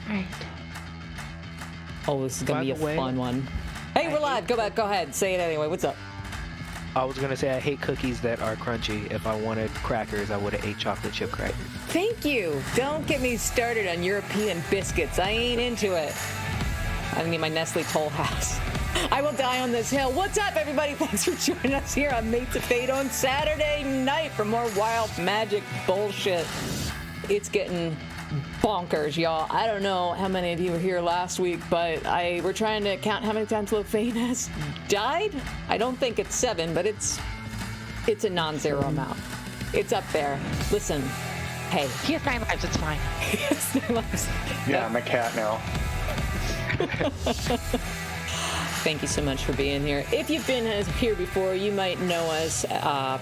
Right. Oh, this is gonna be a fun one. Hey, we're live. Go ahead. Say it anyway. What's up? I was gonna say I hate cookies that are crunchy. If I wanted crackers, I would have ate chocolate chip crackers. Thank you. Don't get me started on European biscuits. I ain't into it. I need my Nestle Toll House. I will die on this hill. What's up, everybody? Thanks for joining us here on Mates of Fate on Saturday night for more wild magic bullshit. It's getting bonkers, y'all. I don't know how many of you were here last week, but we're trying to count how many times Lofane has died. I don't think it's 7, but it's a non-zero amount. It's up there. Listen, hey. He has 9 lives, it's fine. He has 9 lives. Yeah, I'm a cat now. Thank you so much for being here. If you've been here before, you might know us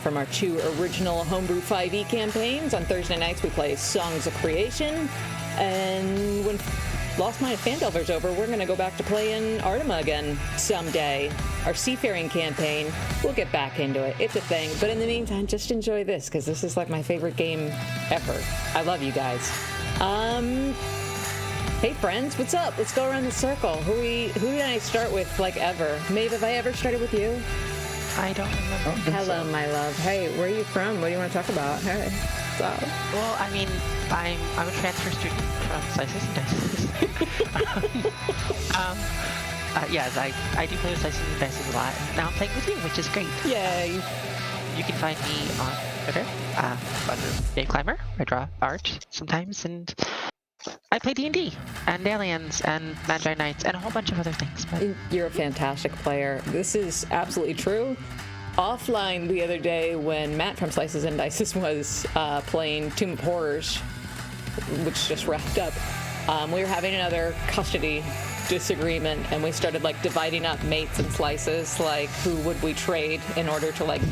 from our 2 original Homebrew 5e campaigns. On Thursday nights, we play Songs of Creation. And when Lost Mine of Phandelver is over, we're going to go back to playing Artima again someday. Our Seafaring campaign, we'll get back into it. It's a thing. But in the meantime, just enjoy this, because this is like my favorite game ever. I love you guys. Hey friends, what's up? Let's go around the circle. Who did I start with like ever? Maeve, have I ever started with you? I don't remember. Hello, my love. Hey, where are you from? What do you want to talk about? Hey. Well, I mean, I'm a transfer student from Slices and Dices. Yes, I do play with Slices and Dices a lot. And now I'm playing with you, which is great. Yay. You can find me on Twitter, under Game Climber. I draw art sometimes, and I play D&D and Aliens and Magi Knights and a whole bunch of other things. But you're a fantastic player. This is absolutely true. Offline the other day when Matt from Slices and Dices was playing Tomb of Horrors, which just wrapped up, we were having another custody disagreement, and we started like dividing up mates and slices, like who would we trade in order to like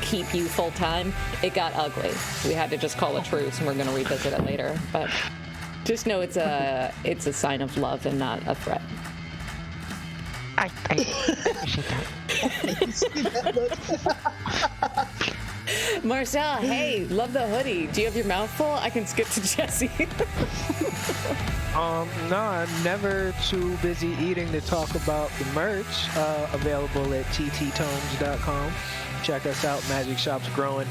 keep you full time. It got ugly. We had to just call a truce, and we're going to revisit it later. But just know it's a sign of love and not a threat. I appreciate that. Marcel, hey, love the hoodie. Do you have your mouth full? I can skip to Jesse. No, I'm never too busy eating to talk about the merch available at TTTomes.com. Check us out. Magic Shop's growing.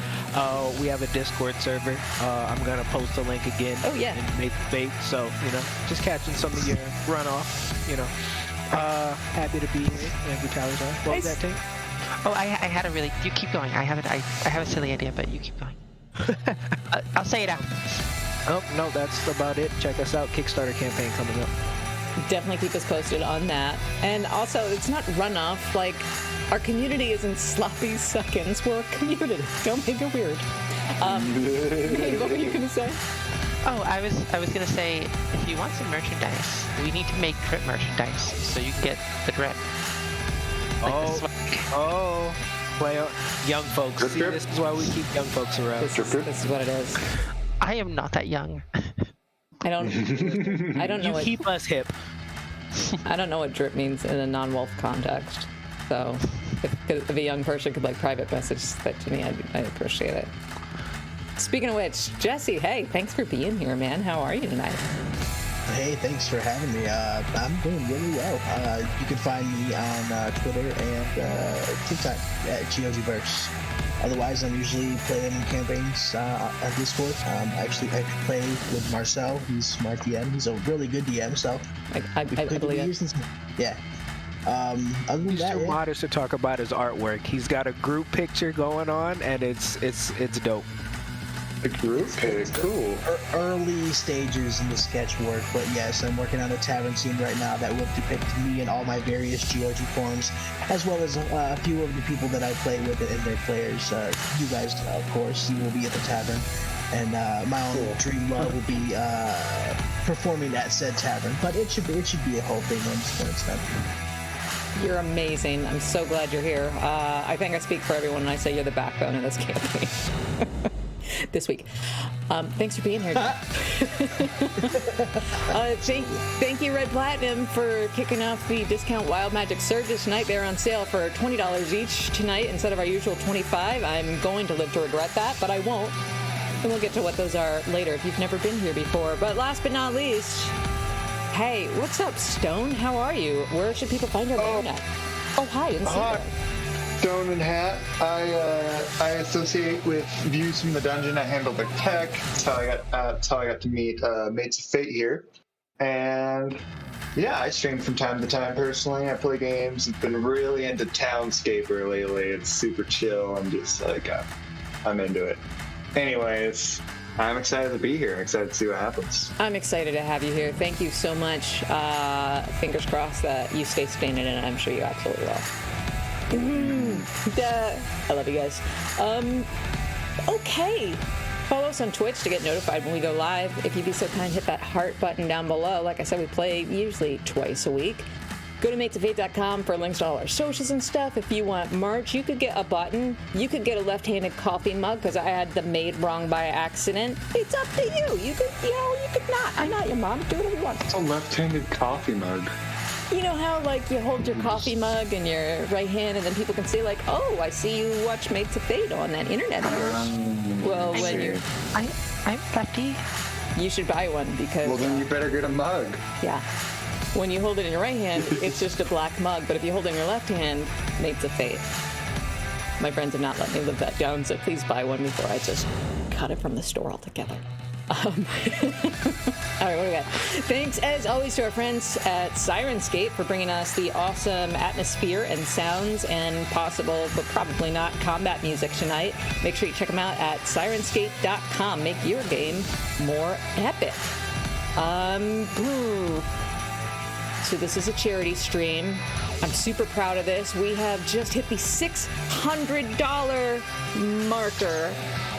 We have a Discord server. I'm gonna post a link again. Oh yeah. And make fake. So just catching some of your runoff. Happy to be here. And Brutalitars. What was that thing? Oh, I had a really. You keep going. I have a silly idea, but you keep going. I'll say it out. Oh no, that's about it. Check us out. Kickstarter campaign coming up. Definitely keep us posted on that. And also, it's not runoff. Like, our community isn't sloppy seconds. We're a community. Don't make it weird. Hey, what were you gonna say? Oh, I was gonna say, if you want some merchandise, we need to make drip merchandise so you can get the drip. Play young folks. See, this is why we keep young folks around. This is what it is. I am not that young. I don't know. You keep us hip. I don't know what drip means in a non-wolf context. So, if a young person could like private message that to me, I'd appreciate it. Speaking of which, Jesse, hey, thanks for being here, man. How are you tonight? Hey, thanks for having me. I'm doing really well. You can find me on Twitter and TikTok at GeoGverse. Otherwise, I'm usually playing campaigns on Discord. I play with Marcel. He's my DM. He's a really good DM, so I believe it. Yeah. Other than He's that, too modest to talk about his artwork. He's got a group picture going on, and it's dope. A group pic, cool. Early stages in the sketch work, but yes, I'm working on a tavern scene right now that will depict me and all my various GOG forms, as well as a few of the people that I play with and their players. You guys, of course, you will be at the tavern, and my own dream love will be performing at said tavern. But it should be a whole thing when it's done. You're amazing. I'm so glad you're here. I think I speak for everyone when I say you're the backbone of this campaign. This week. Thanks for being here. Thank you, Red Platinum, for kicking off the discount Wild Magic Surges tonight. They're on sale for $20 each tonight instead of our usual $25. I'm going to live to regret that, but I won't. And we'll get to what those are later if you've never been here before. But last but not least, Hey, what's up, Stone? How are you? Where should people find you on the internet? Oh, hi, didn't see that. Stone and Hat. I associate with Views from the Dungeon. I handle the tech. That's how I got to meet Mates of Fate here. And yeah, I stream from time to time personally. I play games. I've been really into Townscaper lately. It's super chill. I'm just like, I'm into it. Anyways, I'm excited to be here. I'm excited to see what happens. I'm excited to have you here. Thank you so much. Fingers crossed that you stay standing, and I'm sure you absolutely will. I love you guys. Okay. Follow us on Twitch to get notified when we go live. If you'd be so kind, hit that heart button down below. Like I said, we play usually twice a week. Go to matesofate.com for links to all our socials and stuff. If you want merch, you could get a button. You could get a left-handed coffee mug because I had them made wrong by accident. It's up to you. You could not. I'm not your mom. Do whatever you want. It's a left-handed coffee mug. You know how, like, you hold your coffee mug in your right hand and then people can say, like, oh, I see you watch Mates of Fate on that internet of yours. Well, when you're... I'm lefty. You should buy one because... Well, then you better get a mug. Yeah. When you hold it in your right hand, it's just a black mug. But if you hold it in your left hand, Mates of Fate. My friends have not let me live that down, so please buy one before I just cut it from the store altogether. All right, what do we got? Thanks, as always, to our friends at Sirenscape for bringing us the awesome atmosphere and sounds and possible, but probably not, combat music tonight. Make sure you check them out at Sirenscape.com. Make your game more epic. So this is a charity stream. I'm super proud of this. We have just hit the $600 marker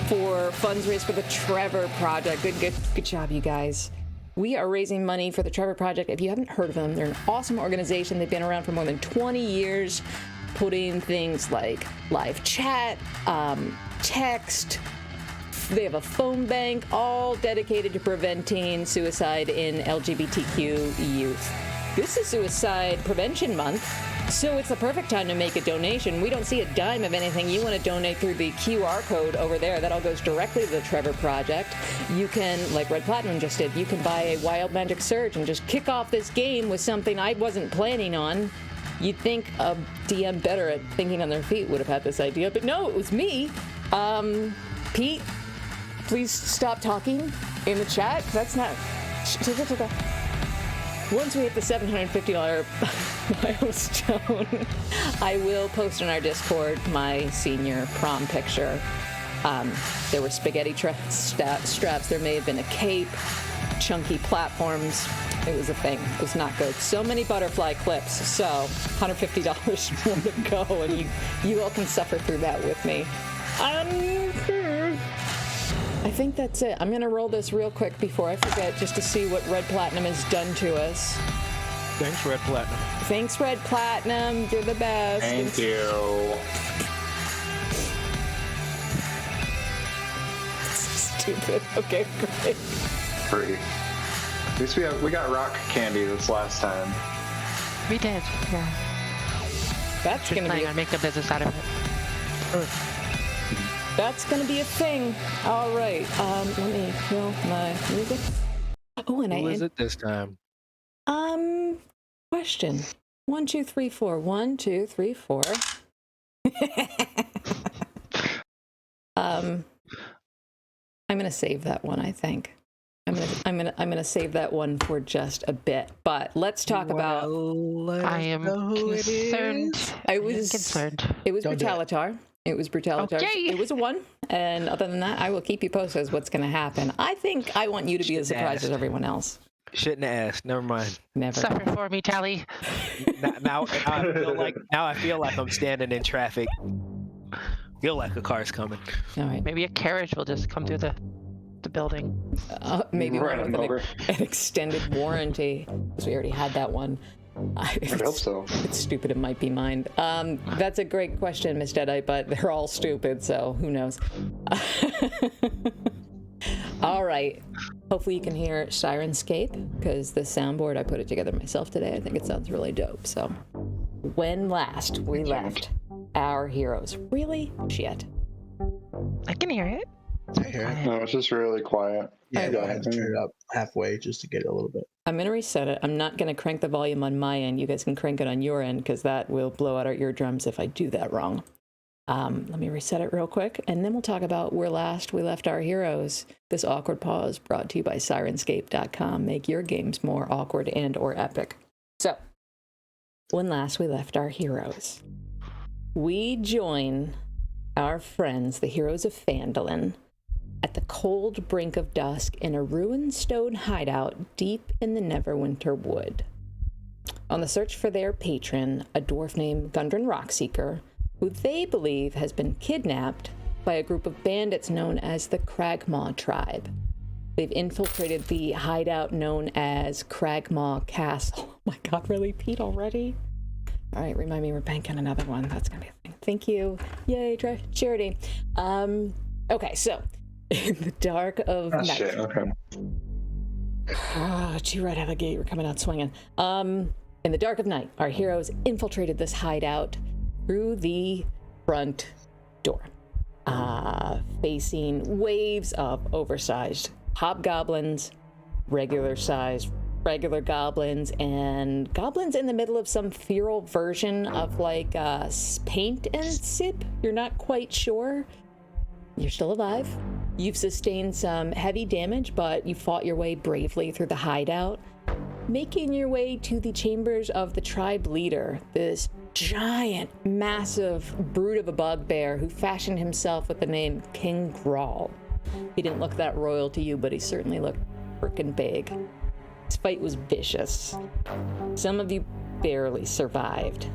for funds raised for the Trevor Project. Good job, you guys. We are raising money for the Trevor Project. If you haven't heard of them, they're an awesome organization. They've been around for more than 20 years, putting things like live chat, text. They have a phone bank, all dedicated to preventing suicide in LGBTQ youth. This is Suicide Prevention Month, so it's the perfect time to make a donation. We don't see a dime of anything. You want to donate through the QR code over there. That all goes directly to the Trevor Project. You can, like Red Platinum just did, you can buy a Wild Magic Surge and just kick off this game with something I wasn't planning on. You'd think a DM better at thinking on their feet would have had this idea, but no, it was me. Pete, please stop talking in the chat. That's not... Once we hit the $750 milestone, I will post on our Discord my senior prom picture. There were spaghetti straps. There may have been a cape, chunky platforms. It was a thing. It was not good. So many butterfly clips. So $150 more to go, and you all can suffer through that with me. I think that's it. I'm going to roll this real quick before I forget, just to see what Red Platinum has done to us. Thanks, Red Platinum. Thanks, Red Platinum. You're the best. Thank you. Stupid. Okay, great. Free. At least we got rock candy this last time. We did, yeah. That's going to be... planning on making a business out of it. That's going to be a thing. All right. Let me kill my music. Oh, and Who is it this time? Question. 1, 2, 3, 4. 1, 2, 3, 4. I'm going to save that one, I think. I'm gonna save that one for just a bit. But let's talk about... I am concerned. It was Brutalitar. It was Brutalitars. Okay. It was a 1. And other than that, I will keep you posted as what's going to happen. I think I want you to be as surprised as everyone else. Shouldn't have asked. Never mind. Never. Suffer for me, Tally. Now I feel like I'm standing in traffic. Feel like a car's coming. All right. Maybe a carriage will just come through the building. Maybe Right one with an extended warranty. Because we already had that one. I hope so. It's stupid. It might be mine. That's a great question, Miss Deadeye, but they're all stupid, so who knows? All right. Hopefully you can hear Sirenscape, because the soundboard, I put it together myself today. I think it sounds really dope. So, when last we left our heroes. Really? Shit. I can hear it. I hear it. No, it's just really quiet. Yeah, Okay. I had to turn it up halfway just to get it a little bit. I'm going to reset it. I'm not going to crank the volume on my end. You guys can crank it on your end because that will blow out our eardrums if I do that wrong. Let me reset it real quick, and then we'll talk about where last we left our heroes. This awkward pause brought to you by Sirenscape.com. Make your games more awkward and or epic. So, when last we left our heroes, we join our friends, the heroes of Phandelver, at the cold brink of dusk in a ruined stone hideout deep in the Neverwinter Wood. On the search for their patron, a dwarf named Gundren Rockseeker, who they believe has been kidnapped by a group of bandits known as the Cragmaw tribe. They've infiltrated the hideout known as Cragmaw Castle. Oh my god, really, Pete, already? All right, remind me we're banking another one. That's gonna be a thing. Thank you. Yay, charity. Okay, so in the dark of night. Shit, okay. Chew right out of the gate. We're coming out swinging. In the dark of night, our heroes infiltrated this hideout through the front door, facing waves of oversized hobgoblins, regular goblins, and goblins in the middle of some feral version of like paint and sip. You're not quite sure. You're still alive. You've sustained some heavy damage, but you fought your way bravely through the hideout, making your way to the chambers of the tribe leader, this giant, massive brute of a bugbear who fashioned himself with the name King Grawl. He didn't look that royal to you, but he certainly looked frickin' big. This fight was vicious. Some of you barely survived.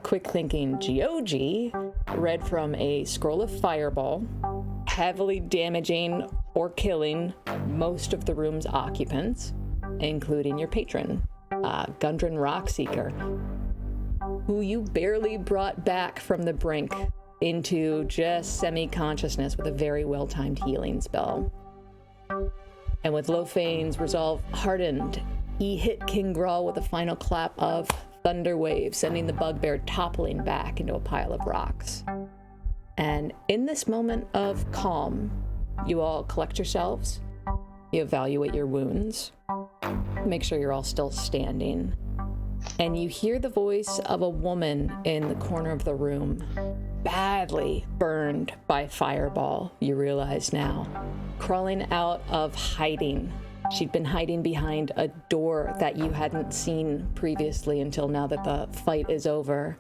Quick-thinking Geogi read from a scroll of fireball, heavily damaging or killing most of the room's occupants, including your patron, Gundren Rockseeker, who you barely brought back from the brink into just semi-consciousness with a very well-timed healing spell. And with Lofane's resolve hardened, he hit King Grawl with a final clap of thunder wave, sending the bugbear toppling back into a pile of rocks. And in this moment of calm, you all collect yourselves, you evaluate your wounds, make sure you're all still standing, and you hear the voice of a woman in the corner of the room, badly burned by fireball, you realize now, crawling out of hiding. She'd been hiding behind a door that you hadn't seen previously until now that the fight is over.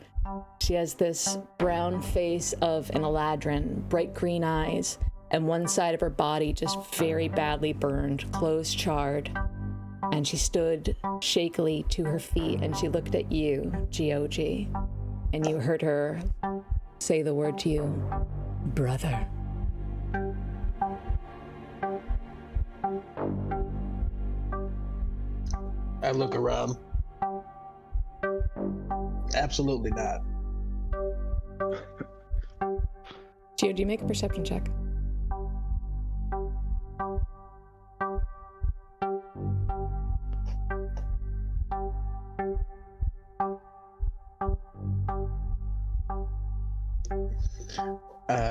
She has this brown face of an Eladrin, bright green eyes, and one side of her body just very badly burned, clothes charred. And she stood shakily to her feet, and she looked at you, Geogi, and you heard her say the word to you, brother. I look around. Absolutely not. Geogi, make a perception check.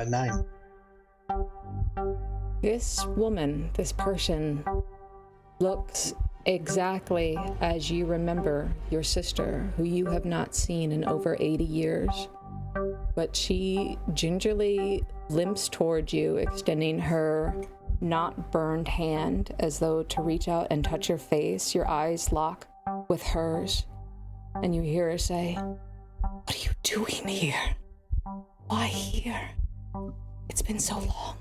Nine. This woman, this person, looks exactly as you remember your sister, who you have not seen in over 80 years. But she gingerly limps toward you, extending her not burned hand as though to reach out and touch your face. Your eyes lock with hers, and you hear her say, "What are you doing here? Why here? It's been so long."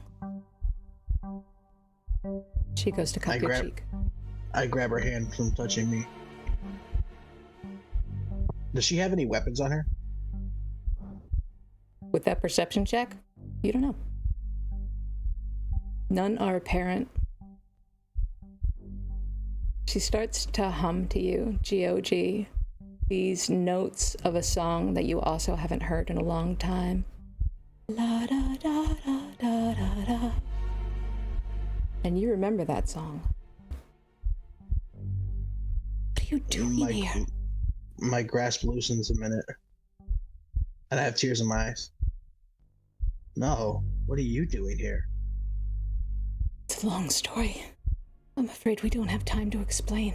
She goes to cup your cheek. I grab her hand from touching me. Does she have any weapons on her? With that perception check, you don't know. None are apparent. She starts to hum to you, Geogi, these notes of a song that you also haven't heard in a long time. La da da da da da da. And you remember that song. What are you doing here? My grasp loosens a minute. And I have tears in my eyes. No, what are you doing here? It's a long story. I'm afraid we don't have time to explain.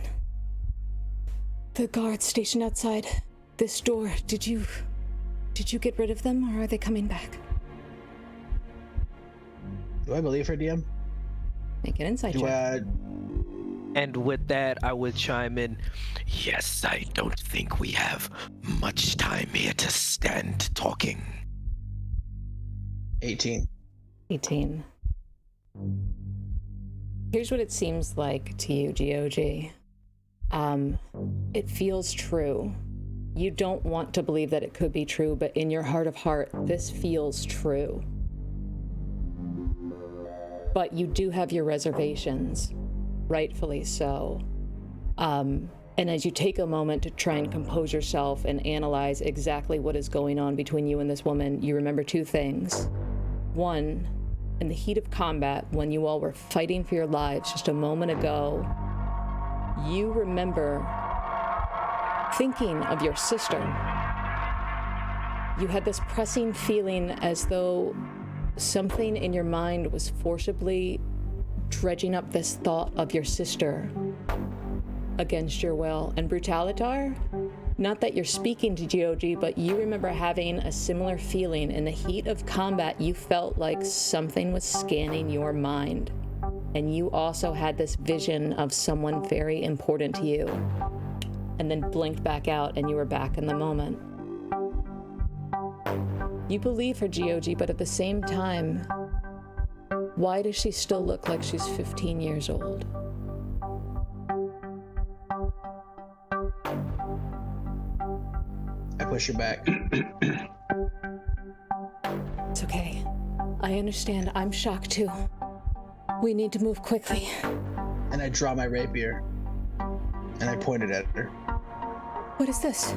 The guards stationed outside this door, did you get rid of them, or are they coming back? Do I believe her, DM? Make an insight check. And with that, I would chime in. Yes, I don't think we have much time here to stand talking. 18. 18. Here's what it seems like to you, GOG. It feels true. You don't want to believe that it could be true, but in your heart of heart, this feels true. But you do have your reservations, rightfully so. And as you take a moment to try and compose yourself and analyze exactly what is going on between you and this woman, you remember two things. One, in the heat of combat, when you all were fighting for your lives just a moment ago, you remember thinking of your sister. You had this pressing feeling as though something in your mind was forcibly dredging up this thought of your sister against your will. And Brutalitar, not that you're speaking to GOG, but you remember having a similar feeling. In the heat of combat, you felt like something was scanning your mind. And you also had this vision of someone very important to you. And then blinked back out and you were back in the moment. You believe her, GOG, but at the same time, why does she still look like she's 15 years old? I push her back. It's okay. I understand. I'm shocked too. We need to move quickly. And I draw my rapier. And I point it at her. What is this?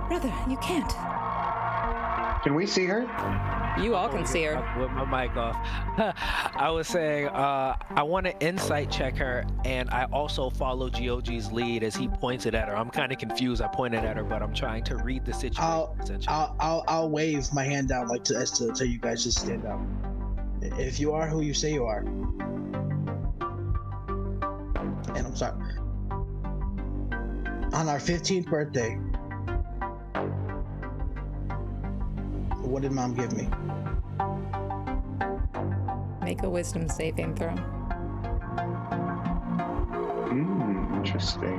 Brother, you can't. Can we see her? You all can see her. With my mic off. I was saying, I want to insight check her, and I also follow GOG's lead as he points it at her. I'm kind of confused. I pointed at her, but I'm trying to read the situation. I'll wave my hand down like to tell you guys to stand up. If you are who you say you are. And I'm sorry. On our 15th birthday, what did Mom give me? Make a wisdom saving throw. Interesting.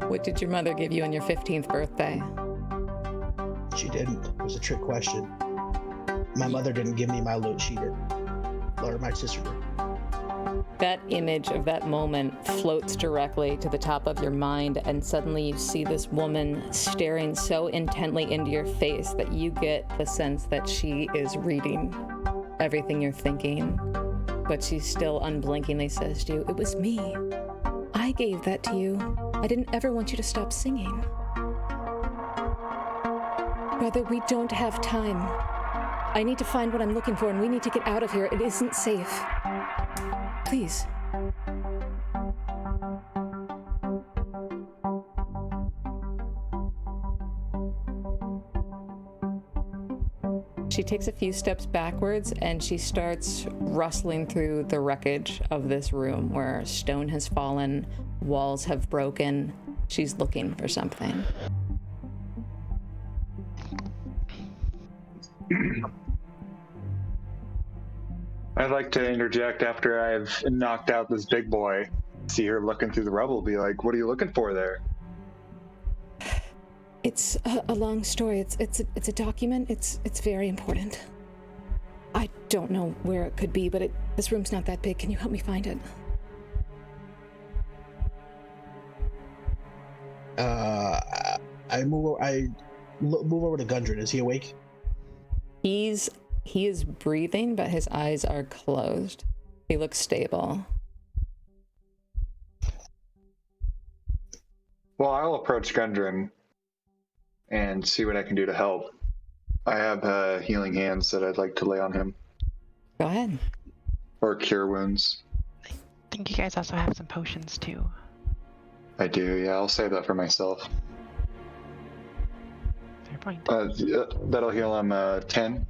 What did your mother give you on your 15th birthday? She didn't. It was a trick question. My mother didn't give me my loot. She did. Or my sister did. That image of that moment floats directly to the top of your mind, and suddenly you see this woman staring so intently into your face that you get the sense that she is reading everything you're thinking. But she still unblinkingly says to you, "It was me. I gave that to you. I didn't ever want you to stop singing. Brother, we don't have time. I need to find what I'm looking for, and we need to get out of here. It isn't safe. Please." She takes a few steps backwards and she starts rustling through the wreckage of this room where stone has fallen, walls have broken. She's looking for something. I'd like to interject after I've knocked out this big boy. See her looking through the rubble, be like, "What are you looking for there?" It's a long story. It's a document. It's very important. I don't know where it could be, but this room's not that big. Can you help me find it? I move over to Gundren. Is he awake? He is breathing, but his eyes are closed. He looks stable. Well, I'll approach Gundren and see what I can do to help. I have healing hands that I'd like to lay on him. Go ahead. Or cure wounds. I think you guys also have some potions too. I do, yeah. I'll save that for myself. Fair point. That'll heal him 10.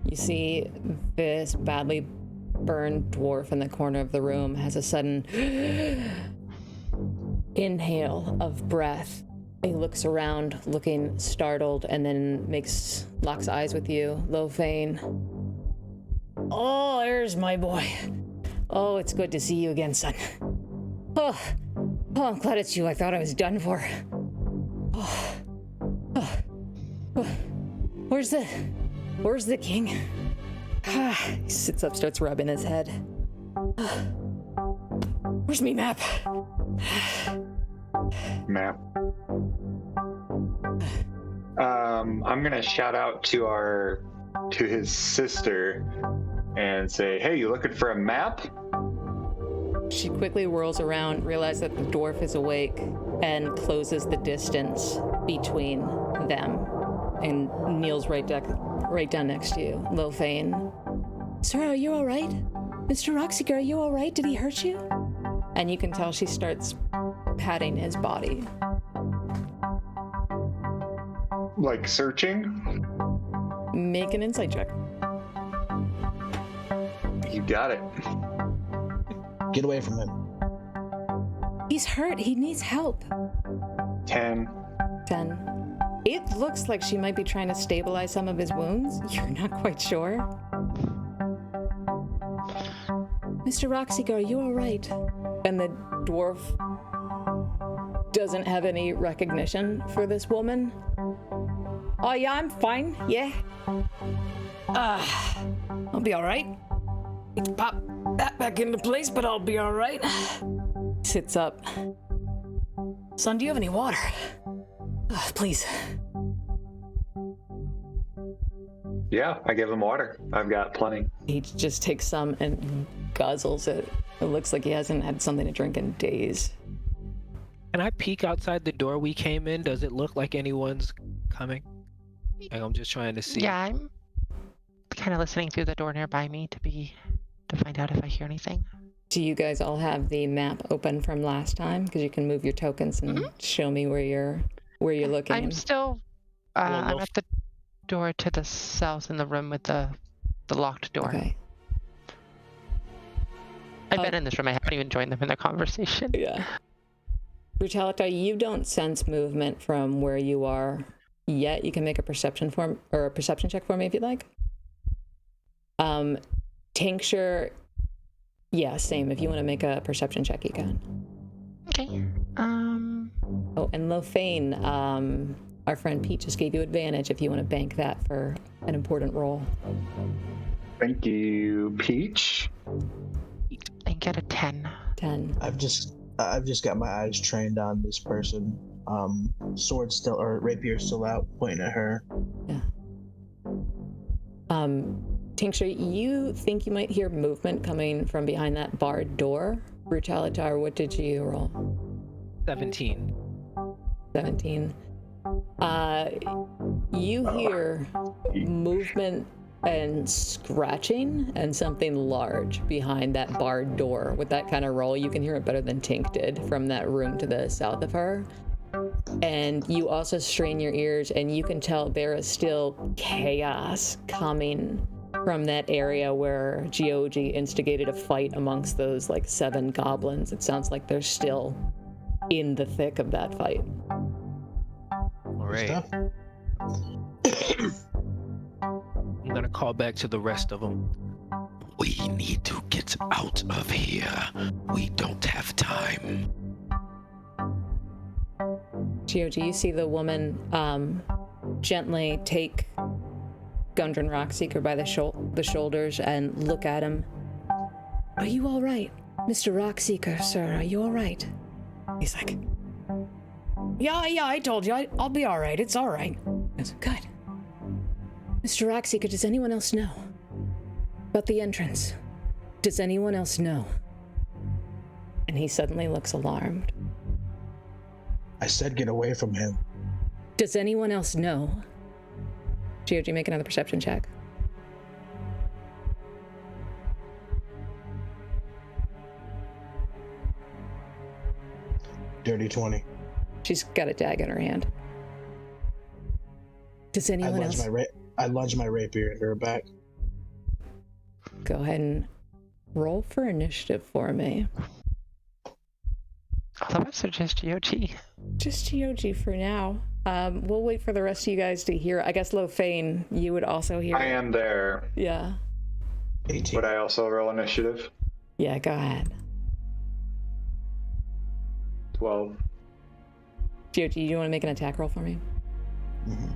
You see this badly burned dwarf in the corner of the room has a sudden inhale of breath. He looks around, looking startled, and then locks eyes with you, Lofane. Oh, there's my boy. Oh, it's good to see you again, son. Oh, I'm glad it's you. I thought I was done for. Where's the king? He sits up, starts rubbing his head. Where's me map? Map. I'm gonna shout out to his sister and say, "Hey, you looking for a map?" She quickly whirls around, realizes that the dwarf is awake, and closes the distance between them, and kneels right down next to you, Lofane. Sir, are you all right? Mr. Roxiger, are you all right? Did he hurt you? And you can tell she starts patting his body. Like searching? Make an insight check. You got it. Get away from him. He's hurt. He needs help. 10. 10. It looks like she might be trying to stabilize some of his wounds. You're not quite sure. Mr. Roxigar, are you all right? And the dwarf doesn't have any recognition for this woman. Oh, yeah, I'm fine. Yeah. I'll be all right. Need to pop that back into place, but I'll be all right. Sits up. Son, do you have any water? Please. Yeah, I give him water. I've got plenty. He just takes some and guzzles it. It looks like he hasn't had something to drink in days. Can I peek outside the door we came in? Does it look like anyone's coming? Like, I'm just trying to see. Yeah, I'm kind of listening through the door nearby me to find out if I hear anything. Do you guys all have the map open from last time? Because you can move your tokens and show me where you're looking. I'm still. I'm at the door to the south in the room with the locked door. Okay. I've been in this room. I haven't even joined them in their conversation. Yeah. Brutalitar, you don't sense movement from where you are yet. You can make a perception check for me if you'd like. Tincture, yeah, same. If you want to make a perception check, you can. Okay. Oh, and Lofane, our friend Pete just gave you advantage if you want to bank that for an important roll. Thank you, Peach. I get a 10. 10. I've just got my eyes trained on this person. Sword still, or rapier still out, pointing at her. Yeah. Tincture, you think you might hear movement coming from behind that barred door. Brutalitar, what did you roll? 17. 17. You hear movement and scratching and something large behind that barred door. With that kind of roll, you can hear it better than Tink did from that room to the south of her. And you also strain your ears and you can tell there is still chaos coming from that area where Gioji instigated a fight amongst those 7 goblins. It sounds like they're still in the thick of that fight. All right. I'm gonna call back to the rest of them. We need to get out of here. We don't have time. Gioji, you see the woman gently take Gundren Rockseeker by the shoulders and look at him. Are you all right? Mr. Rockseeker, sir, are you all right? He's like, yeah, I told you. I'll be all right. It's all right. I said, good. Mr. Rockseeker, does anyone else know about the entrance? Does anyone else know? And he suddenly looks alarmed. I said get away from him. Does anyone else know? Gioji, make another perception check. Dirty 20. She's got a dagger in her hand. Does anyone else? I lunge my rapier into her back. Go ahead and roll for initiative for me. All of us are just GOG. Just GOG for now. We'll wait for the rest of you guys to hear. I guess Lofane, you would also hear. I am there. Yeah. 18. Would I also roll initiative? Yeah, go ahead. 12. GOG, do you want to make an attack roll for me? Mm-hmm.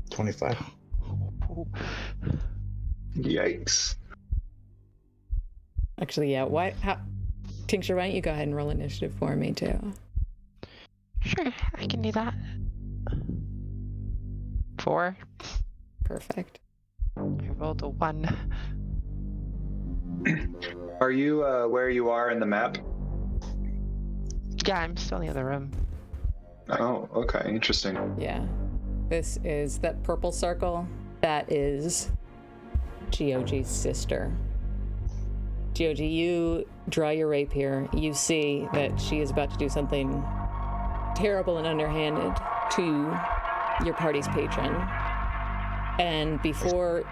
25. Yikes. Actually, yeah. Tincture, why don't you go ahead and roll initiative for me too? Sure, I can do that. 4. Perfect. I rolled a 1. Are you where you are in the map? Yeah, I'm still in the other room. Oh, okay, interesting. Yeah. This is that purple circle. That is GOG's sister. GOG, you draw your rapier. You see that she is about to do something terrible and underhanded to your party's patron. And before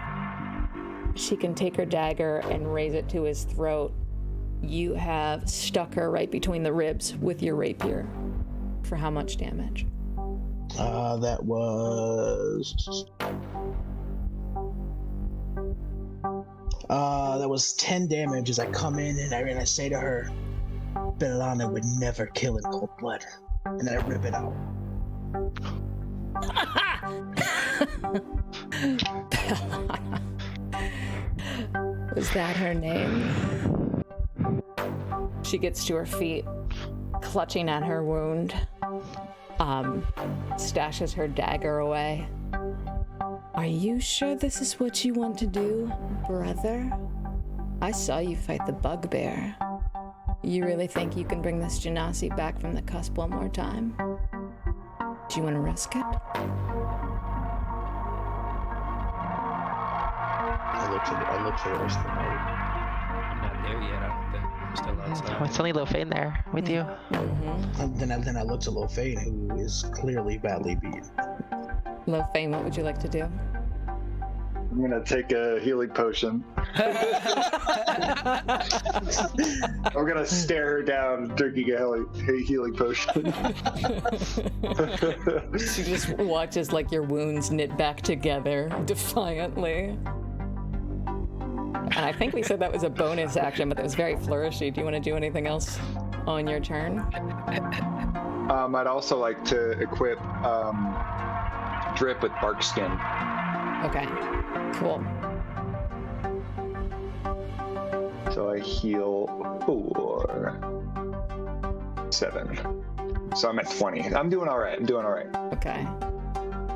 she can take her dagger and raise it to his throat, you have stuck her right between the ribs with your rapier. For how much damage? That was 10 damage as I come in and I say to her, Belana would never kill in cold blood. And I rip it out. Was that her name? She gets to her feet, clutching at her wound, stashes her dagger away. Are you sure this is what you want to do, brother? I saw you fight the bugbear. You really think you can bring this Genasi back from the cusp one more time? Do you want to risk it? I look for the rest of the night. I'm not there yet, I don't think. I'm still outside. Oh, it's only Lofane there with you. Mm-hmm. And then I look to Lofane, who is clearly badly beaten. Lofane, what would you like to do? I'm gonna take a healing potion. I'm gonna stare her down, drinking a healing potion. She just watches like your wounds knit back together defiantly. And I think we said that was a bonus action, but that was very flourishy. Do you want to do anything else on your turn? I'd also like to equip Drip with bark skin. Okay, cool. So I heal 4, 7. So I'm at 20. I'm doing all right. Okay.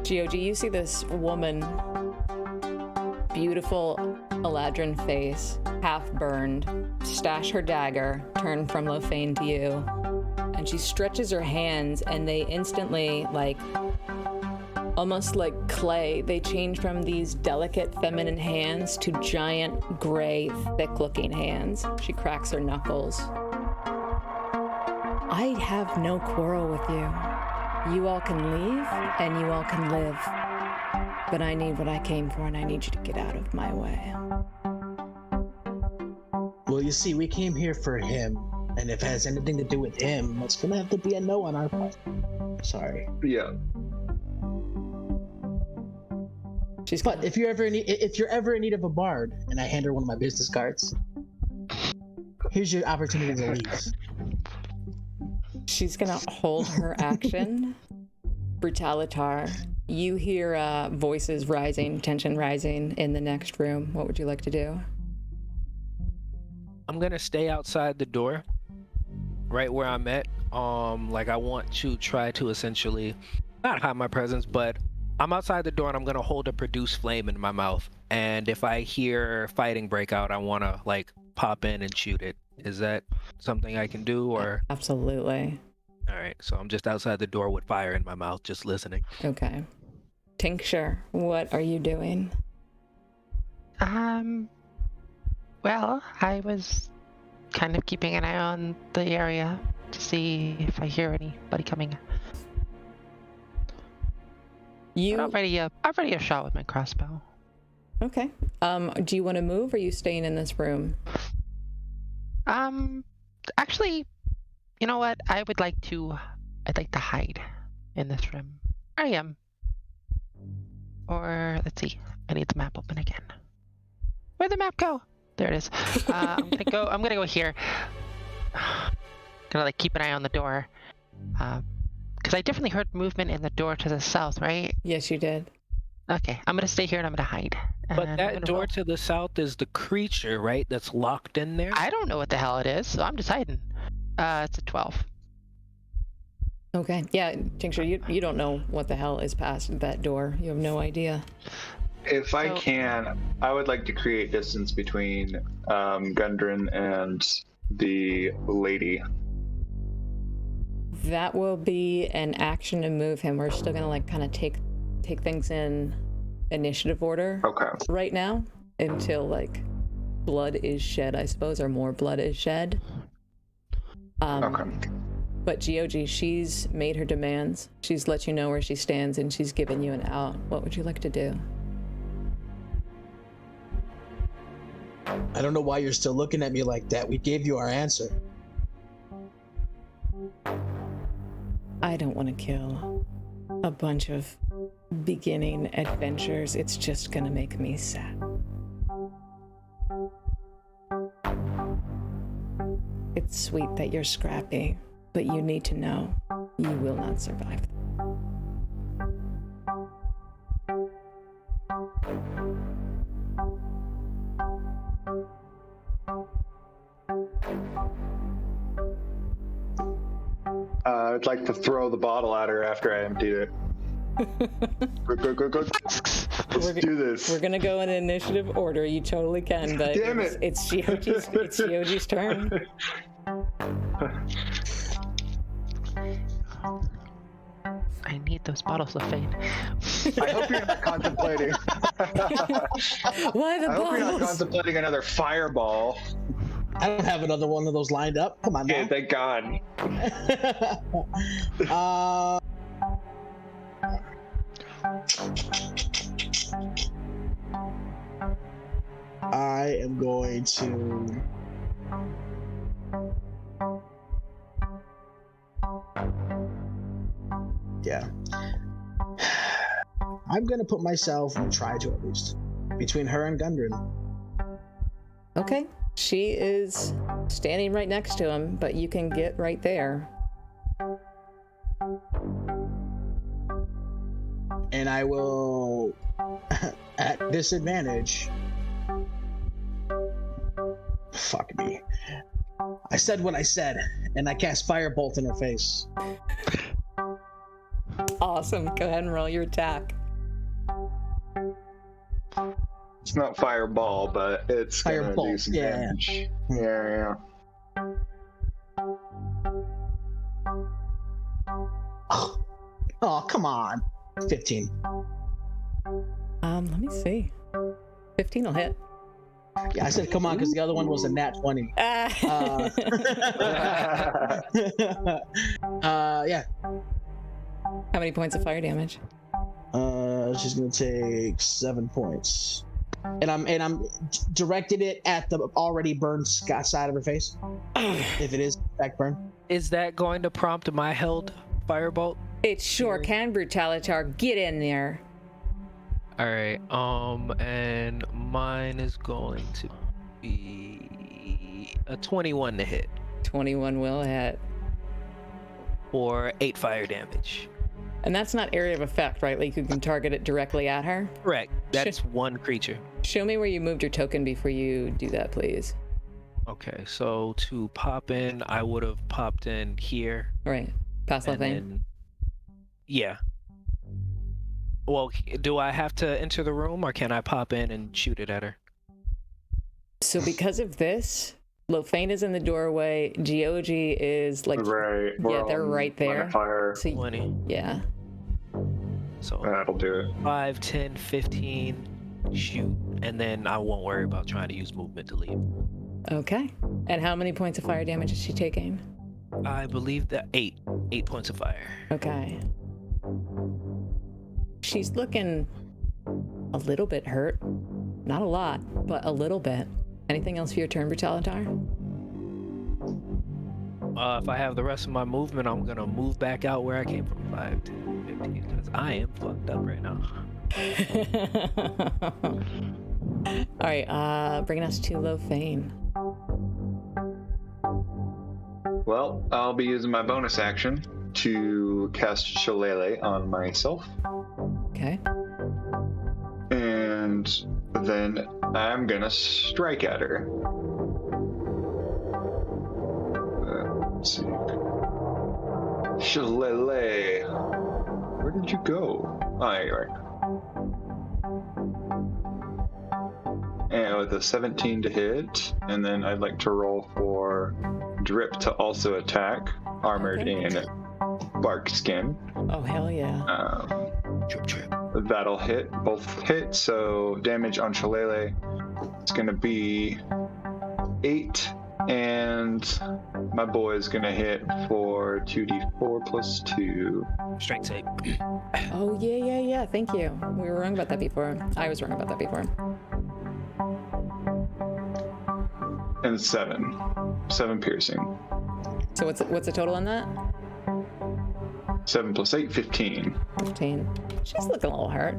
GOG, you see this woman, beautiful Eladrin face, half burned, stash her dagger, turn from Lofane to you, and she stretches her hands and they instantly, like, almost like clay, they change from these delicate feminine hands to giant, gray, thick-looking hands. She cracks her knuckles. I have no quarrel with you. You all can leave, and you all can live. But I need what I came for, and I need you to get out of my way. Well, you see, we came here for him, and if it has anything to do with him, it's gonna have to be a no on our part. Sorry. Yeah. But if you're ever in need of a bard, and I hand her one of my business cards, here's your opportunity to leave. She's gonna hold her action. Brutalitar, you hear voices rising, tension rising in the next room. What would you like to do? I'm gonna stay outside the door, right where I'm at. Like I want to try to essentially not hide my presence, but I'm outside the door and I'm gonna hold a produce flame in my mouth. And if I hear fighting break out, I wanna like pop in and shoot it. Is that something I can do, or? Absolutely. All right, so I'm just outside the door with fire in my mouth, just listening. Okay. Tincture, what are you doing? Well, I was kind of keeping an eye on the area to see if I hear anybody coming. I've already a shot with my crossbow. Okay. Do you want to move, or are you staying in this room? Actually, you know what? I'd like to hide in this room. I am. Or let's see. I need the map open again. Where'd the map go? There it is. I'm gonna go here. Gonna like keep an eye on the door. Because I definitely heard movement in the door to the south, right? Yes, you did. Okay, I'm gonna stay here and I'm gonna hide. But that door to the south is the creature, right? That's locked in there? I don't know what the hell it is, so I'm just hiding. It's a 12. Okay. Yeah, Tincture, you don't know what the hell is past that door. You have no idea. If I can, I would like to create distance between Gundren and the lady. That will be an action to move him. We're still gonna like kind of take things in initiative order right now until like blood is shed, I suppose, or more blood is shed. But GOG, she's made her demands. She's let you know where she stands and she's given you an out. What would you like to do? I don't know why you're still looking at me like that. We gave you our answer. I don't want to kill a bunch of beginning adventures. It's just gonna make me sad. It's sweet that you're scrappy, but you need to know you will not survive. I'd like to throw the bottle at her after I emptied it. Go. Let's do this. We're gonna go in initiative order. You totally can, but Damn it's Gioji's turn. I need those bottles of fate. I hope you're not contemplating. Why the I hope you're not bottles? contemplating another fireball. I don't have another one of those lined up. Come on now. Okay, thank God. I am going to... Yeah. I'm going to put myself, and try to at least, between her and Gundren. Okay. She is standing right next to him, but you can get right there. And I will, at disadvantage... Fuck me. I said what I said, and I cast Firebolt in her face. Awesome. Go ahead and roll your attack. It's not fireball, but it's gonna do some damage. Yeah. Oh, come on. 15. Let me see. 15 will hit. Yeah, I said come on because the other one was a nat 20. Yeah. How many points of fire damage? She's gonna take 7 points, and I'm directed it at the already burned side of her face. If it is back burn, Is that going to prompt my held firebolt? It sure can, Brutalitar. Get in there. All right. And mine is going to be a 21 to hit 21 will hit. for 8 fire damage. And that's not area of effect, right? Like you can target it directly at her? Correct. That's one creature. Show me where you moved your token before you do that, please. Okay, so to pop in, I would have popped in here. Right. Past and left then, yeah. Well, do I have to enter the room, or can I pop in and shoot it at her? So because of this, Lofane is in the doorway. GOG is like, Right. yeah, they're right there. Fire. So, 20. yeah. So That'll do it. 5, 10, 15, shoot, and then I won't worry about trying to use movement to leave. Okay. And how many points of fire damage is she taking? I believe that 8 points of fire. Okay. She's looking a little bit hurt. Not a lot, but a little bit. Anything else for your turn, Brutalitar? If I have the rest of my movement, I'm gonna move back out where I came from, 5, 10, 15, because I am fucked up right now. All right, bringing us to Lofane. Well, I'll be using my bonus action to cast Shillelagh on myself. Okay. And then I'm gonna strike at her. Let's see. Shillelagh. Where did you go? Oh, there you are. And with a 17 to hit, and then I'd like to roll for Drip to also attack, armored in bark skin. Oh, hell yeah. Trip, trip. That'll hit, both hit, so damage on Shillelagh is going to be 8, and my boy is going to hit for 2d4 plus 2. Strength save. Oh, yeah. Thank you. We were wrong about that before. I was wrong about that before. And 7 piercing. So what's the total on that? 7 plus 8, 15. 15. She's looking a little hurt.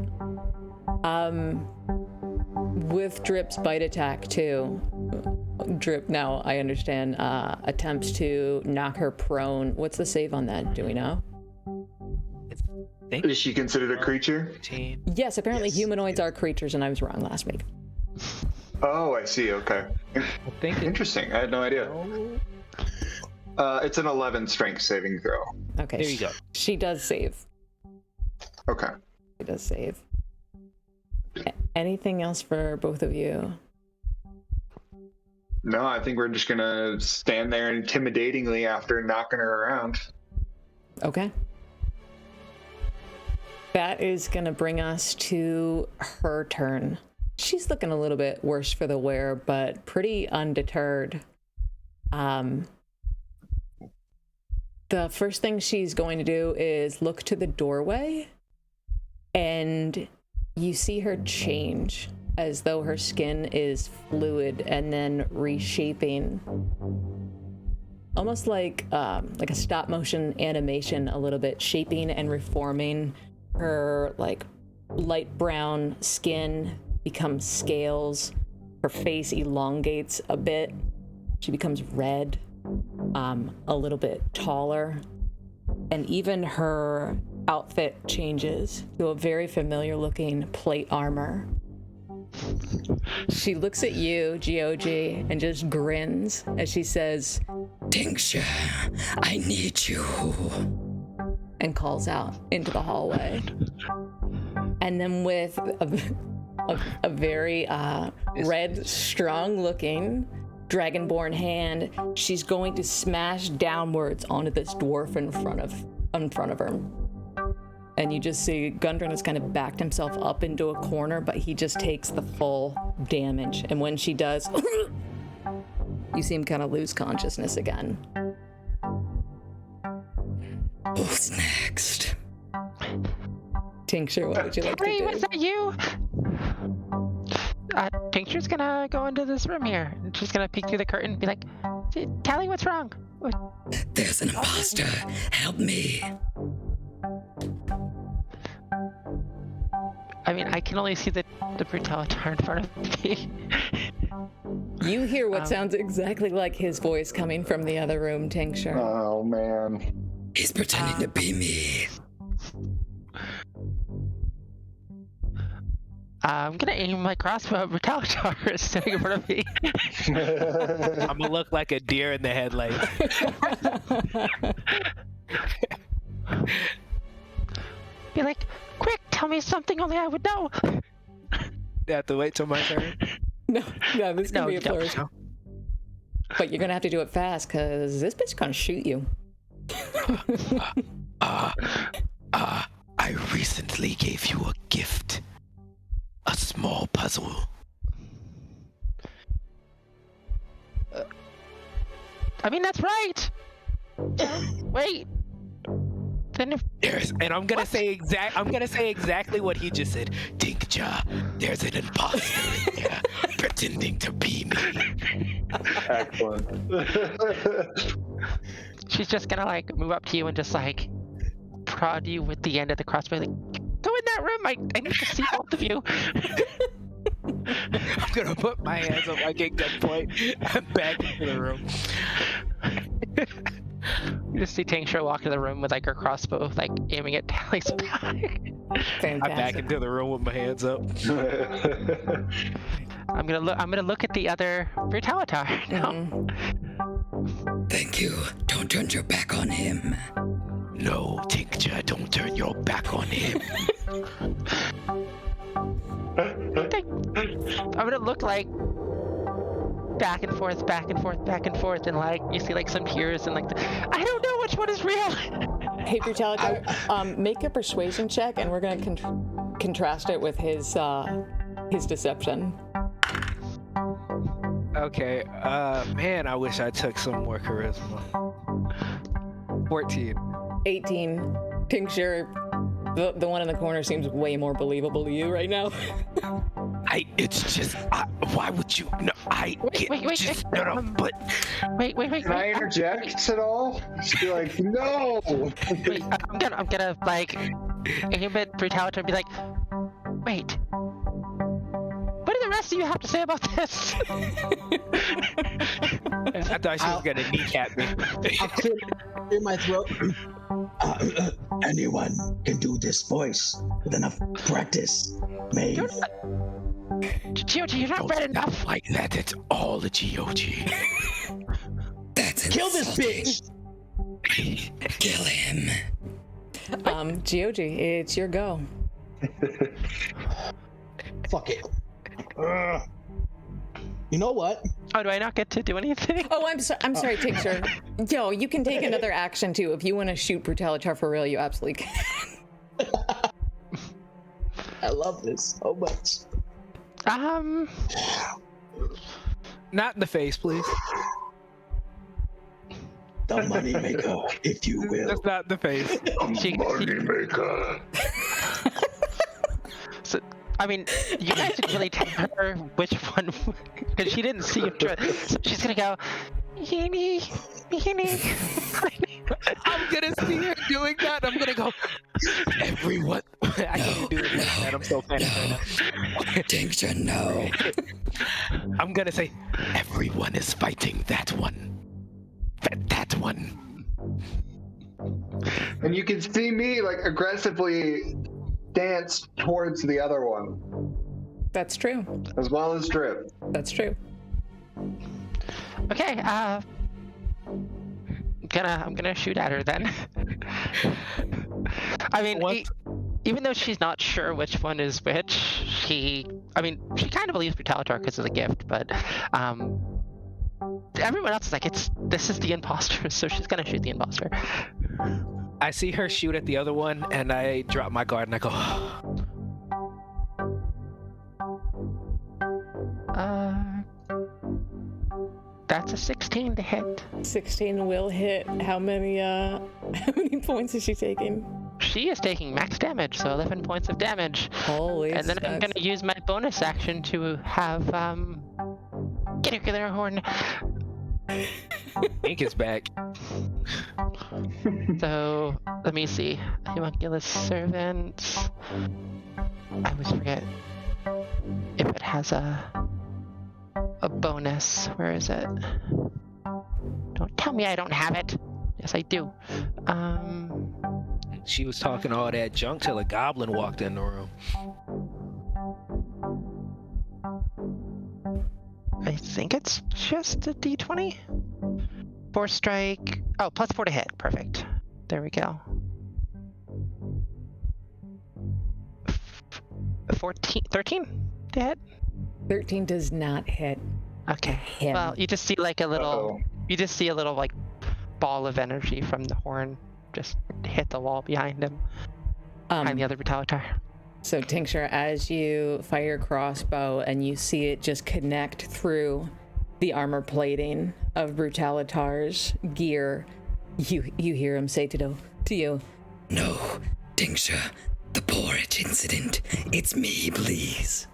With Drip's bite attack too. Drip, now I understand, attempts to knock her prone. What's the save on that? Do we know? Is she considered a creature? 15. Yes, apparently humanoids are creatures, and I was wrong last week. Oh, I see. Okay. I think it's Interesting. I had no idea. It's an 11 strength saving throw. Okay. There you go. She does save. Okay. She does save. Anything else for both of you? No, I think we're just gonna stand there intimidatingly after knocking her around. Okay. That is gonna bring us to her turn. She's looking a little bit worse for the wear, but pretty undeterred. The first thing she's going to do is look to the doorway, and you see her change as though her skin is fluid and then reshaping, almost like a stop motion animation, a little bit, shaping and reforming. Her like light brown skin becomes scales. Her face elongates a bit. She becomes red, a little bit taller, and even her outfit changes to a very familiar looking plate armor. She looks at you, GOG, and just grins as she says, Tincture, I need you. and calls out into the hallway. And then with a very red, strong-looking dragonborn hand, she's going to smash downwards onto this dwarf in front of her. And you just see Gundren has kind of backed himself up into a corner, but he just takes the full damage. And when she does, you see him kind of lose consciousness again. Who's next? Tincture, what would you like to Hey, do? was that you? Tincture's gonna go into this room here, and she's gonna peek through the curtain and be like, Tally, what's wrong? There's an imposter. Help me. I mean, I can only see the Brutalitar in front of me. You hear what sounds exactly like his voice coming from the other room, Tincture. Oh, man. He's pretending to be me. I'm gonna aim my crossbow at Brutalitar sitting in front of me. I'm gonna look like a deer in the headlights. Be like, quick, tell me something only I would know. You have to wait till my turn. No, this is gonna be a you don't. flourish. But you're gonna have to do it fast, because this bitch gonna shoot you. I recently gave you a gift. A small puzzle. I mean, that's right. Wait. Then if And I'm gonna say exactly what he just said. Tincture, there's an imposter in here pretending to be me. Excellent. she's just gonna like move up to you and just like prod you with the end of the crossbow, like, go in that room. I need to see both of you. I'm gonna put my hands up like at gunpoint and back into the room. You just see Tincture walk in the room with like her crossbow, like aiming at Tally's back. I'm back into the room with my hands up. I'm gonna look at the other Brutalitar now. Thank you. Don't turn your back on him. No, Tincture, don't turn your back on him. I'm gonna look like back and forth, and like you see like some tears and like I don't know which one is real. Hey, Brutalitar, make a persuasion check, and we're gonna contrast it with his deception. Okay, man, I wish I took some more charisma. 14. 18. Tincture, the one in the corner seems way more believable to you right now. It's just, why would you? No, Wait. Can I interject at all? Just be like, no. Wait, I'm gonna like aim at Brutalitar and be like, wait. What do the rest of you have to say about this? I thought she was gonna kneecap me. I'll clear my throat. Anyone can do this voice with enough practice. Maeve. GOG, you're not red enough. Like that, it's all the GOG. That's Kill this bitch! Kill him. GOG, it's your go. Fuck it. You know what? Oh, do I not get to do anything? Oh, I'm sorry, Tincture. Yo, you can take another action too. If you want to shoot Brutalitar for real, you absolutely can. I love this so much. Not in the face, please. The money maker, if you will. That's not in the face. Moneymaker. So, I mean, you guys didn't really tell her which one, because she didn't see you. So she's gonna go, Yeeny. I'm gonna see her doing that. I'm gonna go, everyone. I can't do it like that. I'm so panicked right now. Tincture, no. I'm gonna say, everyone is fighting that one. That one. And you can see me like aggressively dance towards the other one, That's true. as well as Drip. That's true. Okay, I'm gonna shoot at her then. I mean, even though she's not sure which one is which, she kind of believes Brutalitar because of the gift, but everyone else is like, this is the imposter, so she's gonna shoot the imposter. I see her shoot at the other one, and I drop my guard and I go, That's a 16 to hit. 16 will hit. How many points is she taking? She is taking max damage, so 11 points of damage. Holy And then I'm smokes. gonna use my bonus action to have nuclear horn. Ink is back. So let me see. Homunculus Servant. I always forget if it has a bonus. Where is it? Don't tell me I don't have it. Yes, I do. She was talking all that junk till a goblin walked in the room. I think it's just a d20. 4 strike. Oh, plus 4 to hit. Perfect. There we go. 13 to hit. 13 does not hit. Okay. Him. Well, you just see like a little. Uh-oh. You just see a little like ball of energy from the horn just hit the wall behind him, behind the other Brutalitar. So Tincture, as you fire your crossbow and you see it just connect through the armor plating of Brutalitars' gear, you hear him say to you, No, Dingsha, the porridge incident. It's me, please.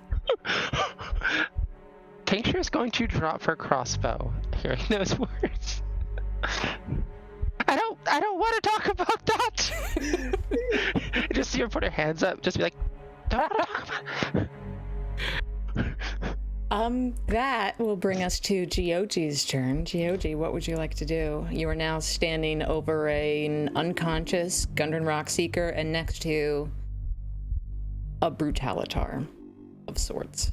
Tincture is going to drop her crossbow, hearing those words. I don't want to talk about that. Just see her put her hands up, just be like, don't talk about it. That will bring us to Gyoji's turn. Gyoji, what would you like to do? You are now standing over an unconscious Gundren Rockseeker and next to a Brutalitar of sorts.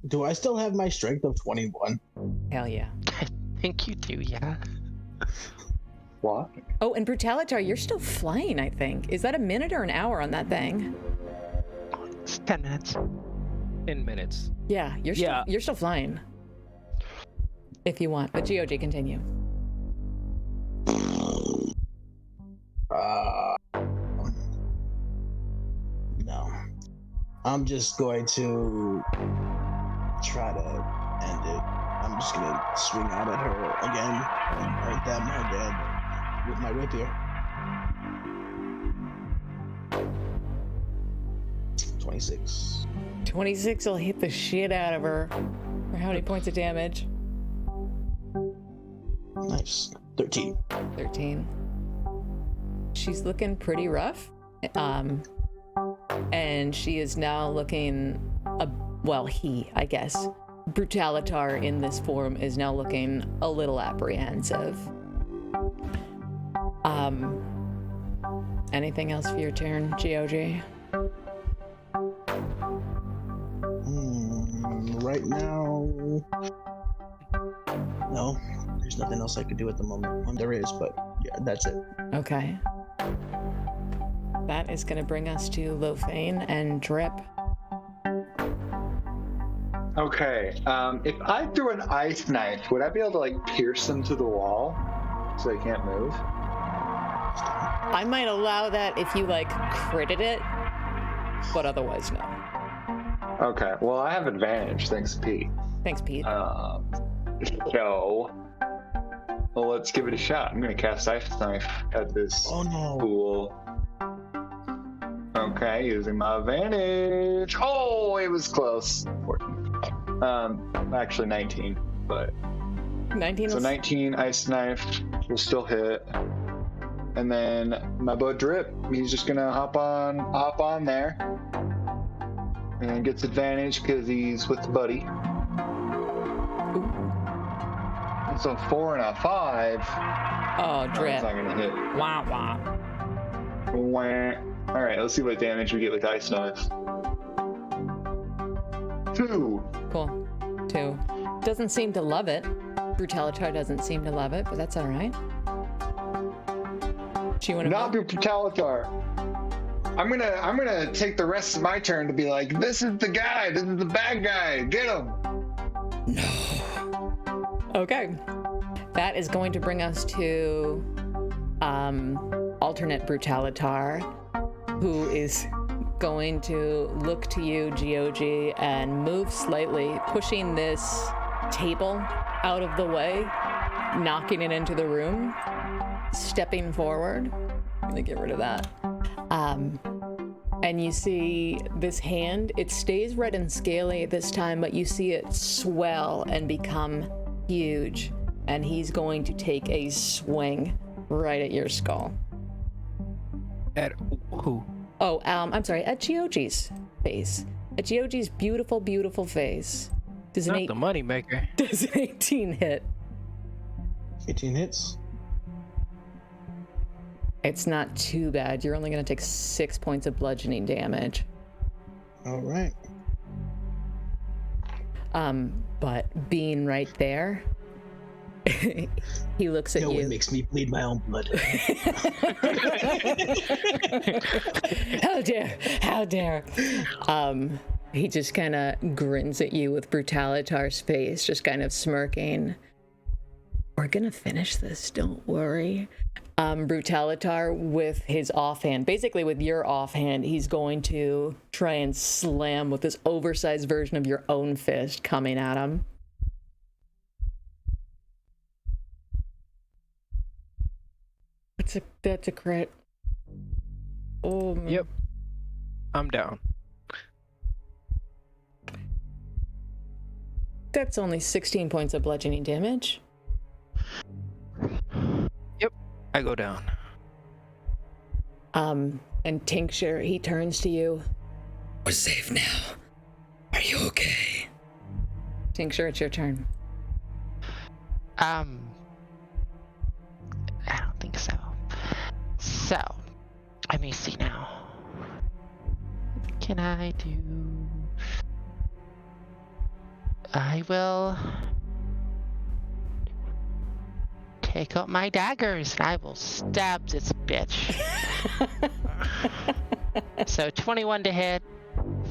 Do I still have my strength of 21? Hell yeah. I think you do, yeah. What? Oh, and Brutalitar, you're still flying, I think. Is that a minute or an hour on that thing? It's 10 minutes. 10 minutes. Yeah, you're still flying. If you want, but Gyoji, continue. No. I'm just going to try to end it. I'm just going to swing out at her again and hurt them again with my rapier. 26. 26 will hit the shit out of her. For how many points of damage? Nice. 13. 13. She's looking pretty rough. And she is now looking, he, I guess. Brutalitar in this form is now looking a little apprehensive. Anything else for your turn, Gyoji? Right now, no. There's nothing else I could do at the moment. There is, but yeah, that's it. Okay. That is going to bring us to Lofane and Drip. Okay, if I threw an ice knife, would I be able to like pierce them to the wall so they can't move? I might allow that if you like critted it, but otherwise no. Okay, well I have advantage, thanks Pete. Thanks, Pete. So, well, let's give it a shot. I'm gonna cast ice knife at this pool. Okay, using my advantage. Oh, it was close. 14. Actually 19, but 19. So 19 ice knife will still hit. And then my bow Drip, he's just gonna hop on there. And gets advantage because he's with the buddy. It's a 4 and a 5. Oh, Drip. That's not gonna hit. Wah, wah. Wah. All right, let's see what damage we get with ice knife. 2. Cool. 2. Doesn't seem to love it. Brutalitar doesn't seem to love it, but that's all right. Do you want to Not Brutalitar. I'm gonna take the rest of my turn to be like, this is the guy, this is the bad guy, get him. No. Okay. That is going to bring us to alternate Brutalitar, who is going to look to you, Gyoji, and move slightly, pushing this table out of the way, knocking it into the room, stepping forward. I'm gonna get rid of that. And you see this hand, it stays red and scaly this time, but you see it swell and become huge. And he's going to take a swing right at your skull. At who? Oh, I'm sorry, at Gyoji's face. At Gyoji's beautiful, beautiful face. Does Not the money maker. Does an 18 hit? 18 hits. It's not too bad. You're only going to take 6 points of bludgeoning damage. All right. But being right there, he looks at you. It makes me bleed my own blood. How dare! How dare! He just kind of grins at you with Brutalitar's face, just kind of smirking. We're gonna finish this, don't worry. Brutalitar with his offhand. Basically, with your offhand, he's going to try and slam with this oversized version of your own fist coming at him. That's a crit. Oh, man. Yep. I'm down. That's only 16 points of bludgeoning damage. Yep. I go down. And Tincture, he turns to you. We're safe now. Are you okay? Tincture, it's your turn. I don't think so. So, let me see now. What can I do? I will take out my daggers and I will stab this bitch. So 21 to hit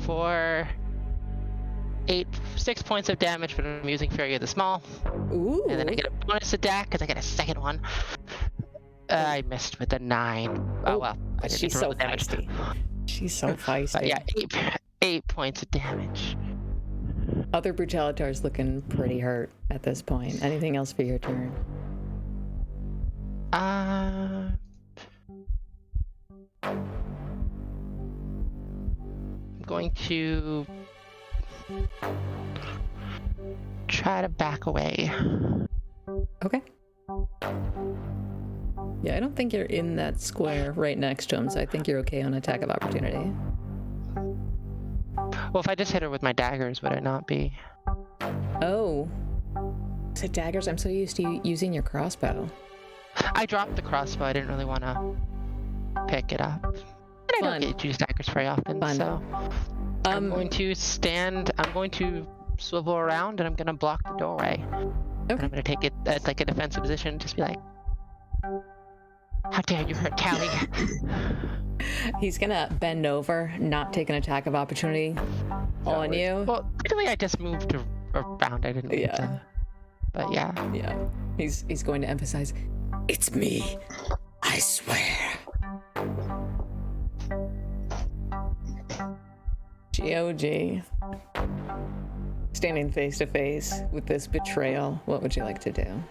for 6 points of damage, but I'm using Fury of the Small. Ooh. And then I get a bonus attack because I get a second one. I missed with a 9. Oh well, I didn't She's roll so the damage. feisty. She's so feisty. But yeah, 8 points of damage. Other Brutalitar's looking pretty hurt at this point. Anything else for your turn? I'm going to try to back away. Okay. Yeah, I don't think you're in that square right next to him, so I think you're okay on attack of opportunity. Well, if I just hit her with my daggers, would it not be? Oh. So daggers, I'm so used to you using your crossbow. I dropped the crossbow. I didn't really want to pick it up. And I don't get to use daggers very often, Fun. so I'm going to stand. I'm going to swivel around, and I'm going to block the doorway. Okay. And I'm going to take it as like a defensive position, just be like, "How dare you hurt Callie?" He's gonna bend over, not take an attack of opportunity on you. Well, really, I just moved around. I didn't. Yeah. But yeah. Yeah. He's going to emphasize, It's me. I swear. GOG. Standing face to face with this betrayal, what would you like to do?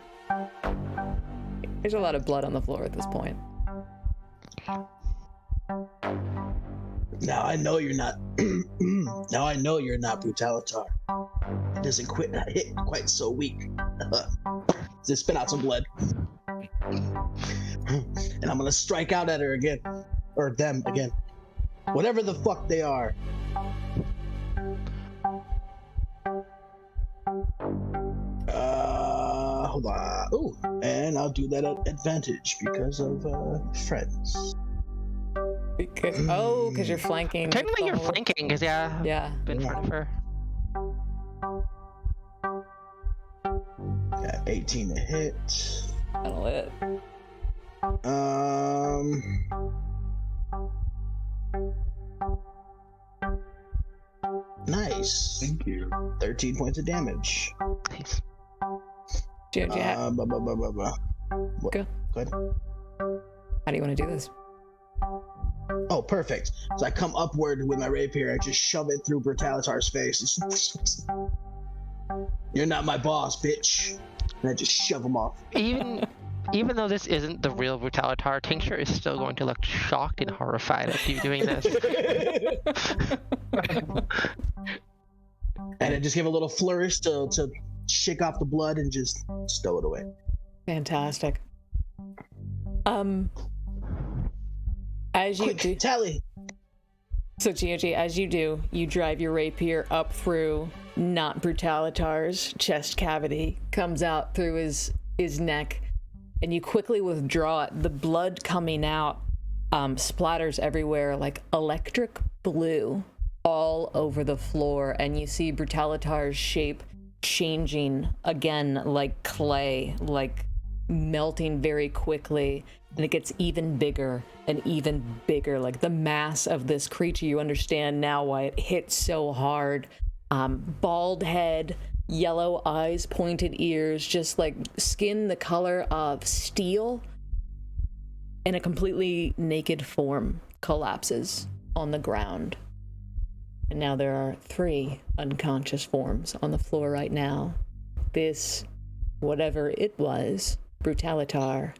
There's a lot of blood on the floor at this point. Now I know you're not. Now I know you're not Brutalitar. It doesn't hit quite so weak. Just spit out some blood, and I'm gonna strike out at her again, or them again, whatever the fuck they are. Hold on. Ooh, and I'll do that at advantage because of friends. Because you're flanking. Technically, you're the whole- flanking, because Yeah. been in front of her. Got 18 to hit. That'll hit. Nice. Thank you. 13 points of damage. Nice. GOG, how Go. Go ahead. do you want to do this? Oh, perfect. So I come upward with my rapier. I just shove it through Brutalitar's face. You're not my boss, bitch. And I just shove him off. Even though this isn't the real Brutalitar, Tincture is still going to look shocked and horrified at you doing this. And I just give a little flourish to shake off the blood and just stow it away. Fantastic. As you Quick, do, Tally. so GOG, as you do, you drive your rapier up through not Brutalitar's chest cavity, comes out through his neck, and you quickly withdraw it. The blood coming out splatters everywhere like electric blue all over the floor, and you see Brutalitar's shape changing again like clay, like melting very quickly, and it gets even bigger and even bigger. Like the mass of this creature, you understand now why it hits so hard. Bald head, yellow eyes, pointed ears, just like skin the color of steel. in a completely naked form, collapses on the ground. And now there are 3 unconscious forms on the floor right now. This, whatever it was, Brutalitar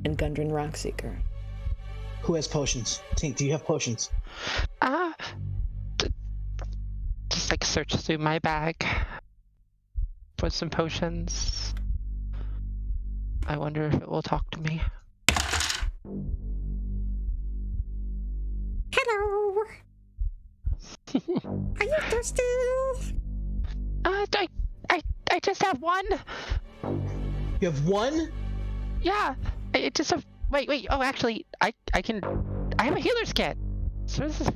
and Gundren Rockseeker. Who has potions? Tink, do you have potions? Just like search through my bag for some potions. I wonder if it will talk to me. Hello. Are you thirsty? I just have one. You have one? Yeah, it just have. Wait. Oh, actually, I have a healer's kit. So this is.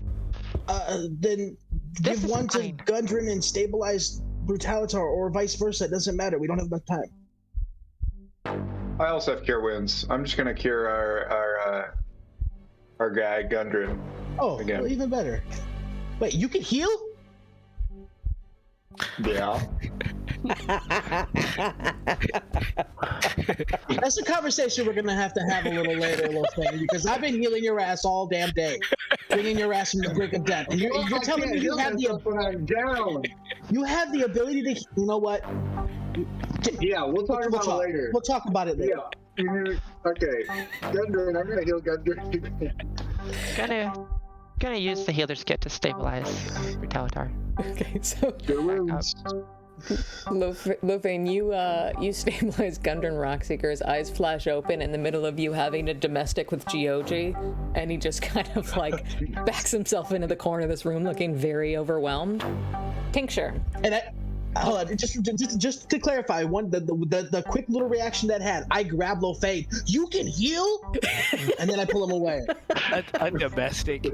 Then This give is one to fine. Gundren and stabilize Brutalitar, or vice versa. It doesn't matter. We don't have enough time. I also have cure wounds. I'm just gonna cure our guy Gundren. Oh, Again. well, even better. Wait, you can heal? Yeah. That's a conversation we're gonna have to have a little later, little thing, because I've been healing your ass all damn day, bringing your ass from the brink of death, and you're telling me you have you have the ability to. You know what? Yeah, we'll talk about it later. We'll talk about it later. Yeah. Okay. Gundren, I'm gonna heal Gundren. Gonna use the healer's kit to stabilize Brutalitar. Okay, so Cure wounds. Lofane, you stabilize Gundren Rockseeker's eyes flash open in the middle of you having a domestic with Geoji, and he just kind of like backs himself into the corner of this room looking very overwhelmed. Tincture. And hold on, just to clarify, the quick little reaction that had, I grab Lofane, you can heal, and then I pull him away. A domestic.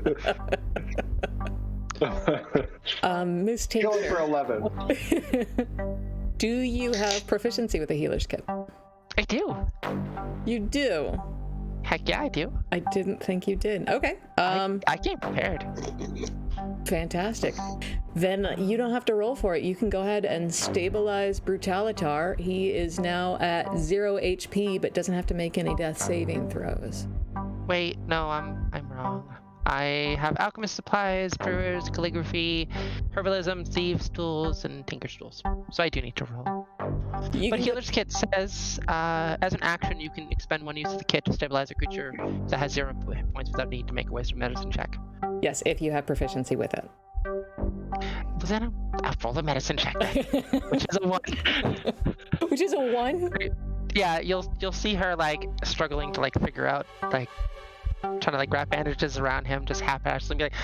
Miss Kill it for Tincture, 11. do you have proficiency with the healer's kit? I do. You do. Heck yeah, I do. I didn't think you did. Okay. I came prepared. Fantastic. Then you don't have to roll for it. You can go ahead and stabilize Brutalitar. He is now at 0 HP, but doesn't have to make any death saving throws. Wait, no, I'm wrong. I have alchemist supplies, brewers, calligraphy, herbalism, thieves' tools, and tinker's tools. So I do need to roll. You But can healer's kit says, as an action, you can expend one use of the kit to stabilize a creature that has 0 hit points without need to make a wisdom medicine check. Yes, if you have proficiency with it. Well, then I'll roll the medicine check, which is a 1. Which is a 1? Yeah, you'll see her like struggling to like figure out like trying to like wrap bandages around him, just haphazardly be like,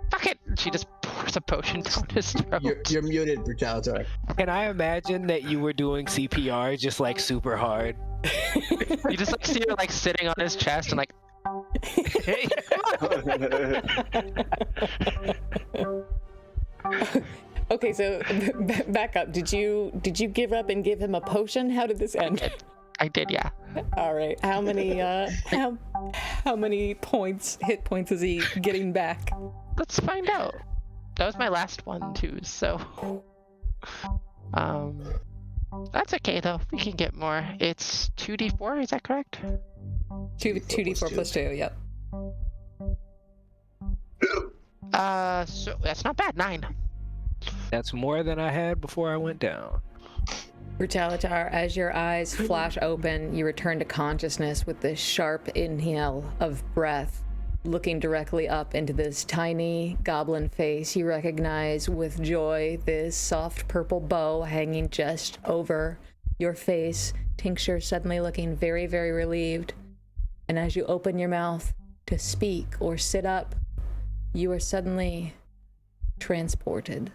fuck it. And she just pours a potion down his throat. You're muted, Brutalitar. Can I imagine that you were doing CPR just like super hard? You just like see her like sitting on his chest and like. Hey, Okay, so back up. Did you give up and give him a potion? How did this end? I did, yeah. All right. How many how many hit points is he getting back? Let's find out. That was my last one too, so that's okay though. We can get more. It's 2d4, is that correct? 2d4 plus 2, yep. So that's not bad. 9. That's more than I had before I went down. Brutalitar, as your eyes flash open, you return to consciousness with this sharp inhale of breath. Looking directly up into this tiny goblin face, you recognize with joy this soft purple bow hanging just over your face. Tincture suddenly looking very, very relieved. And as you open your mouth to speak or sit up, you are suddenly transported.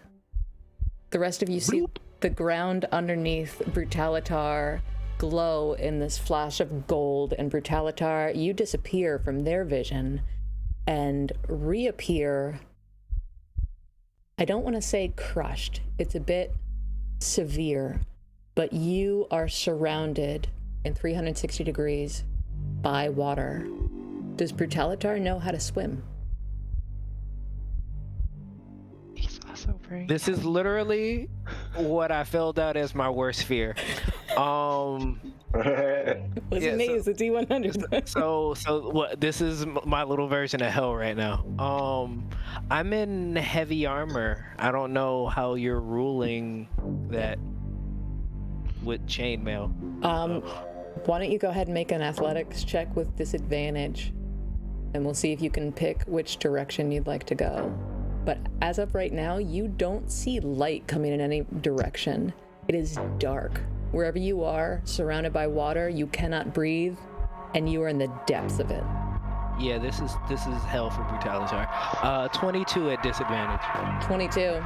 The rest of you see the ground underneath Brutalitar glow in this flash of gold, and Brutalitar, you disappear from their vision and reappear. I don't want to say crushed. It's a bit severe, but you are surrounded in 360 degrees by water. Does Brutalitar know how to swim? He's also very. This is literally what I filled out as my worst fear. Was Yeah, it Maeve? It's D100. So what? This is my little version of hell right now. I'm in heavy armor. I don't know how you're ruling that with chainmail. Why don't you go ahead and make an athletics check with disadvantage, and we'll see if you can pick which direction you'd like to go. But as of right now, you don't see light coming in any direction. It is dark. Wherever you are, surrounded by water, you cannot breathe, and you are in the depths of it. Yeah, this is hell for Brutalitar. 22 at disadvantage. 22.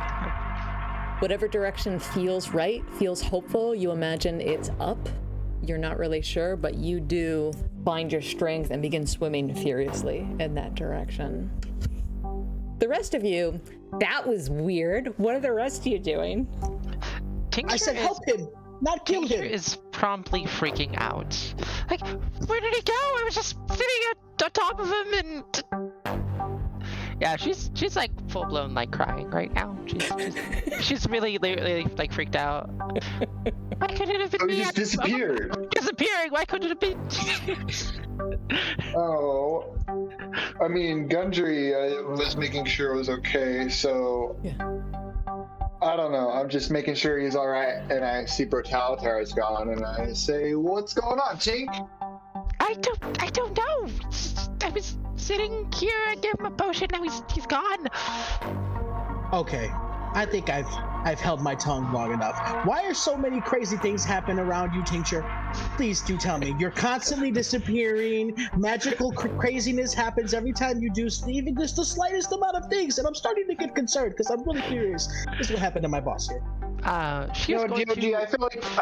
Whatever direction feels right, feels hopeful, you imagine it's up. You're not really sure, but you do find your strength and begin swimming furiously in that direction. The rest of you, that was weird. What are the rest of you doing? Tincture I said help him, not kill Tincture him. is promptly freaking out. Like, where did he go? I was just sitting on top of him and... Yeah, she's like full blown like crying right now. She's really like freaked out. Why couldn't it have been Oh, me? he just disappeared. Disappearing. Why couldn't it have been? Oh, I mean, Gundry was making sure it was okay, so Yeah. I don't know. I'm just making sure he's all right, and I see Brutalitar is gone, and I say, "What's going on, Tink?" I don't know. I was sitting here. I gave him a potion. Now he's gone. Okay, I think I've held my tongue long enough. Why are so many crazy things happening around you, Tincture? Please do tell me. You're constantly disappearing. Magical craziness happens every time you do even just the slightest amount of things, and I'm starting to get concerned because I'm really curious. This is what happened to my boss here. She was going GOG, to... I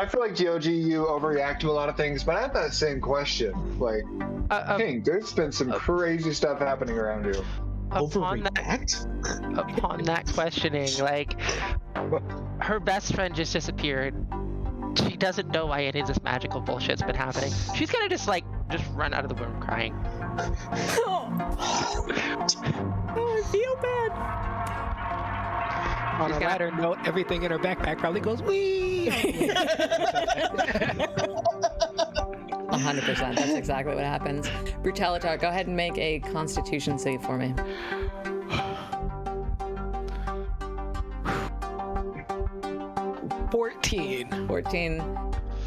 feel like GOG, you overreact to a lot of things, but I have that same question. Like, Tink, there's been some crazy stuff happening around you. upon that questioning, like, her best friend just disappeared. She doesn't know why any of this magical bullshit's been happening. She's gonna just run out of the room crying. Oh, I feel bad. On a lighter note, everything in her backpack probably goes wee. 100%. That's exactly what happens. Brutalitar, go ahead and make a Constitution save for me. 14.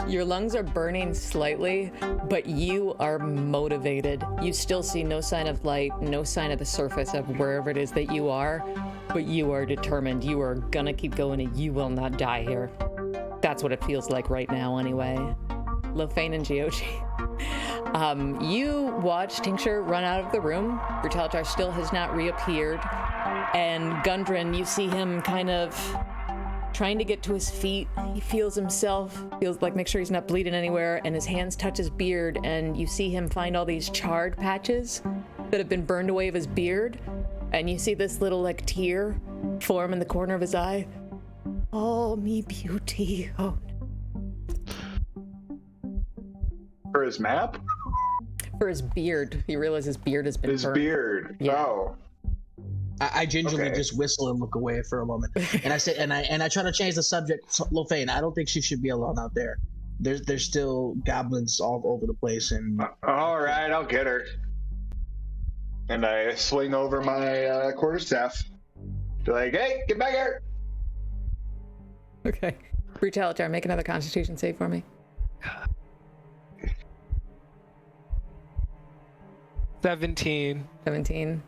Your lungs are burning slightly, but you are motivated. You still see no sign of light, no sign of the surface of wherever it is that you are, but you are determined. You are gonna keep going and you will not die here. That's what it feels like right now anyway. Lofane and GOG. You watch Tincture run out of the room. Brutalitar still has not reappeared. And Gundren, you see him kind of trying to get to his feet. He feels himself, feels like make sure he's not bleeding anywhere, and his hands touch his beard, and you see him find all these charred patches that have been burned away of his beard, and you see this little like tear form in the corner of his eye. Oh, me beauty. Oh. For his map? For his beard. He realizes his beard has been His burned. beard. Yeah. Oh. I gingerly Okay. just whistle and look away for a moment, and I say, and I try to change the subject. Lofane, I don't think she should be alone out there. There's still goblins all over the place, and All right, I'll get her. And I swing over my quarterstaff. Be like, hey, get back here! Okay. Brutalitar, make another Constitution save for me. 17. 17.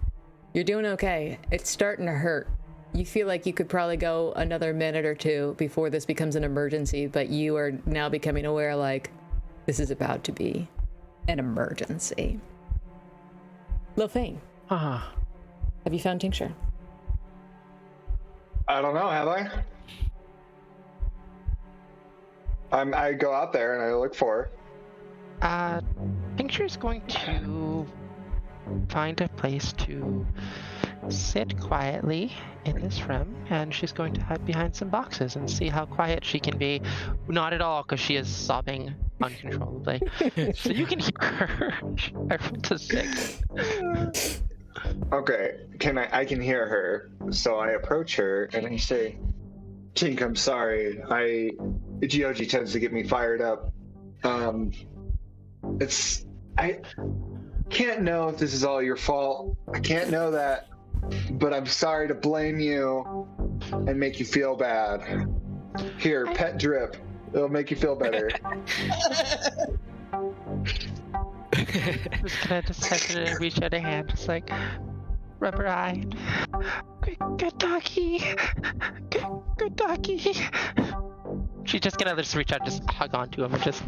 You're doing okay. It's starting to hurt. You feel like you could probably go another minute or two before this becomes an emergency, but you are now becoming aware like this is about to be an emergency. Lofane, have you found Tincture? I don't know, have I? I go out there and I look for her. Tincture's going to find a place to sit quietly in this room, and she's going to hide behind some boxes and see how quiet she can be. Not at all, because she is sobbing uncontrollably. So you can hear her. Everyone's a sick. Okay, I can hear her, so I approach her and I say, Tink, I'm sorry. GOG tends to get me fired up. I can't know if this is all your fault. I can't know that, but I'm sorry to blame you and make you feel bad. Here, pet drip. It'll make you feel better. Just gonna just hesitate and reach out a hand, just like rub her eye. Good doggy. Good doggy. She's just gonna just reach out, just hug onto him, and just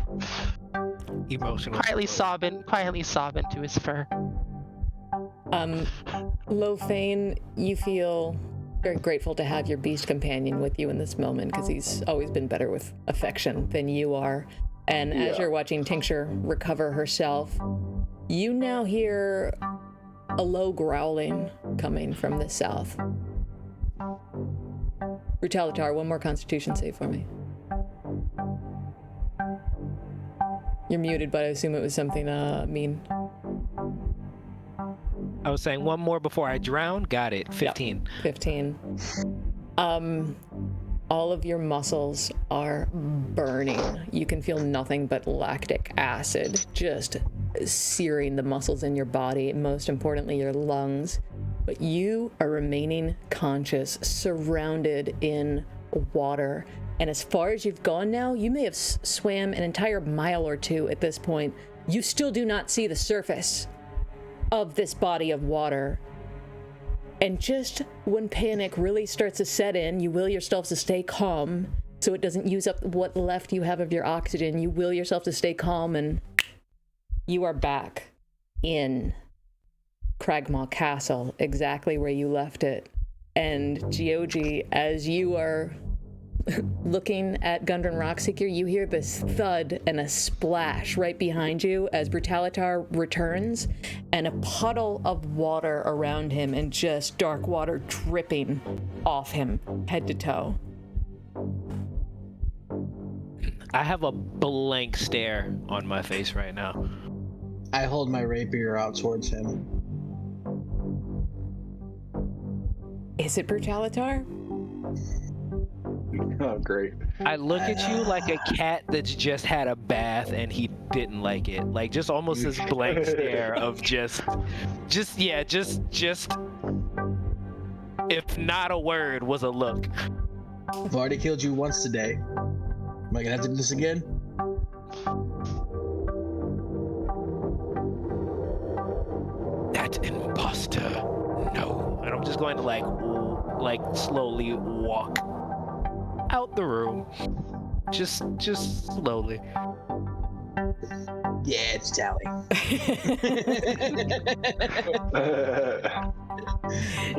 Emotional. quietly sob into his fur. Lofane, you feel very grateful to have your beast companion with you in this moment because he's always been better with affection than you are. And as you're watching Tincture recover herself, you now hear a low growling coming from the south. Brutalitar, one more Constitution save for me. You're muted, but I assume it was something mean. I was saying one more before I drown. Got it. 15. Yep, 15. All of your muscles are burning. You can feel nothing but lactic acid just searing the muscles in your body, most importantly, your lungs. But you are remaining conscious, surrounded in water. And as far as you've gone now, you may have swam an entire mile or two at this point. You still do not see the surface of this body of water. And just when panic really starts to set in, you will yourself to stay calm so it doesn't use up what left you have of your oxygen. You will yourself to stay calm, and you are back in Cragmaw Castle, exactly where you left it. And GOG, as you are looking at Gundren Rockseeker, you hear this thud and a splash right behind you as Brutalitar returns, and a puddle of water around him and just dark water dripping off him head to toe. I have a blank stare on my face right now. I hold my rapier out towards him. Is it Brutalitar? Oh, great. I look at you like a cat that's just had a bath and he didn't like it. Like, just almost this blank stare of just, if not a word, was a look. I've already killed you once today. Am I gonna have to do this again? That imposter. No. And I'm just going to like slowly walk out the room. Just slowly. Yeah, it's Tally.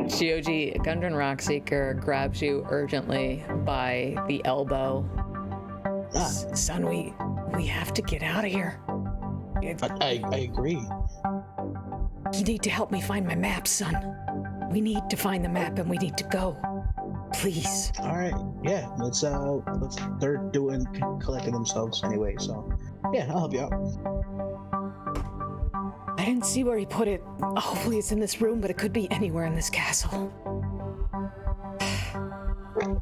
GOG, Gundren Rockseeker grabs you urgently by the elbow. Son, we have to get out of here. I agree. You need to help me find my map, son. We need to find the map and we need to go. Please. All right. Yeah. Let's. They're collecting themselves anyway. So, yeah, I'll help you out. I didn't see where he put it. Hopefully it's in this room, but it could be anywhere in this castle.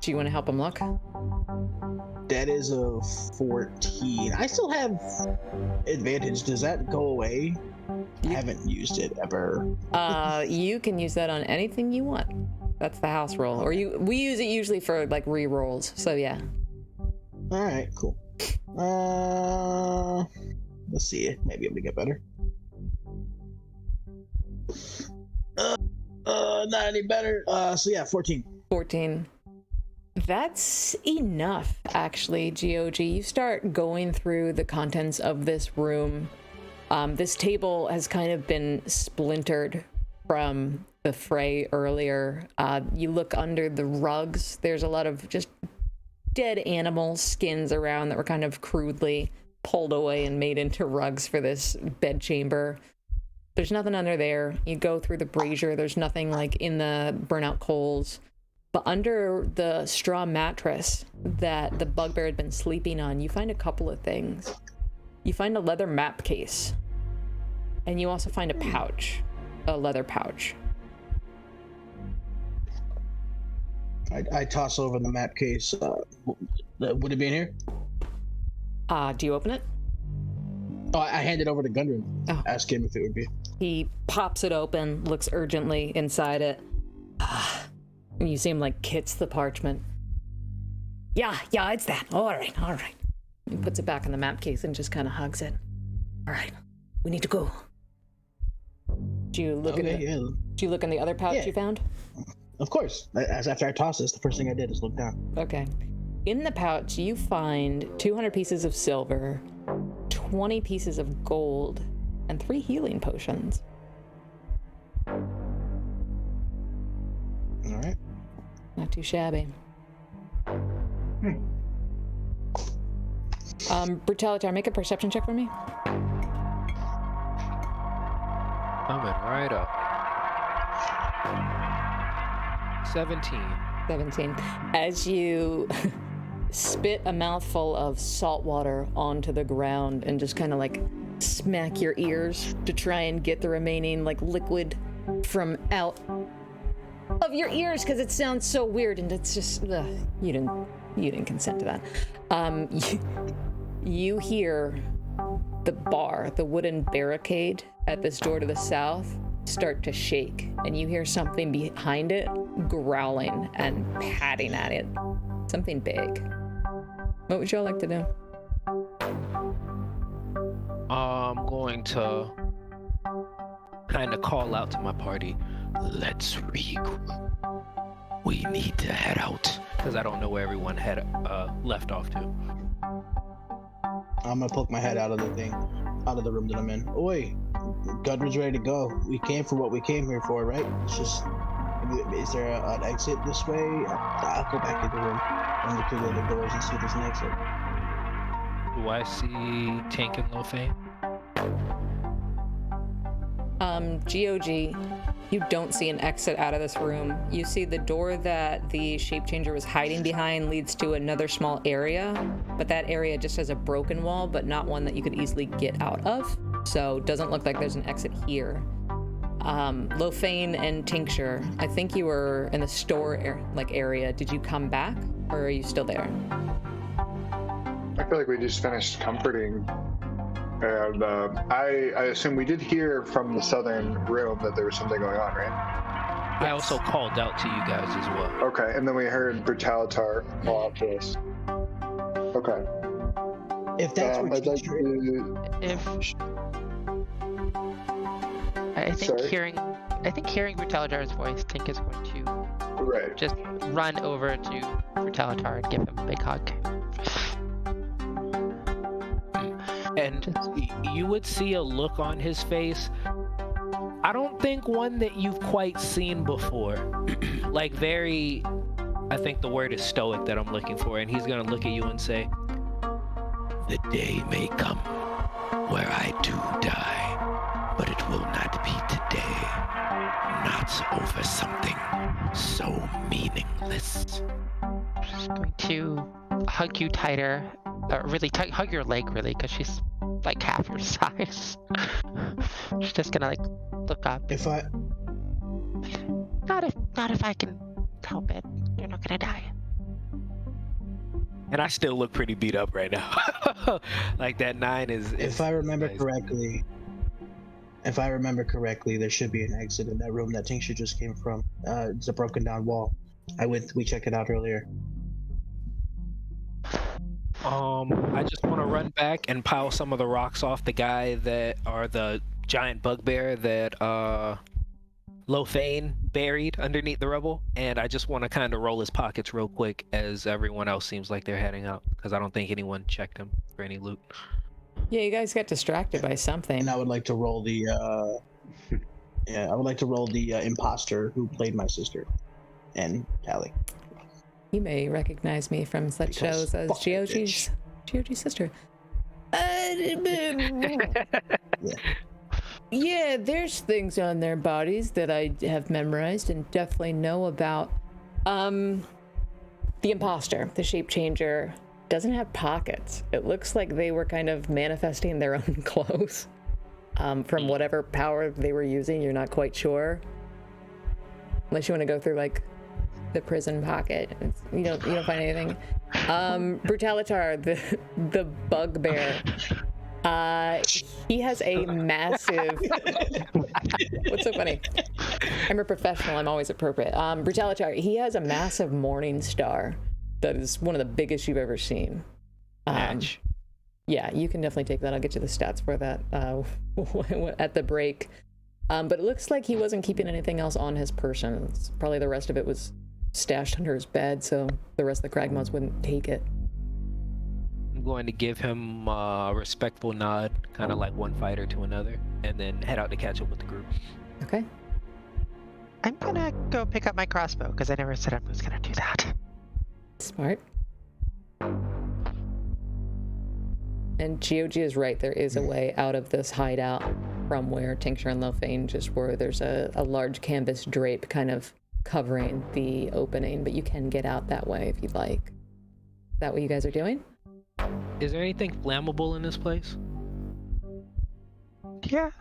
Do you want to help him look? That is a 14. I still have advantage. Does that go away? I haven't used it ever. You can use that on anything you want. That's the house roll. Or we use it usually for like re-rolls. So yeah. All right, cool. Let's see. Maybe I'm gonna get better. Not any better. So yeah, 14. 14. That's enough, actually, GOG. You start going through the contents of this room. This table has kind of been splintered from the fray earlier. You look under the rugs. There's a lot of just dead animal skins around that were kind of crudely pulled away and made into rugs for this bed chamber. There's nothing under there. You go through the brazier. There's nothing like in the burnout coals. But under the straw mattress that the bugbear had been sleeping on, you find a couple of things. You find a leather map case. And you also find a pouch. A leather pouch. I toss over the map case. Would it be in here? Do you open it? Oh, I handed over to Gundren. Oh. Ask him if it would be. He pops it open, looks urgently inside it. And you see him like kits the parchment. Yeah, it's that. All right. He puts it back in the map case and just kind of hugs it. All right, we need to go. Do you look Do you look in the other pouch you found? Of course. After I tossed this, the first thing I did is look down. Okay. In the pouch, you find 200 pieces of silver, 20 pieces of gold, and 3 healing potions. All right. Not too shabby. Brutalitar, make a perception check for me. Coming right up. 17. 17. As you spit a mouthful of salt water onto the ground and just kind of like smack your ears to try and get the remaining like liquid from out of your ears because it sounds so weird and it's just you didn't consent to that. You hear the wooden barricade at this door to the south start to shake, and you hear something behind it growling and patting at it. Something big. What would y'all like to do? I'm going to kind of call out to my party. Let's regroup. We need to head out. Because I don't know where everyone had left off to. I'm gonna poke my head out of the room that I'm in. Oi, Gudrun's ready to go. We came for what we came here for, right? It's just, is there an exit this way? I'll go back in the room and look through the other doors and see if there's an exit. Do I see Tank and Lofane? GOG, you don't see an exit out of this room. You see the door that the shape changer was hiding behind leads to another small area, but that area just has a broken wall, but not one that you could easily get out of. So it doesn't look like there's an exit here. Lofane and Tincture, I think you were in the store area. Did you come back, or are you still there? I feel like we just finished comforting. And I assume we did hear from the southern room that there was something going on, right? I also called out to you guys as well. Okay, and then we heard Brutalitar call out to us. Okay. If that's what I'd like Tincture to... I think Sorry? hearing Brutalitar's voice, Tink is going to just run over to Brutalitar and give him a big hug. And you would see a look on his face. I don't think one that you've quite seen before. Like very, I think the word is stoic that I'm looking for. And he's going to look at you and say, The day may come where I do die, but it will not be today. Not over something so meaningless. She's going to hug you tighter. Really tight, hug your leg really, because she's like half your size. She's just gonna like look up. Not if I can help it. You're not gonna die. and I still look pretty beat up right now. Like that 9 is If I remember nice. correctly, there should be an exit in that room that Tincture just came from. It's a broken down wall. We checked it out earlier. I just want to run back and pile some of the rocks off the guy the giant bugbear that Lofane buried underneath the rubble, and I just want to kind of roll his pockets real quick as everyone else seems like they're heading out, because I don't think anyone checked him for any loot. Yeah, you guys got distracted by something. And I would like to roll the imposter who played my sister and Callie. You may recognize me from such shows as GOG's sister. Yeah, there's things on their bodies that I have memorized and definitely know about. The imposter, the shape changer, doesn't have pockets. It looks like they were kind of manifesting their own clothes from whatever power they were using. You're not quite sure. Unless you want to go through like the prison pocket. You don't find anything. Brutalitar, the bugbear. He has a massive. What's so funny? I'm a professional. I'm always appropriate. Brutalitar. He has a massive morning star that is one of the biggest you've ever seen. Match. Yeah, you can definitely take that. I'll get you the stats for that at the break. But it looks like he wasn't keeping anything else on his person. It's probably the rest of it was stashed under his bed, so the rest of the Kragmods wouldn't take it. I'm going to give him a respectful nod, kind of like one fighter to another, and then head out to catch up with the group. Okay. I'm gonna go pick up my crossbow because I never said I was gonna do that. Smart. And GOG is right. There is a way out of this hideout from where Tincture and Lofane just were. There's a large canvas drape kind of covering the opening, but you can get out that way if you'd like. Is that what you guys are doing? Is there anything flammable in this place? Yeah.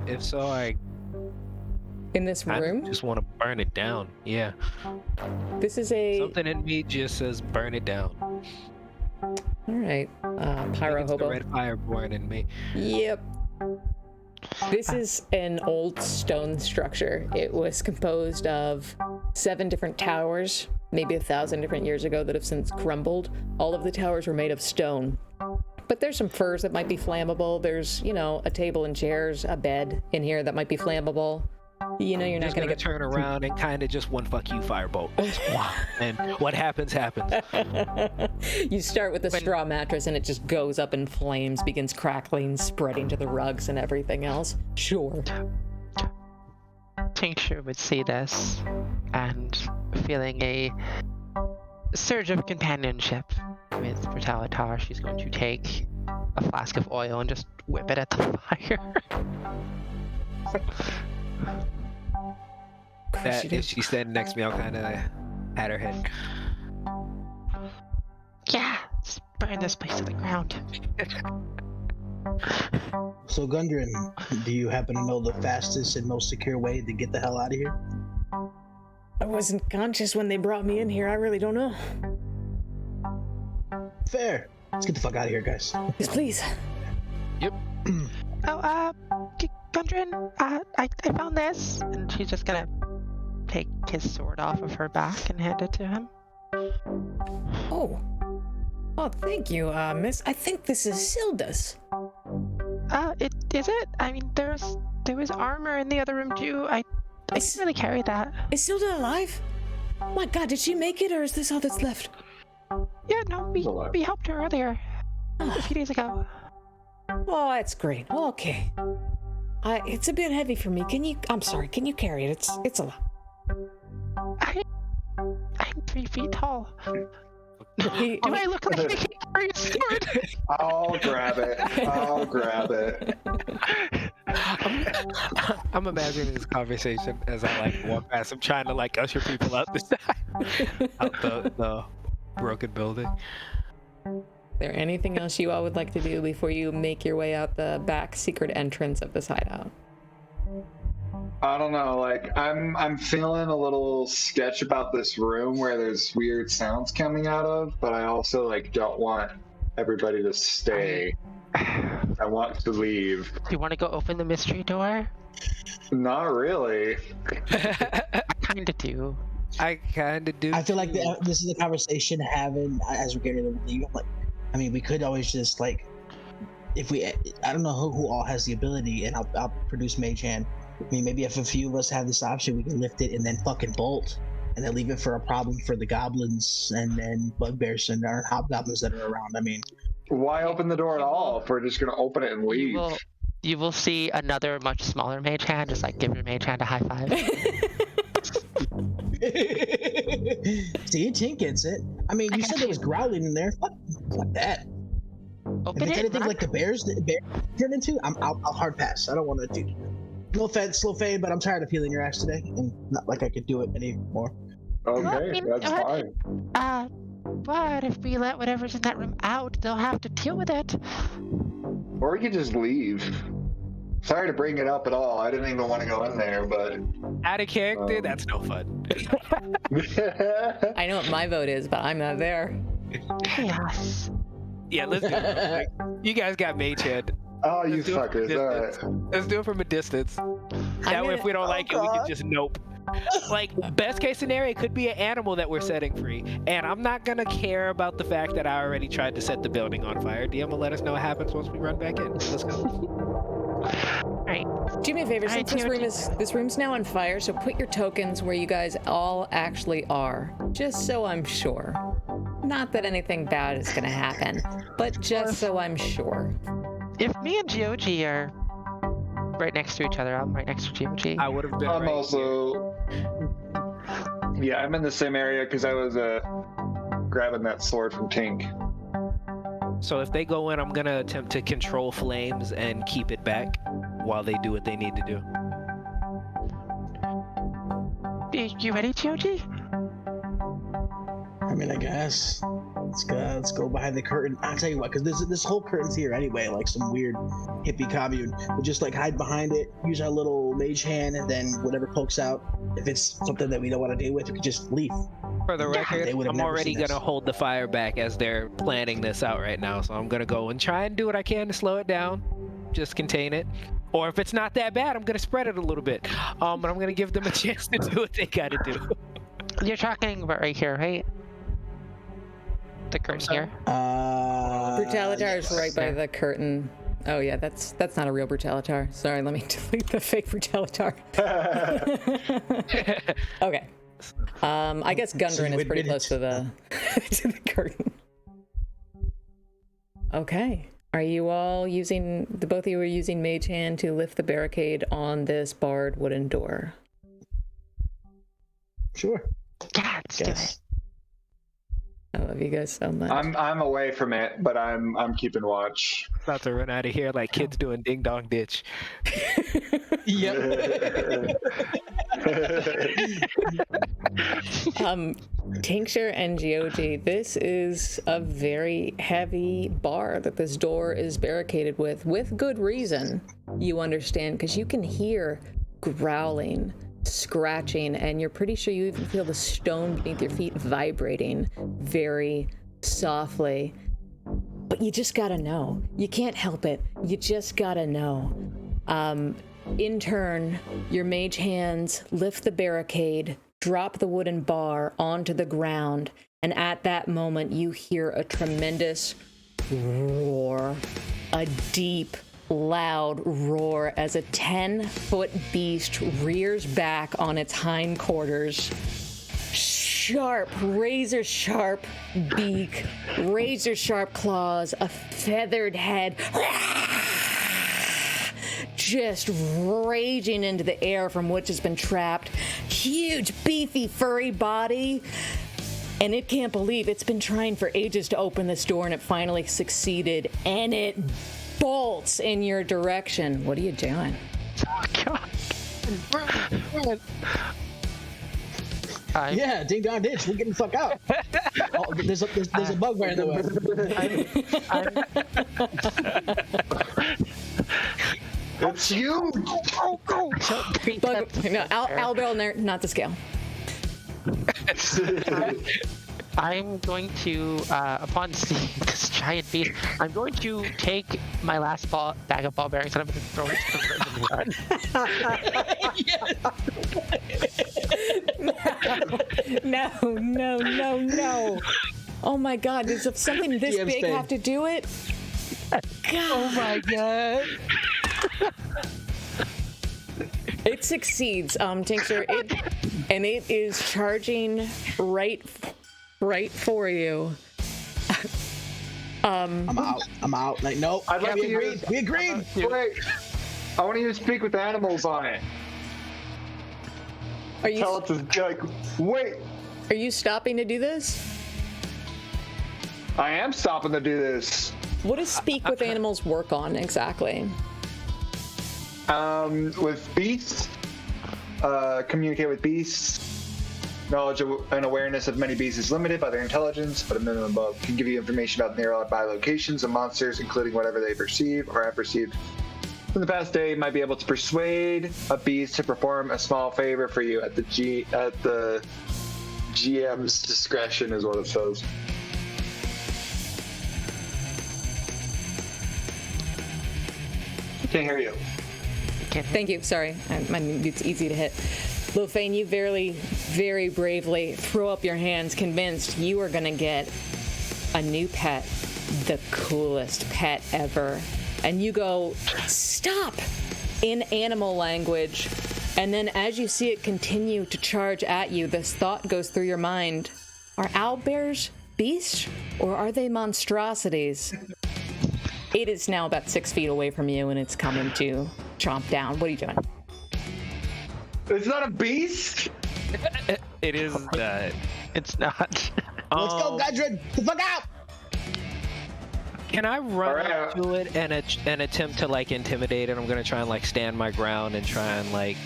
If so, I In this room? just want to burn it down. Yeah. This is a... Something in me just says burn it down. All right. Pyro It's hobo. the red fire born in me. Yep. This is an old stone structure. It was composed of 7 different towers, maybe 1,000 different years ago, that have since crumbled. All of the towers were made of stone. But there's some furs that might be flammable. There's, a table and chairs, a bed in here that might be flammable. You're not Just going to get... turn around and kind of just one fuck you firebolt. And what happens, happens. You start with a straw mattress and it just goes up in flames, begins crackling, spreading to the rugs and everything else. Sure. Tincture would see this and feeling a surge of companionship with Brutalitar, she's going to take a flask of oil and just whip it at the fire. That if she's standing next to me, I'll kind of pat her head. Yeah, let's burn this place to the ground. So, Gundren, do you happen to know the fastest and most secure way to get the hell out of here? I wasn't conscious when they brought me in here. I really don't know. Fair. Let's get the fuck out of here, guys. Yes, please. Yep. Gundren, I found this. And she's just gonna take his sword off of her back and hand it to him. Oh, thank you, miss. I think this is Silda's. Is it? I mean, there was armor in the other room too. I didn't really carry that. Is Silda alive? Oh my god, did she make it, or is this all that's left? Yeah, no, we helped her earlier, a few days ago. Oh, that's great. Okay. It's a bit heavy for me. I'm sorry, can you carry it? It's a lot. I'm 3 feet tall. Do I look like I can carry a sword? I'll grab it. I'm imagining this conversation as I walk past. I'm trying to usher people out the side, out the broken building. Is there anything else you all would like to do before you make your way out the back secret entrance of this hideout? I don't know, I'm feeling a little sketch about this room where there's weird sounds coming out of, but I also don't want everybody to stay. I want to leave. Do you want to go open the mystery door? Not really. I kinda do. I kind of do. I feel like this is the conversation having as we're getting to leave. We could always just if we, I don't know who all has the ability, and I'll produce Mage Hand. Maybe if a few of us have this option, we can lift it and then fucking bolt, and then leave it for a problem for the goblins and bugbears and our hobgoblins that are around. Why open the door at all if we're just gonna open it and leave? You will see another much smaller mage hand just give your mage hand a high five. See, Tink gets it. You said there was growling in there. Fuck that. Open if it's it, anything run. like the bears turn into, I'll hard pass. I don't want to do. No offense, Lofane, but I'm tired of peeling your ass today, and not like I could do it anymore. Okay, that's fine. But if we let whatever's in that room out, they'll have to deal with it. Or we could just leave. Sorry to bring it up at all. I didn't even want to go in there, but Out of character, that's no fun. I know what my vote is, but I'm not there. Chaos. Yeah, let's do it. You guys got mage hand. oh, you Let's do it from a fuckers! All distance. right. Let's do it from a distance. That way, if we don't like it, we can just nope. Like, best case scenario, it could be an animal that we're setting free. And I'm not gonna care about the fact that I already tried to set the building on fire. DM will let us know what happens once we run back in. Let's go. Alright. Do me a favor, Alright, since this room's now on fire, so put your tokens where you guys all actually are, just so I'm sure. Not that anything bad is gonna happen, but just so I'm sure. If me and GOG are right next to each other, I'm right next to GOG. I would have been I'm right also. Yeah, I'm in the same area because I was grabbing that sword from Tink. here. So if they go in, I'm gonna attempt to control flames and keep it back while they do what they need to do. You ready, GOG? I mean, I guess. Let's go behind the curtain. I'll tell you what, because this whole curtain's here anyway, like some weird hippie commune. We'll just like hide behind it, use our little mage hand, and then whatever pokes out, if it's something that we don't want to deal with, we can just leave. For the record, they would've I'm never already seen us. gonna hold the fire back as they're planning this out right now. So I'm gonna go and try and do what I can to slow it down, just contain it. Or if it's not that bad, I'm gonna spread it a little bit. But I'm gonna give them a chance to do what they gotta do. You're talking about right here, right? The curtain here. Brutalitars right by Yeah. the curtain. Oh yeah, that's not a real Brutalitar. Sorry, let me delete the fake Brutalitar. Okay. I guess Gundren you is pretty admit close to the to the curtain. Okay. Are you all using both of you are using Mage Hand to lift the barricade on this barred wooden door? Sure. Yeah, let's do it. Guess. I love you guys so much. I'm away from it, but I'm keeping watch. About to run out of here like kids doing ding dong ditch. Tincture and GOG, this is a very heavy bar that this door is barricaded with good reason, you understand, because you can hear growling, scratching, and you're pretty sure you even feel the stone beneath your feet vibrating very softly. But you just gotta know. You can't help it. You just gotta know. In turn, your mage hands lift the barricade, drop the wooden bar onto the ground, and at that moment you hear a tremendous roar, a deep, loud roar as a 10-foot beast rears back on its hindquarters. Sharp, razor sharp beak, razor sharp claws, a feathered head, just raging into the air from which it's been trapped. Huge, beefy, furry body. And it can't believe it's been trying for ages to open this door, and it finally succeeded. And it bolts in your direction. What are you doing? Oh, God. Yeah, ding dong ditch. We're getting the fuck out. Oh, there's a bugbear in the way. It's you! No, Albert, not the scale. I'm going to, upon seeing this giant beast, I'm going to take my last bag of ball bearings and I'm going to throw it to the road. No. Oh my God, does something this DM big stay. have to do it? Oh my god. It succeeds, Tincture. It is charging right for you. I'm out. Like, no. I'd like to use. We agreed. Wait, I want you to speak with the animals on it. Are Tell it to like, wait. Are you stopping to do this? I am stopping to do this. What does speak with animals work on exactly? With beasts, communicate with beasts. Knowledge and awareness of many beasts is limited by their intelligence, but a minimum above can give you information about nearby locations of monsters, including whatever they perceive or have perceived in the past day, you might be able to persuade a beast to perform a small favor for you at the GM's discretion, is what it says. Can't hear you. Thank you. Sorry, it's easy to hit. Lofane, you very bravely throw up your hands, convinced you are going to get a new pet, the coolest pet ever. And you go, stop, in animal language. And then as you see it continue to charge at you, this thought goes through your mind. Are owlbears beasts or are they monstrosities? It is now about 6 feet away from you, and it's coming to chomp down. What are you doing? It's not a beast? It is not. It's not. Let's go, Gudrun! The fuck out! Can I run Alright. up to it and attempt to like intimidate it? I'm gonna try and like stand my ground and try and like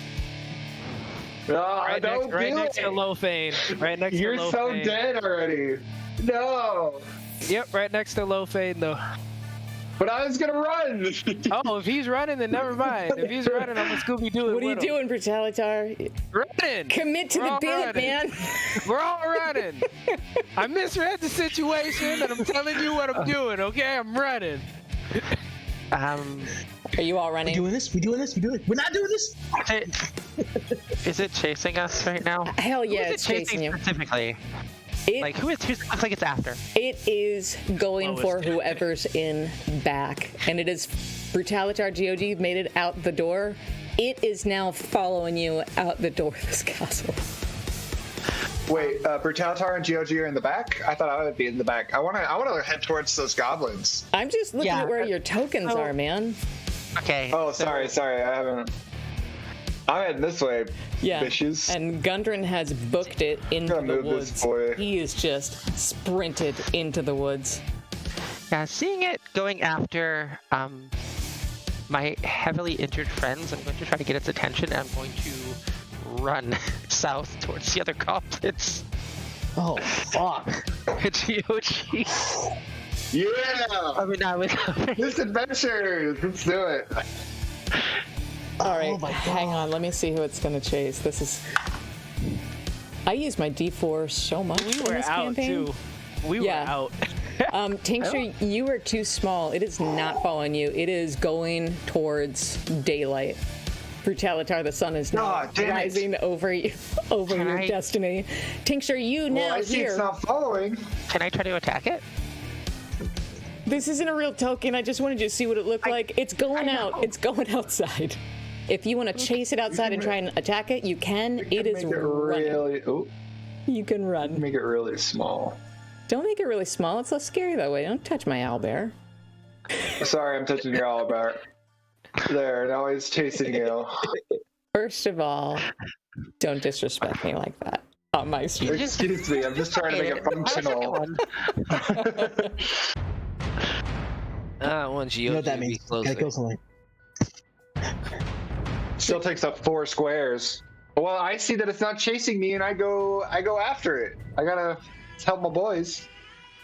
No, don't right do next it. to Lofane. Right next You're to Lofane. so dead already. No. Yep, right next to Lofane though. But I was gonna run. Oh, if he's running, then never mind. If he's running, I'm gonna Scooby-Doo it What are you with him. doing, Brutalitar? Running! Commit to We're the all bit, running. man. We're all running. I misread the situation, and I'm telling you what I'm doing, okay? I'm running. Are you all We running? doing this? We doing this? We doing it? We're not doing this? Is it chasing us right now? Hell yeah, Who is it's it chasing you. specifically? It, Like, who looks like it's after? it is going Oh, for it's- whoever's in back. And it is Brutalitar GOG. You've made it out the door. It is now following you out the door of this castle. Wait, Brutalitar and GOG are in the back? I thought I would be in the back. I wanna head towards those goblins. I'm just looking Yeah. at where your tokens are, man. Okay. Oh, sorry, I haven't. I'm heading this way, Yeah. bitches. And Gundren has booked it into Gotta the move this woods. boy. He is just sprinted into the woods. Yeah, seeing it going after my heavily injured friends, I'm going to try to get its attention, and I'm going to run south towards the other goblins. Oh, fuck. GOG. Yeah! I mean, I was. This adventure! Let's do it. All right, my hang on. Let me see who it's going to chase. This is. I use my D4 so much We in were this out, campaign. too. We were Yeah. out. Tincture, you are too small. It is not following you. It is going towards daylight. Brutalitar, the sun is now Ah, damn it. rising over you, over Can your I- destiny. Tincture, you Well, now I see here. it's not following. Can I try to attack it? This isn't a real token. I just wanted you to see what it looked like. It's going out. It's going outside. If you want to chase it outside and try and attack it, you can. It is Make it running. really. Oh, You can run. make it really small. Don't make it really small. It's less scary that way. Don't touch my owlbear. Sorry, I'm touching your owlbear. There, now he's chasing you. First of all, don't disrespect me like that on my stream. Excuse me, I'm just trying to make it functional. One GOG You know what that be means? closer. Gotta kill someone. Still takes up 4 squares. Well, I see that it's not chasing me, and I go after it. I gotta help my boys.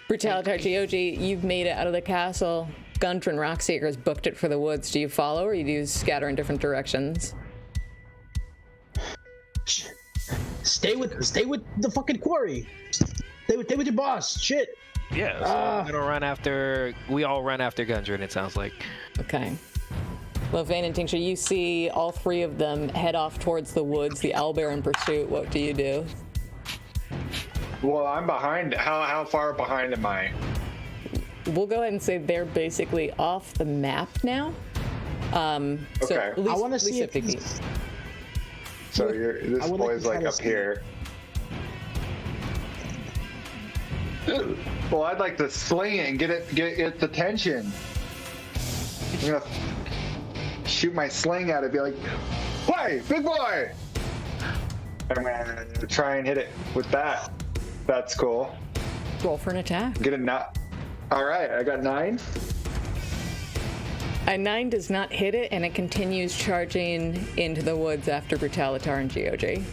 Brutalitar GOG, you've made it out of the castle. Gundren Rockseeker has booked it for the woods. Do you follow or do you scatter in different directions? Stay with the fucking quarry. Stay with your boss. Shit. Yeah, so we all run after Gundren, it sounds like. Okay. Lofane and Tincture, you see all three of them head off towards the woods, the owlbear in pursuit. What do you do? Well, I'm behind. How far behind am I? We'll go ahead and say they're basically off the map now. So Okay. at least, I want to at least see if 50 feet. So I this would like boy's to try like to up see- here. Well, I'd like to sling it and get its attention. I'm gonna shoot my sling at it, be like, "Hey, big boy!" I'm gonna try and hit it with that. That's cool. Roll for an attack. Get a nut. All right, I got 9. A 9 does not hit it, and it continues charging into the woods after Brutalitar and GOG.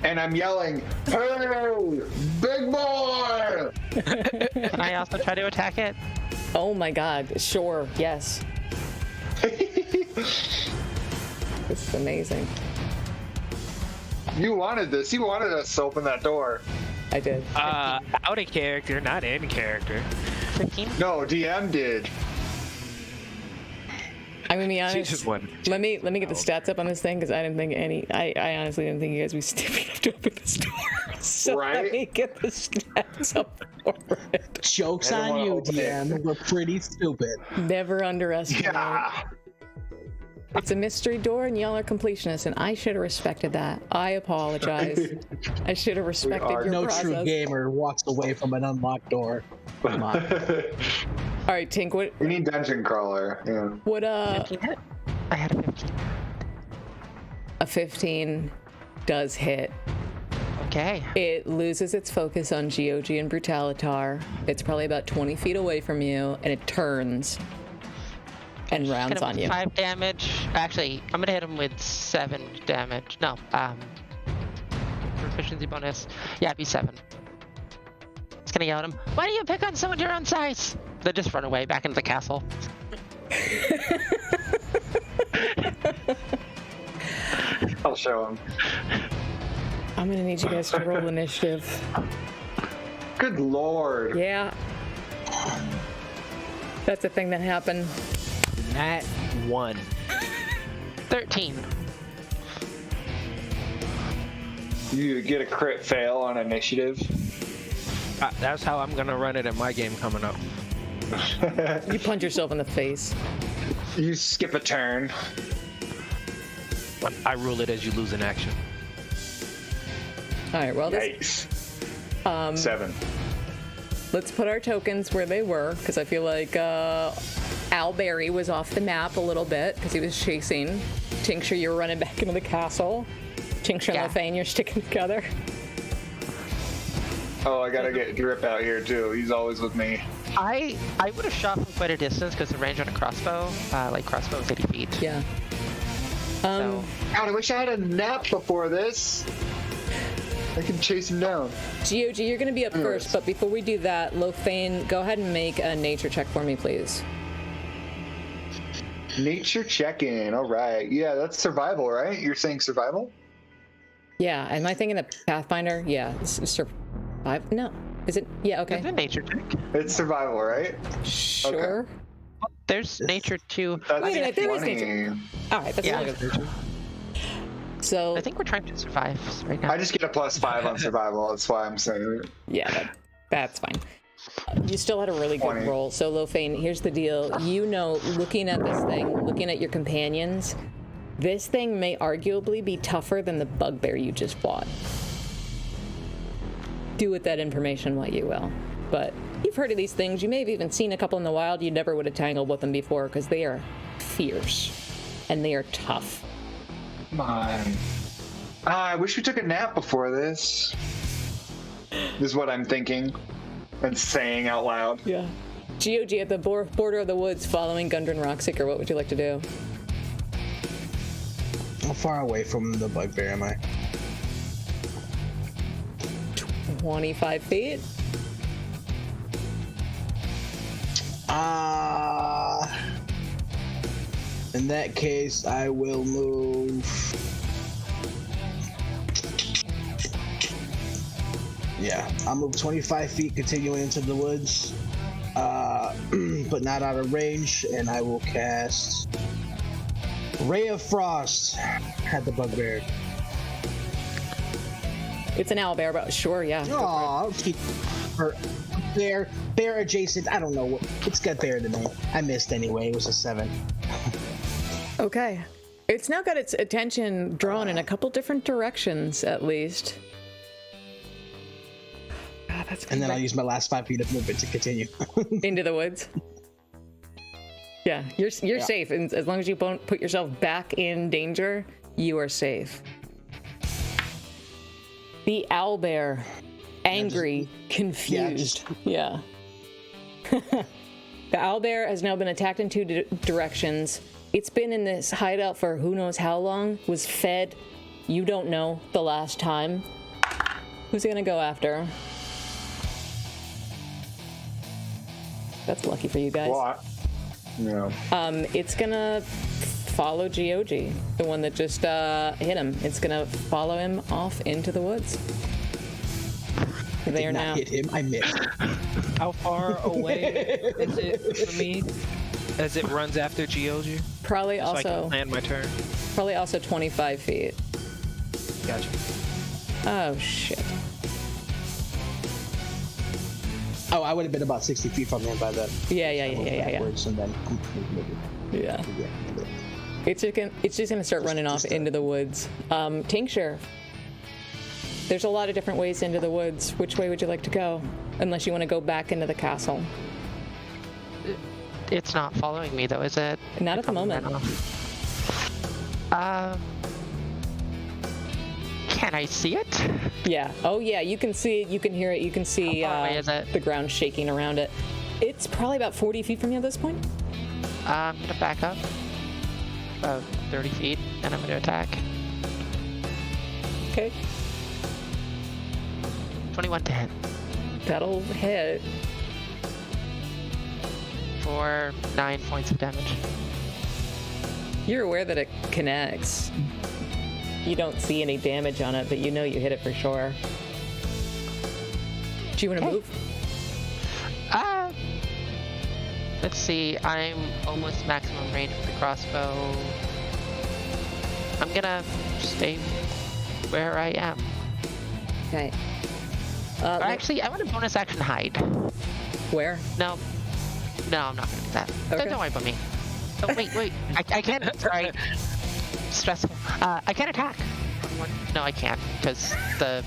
And I'm yelling, "Hey, big boy!" Can I also try to attack it? Oh my god, sure, yes. This is amazing. You wanted this. You wanted us to open that door. I did. Out of character, not in character. 15? No, DM did. I'm gonna be She honest. just won. Let me get the stats up on this thing because I didn't think any. I honestly didn't think you guys would be stupid enough to open this door. So let Right? me get the stats up for it. Joke's I don't on wanna you, open it. DM. We're pretty stupid. Never underestimate. Yeah. It's a mystery door, and y'all are completionists, and I should have respected that. I apologize. I should have respected are. your No process. true gamer walks away from an unlocked door. Come on. All right, Tink. We need dungeon crawler. Yeah. What 15 hit? I had a 15. a 15 does hit. Okay. It loses its focus on GOG and Brutalitar. It's probably about 20 feet away from you, and it turns and rounds on you. 5 damage. Actually, I'm gonna hit him with 7 damage. No, proficiency bonus. Yeah, it'd be 7. It's gonna yell at him. Why do you pick on someone your own size? They just run away back into the castle. I'll show him. I'm gonna need you guys to roll initiative. Good lord. Yeah. That's a thing that happened. Nat 1. 13. You get a crit fail on initiative. That's how I'm gonna run it in my game coming up. You punch yourself in the face. You skip a turn. But I rule it as you lose an action. All right, well, this, Yikes. 7. let's put our tokens where they were, because I feel like Al Berry was off the map a little bit, because he was chasing. Tincture, you were running back into the castle. Tincture Yeah. and Lefane, you're sticking together. Oh, I gotta get Drip out here too. He's always with me. I would have shot from quite a distance because the range on a crossbow, like crossbow is 80 feet. Yeah. So God, I wish I had a nap before this. I can chase him down. GOG, you're going to be up Anyways. first, but before we do that, Lofane, go ahead and make a nature check for me, please. Nature check-in. All right. Yeah, that's survival, right? You're saying survival? Yeah, am I thinking of Pathfinder? Yeah, survive? No. Is it? Yeah, there's a okay. nature check. It's survival, right? Sure. There's nature too. That's Wait a minute, there is 20. nature. All right, that's Yeah. really good. So, I think we're trying to survive right now. I just get a +5 on survival. That's why I'm saying it. yeah, that's fine. You still had a really good 20. roll. So, Lofane, here's the deal. You know, looking at this thing, looking at your companions, this thing may arguably be tougher than the bugbear you just fought. Do with that information what you will. But you've heard of these things. You may have even seen a couple in the wild. You never would have tangled with them before because they are fierce and they are tough. Come on. I wish we took a nap before this. This is what I'm thinking and saying out loud. Yeah. GOG at the border of the woods following Gundren Rockseeker. What would you like to do? How far away from the bugbear am I? 25 feet? In that case, I will move. Yeah, I'll move 25 feet, continuing into the woods, but not out of range, and I will cast Ray of Frost at the bugbear. It's an owlbear, but sure, yeah. Oh, I'll keep her bear adjacent. I don't know what it's got bear to me. I missed anyway. It was a 7. Okay. It's now got its attention drawn in a couple different directions, at least. God, that's And then I'll use my last 5 feet of movement to continue. into the woods. Yeah, you're safe. And as long as you don't put yourself back in danger, you are safe. The owlbear, angry, confused. Yeah. The owlbear has now been attacked in 2 directions. It's been in this hideout for who knows how long. Was fed, you don't know, the last time. Who's it gonna go after? That's lucky for you guys. What? Yeah. It's gonna follow GOG, the one that just hit him. It's gonna follow him off into the woods. They are now. Hit him. I missed. How far away is it from me as it runs after GOG? Probably So I can also plan my turn. 25 feet. Gotcha. Oh shit. Oh, I would have been about 60 feet from him by then. Yeah. Backwards and then. Yeah. It's just gonna start running off into the woods. Tincture. There's a lot of different ways into the woods. Which way would you like to go? Unless you want to go back into the castle. It's not following me though, is it? Not at the moment. Can I see it? Yeah. Oh yeah, you can see it, you can hear it, you can see How far away is it? the ground shaking around it. It's probably about 40 feet from you at this point. I'm gonna back up about 30 feet and I'm gonna attack. Okay. 21 to hit. That'll hit. For 9 points of damage. You're aware that it connects. You don't see any damage on it, but you know you hit it for sure. Do you want to move? Let's see. I'm almost maximum range with the crossbow. I'm gonna stay where I am. Okay. Or actually, I want a bonus action hide. Where? No, I'm not gonna do that. Okay. Don't worry about me. Oh, wait. I can't. Sorry. Stressful. I can't attack. No, I can't because the.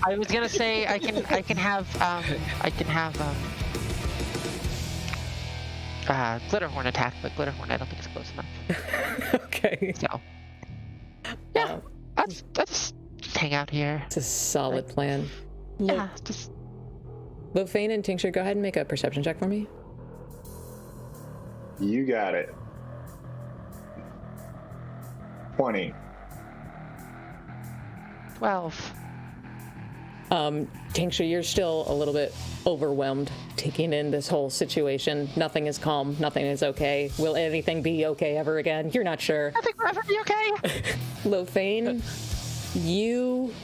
I was gonna say I can have Glitterhorn attack, but Glitterhorn I don't think is close enough. Okay. So. Yeah. Let's just hang out here. It's a solid plan. Yeah. Just. Lofane and Tincture, go ahead and make a perception check for me. You got it. 20. 12. Tincture, you're still a little bit overwhelmed taking in this whole situation. Nothing is calm. Nothing is okay. Will anything be okay ever again? You're not sure. I think we'll ever be okay. Lofane, you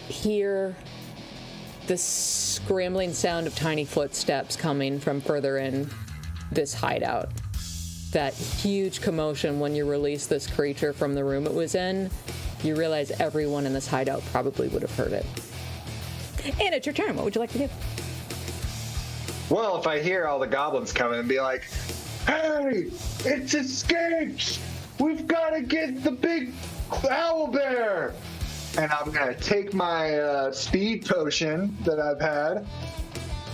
hear the scrambling sound of tiny footsteps coming from further in this hideout. That huge commotion when you release this creature from the room it was in. You realize everyone in this hideout probably would have heard it. And it's your turn. What would you like to do? Well, if I hear all the goblins coming and be like, "Hey, it's escaped! We've got to get the big owlbear!" And I'm gonna take my speed potion that I've had,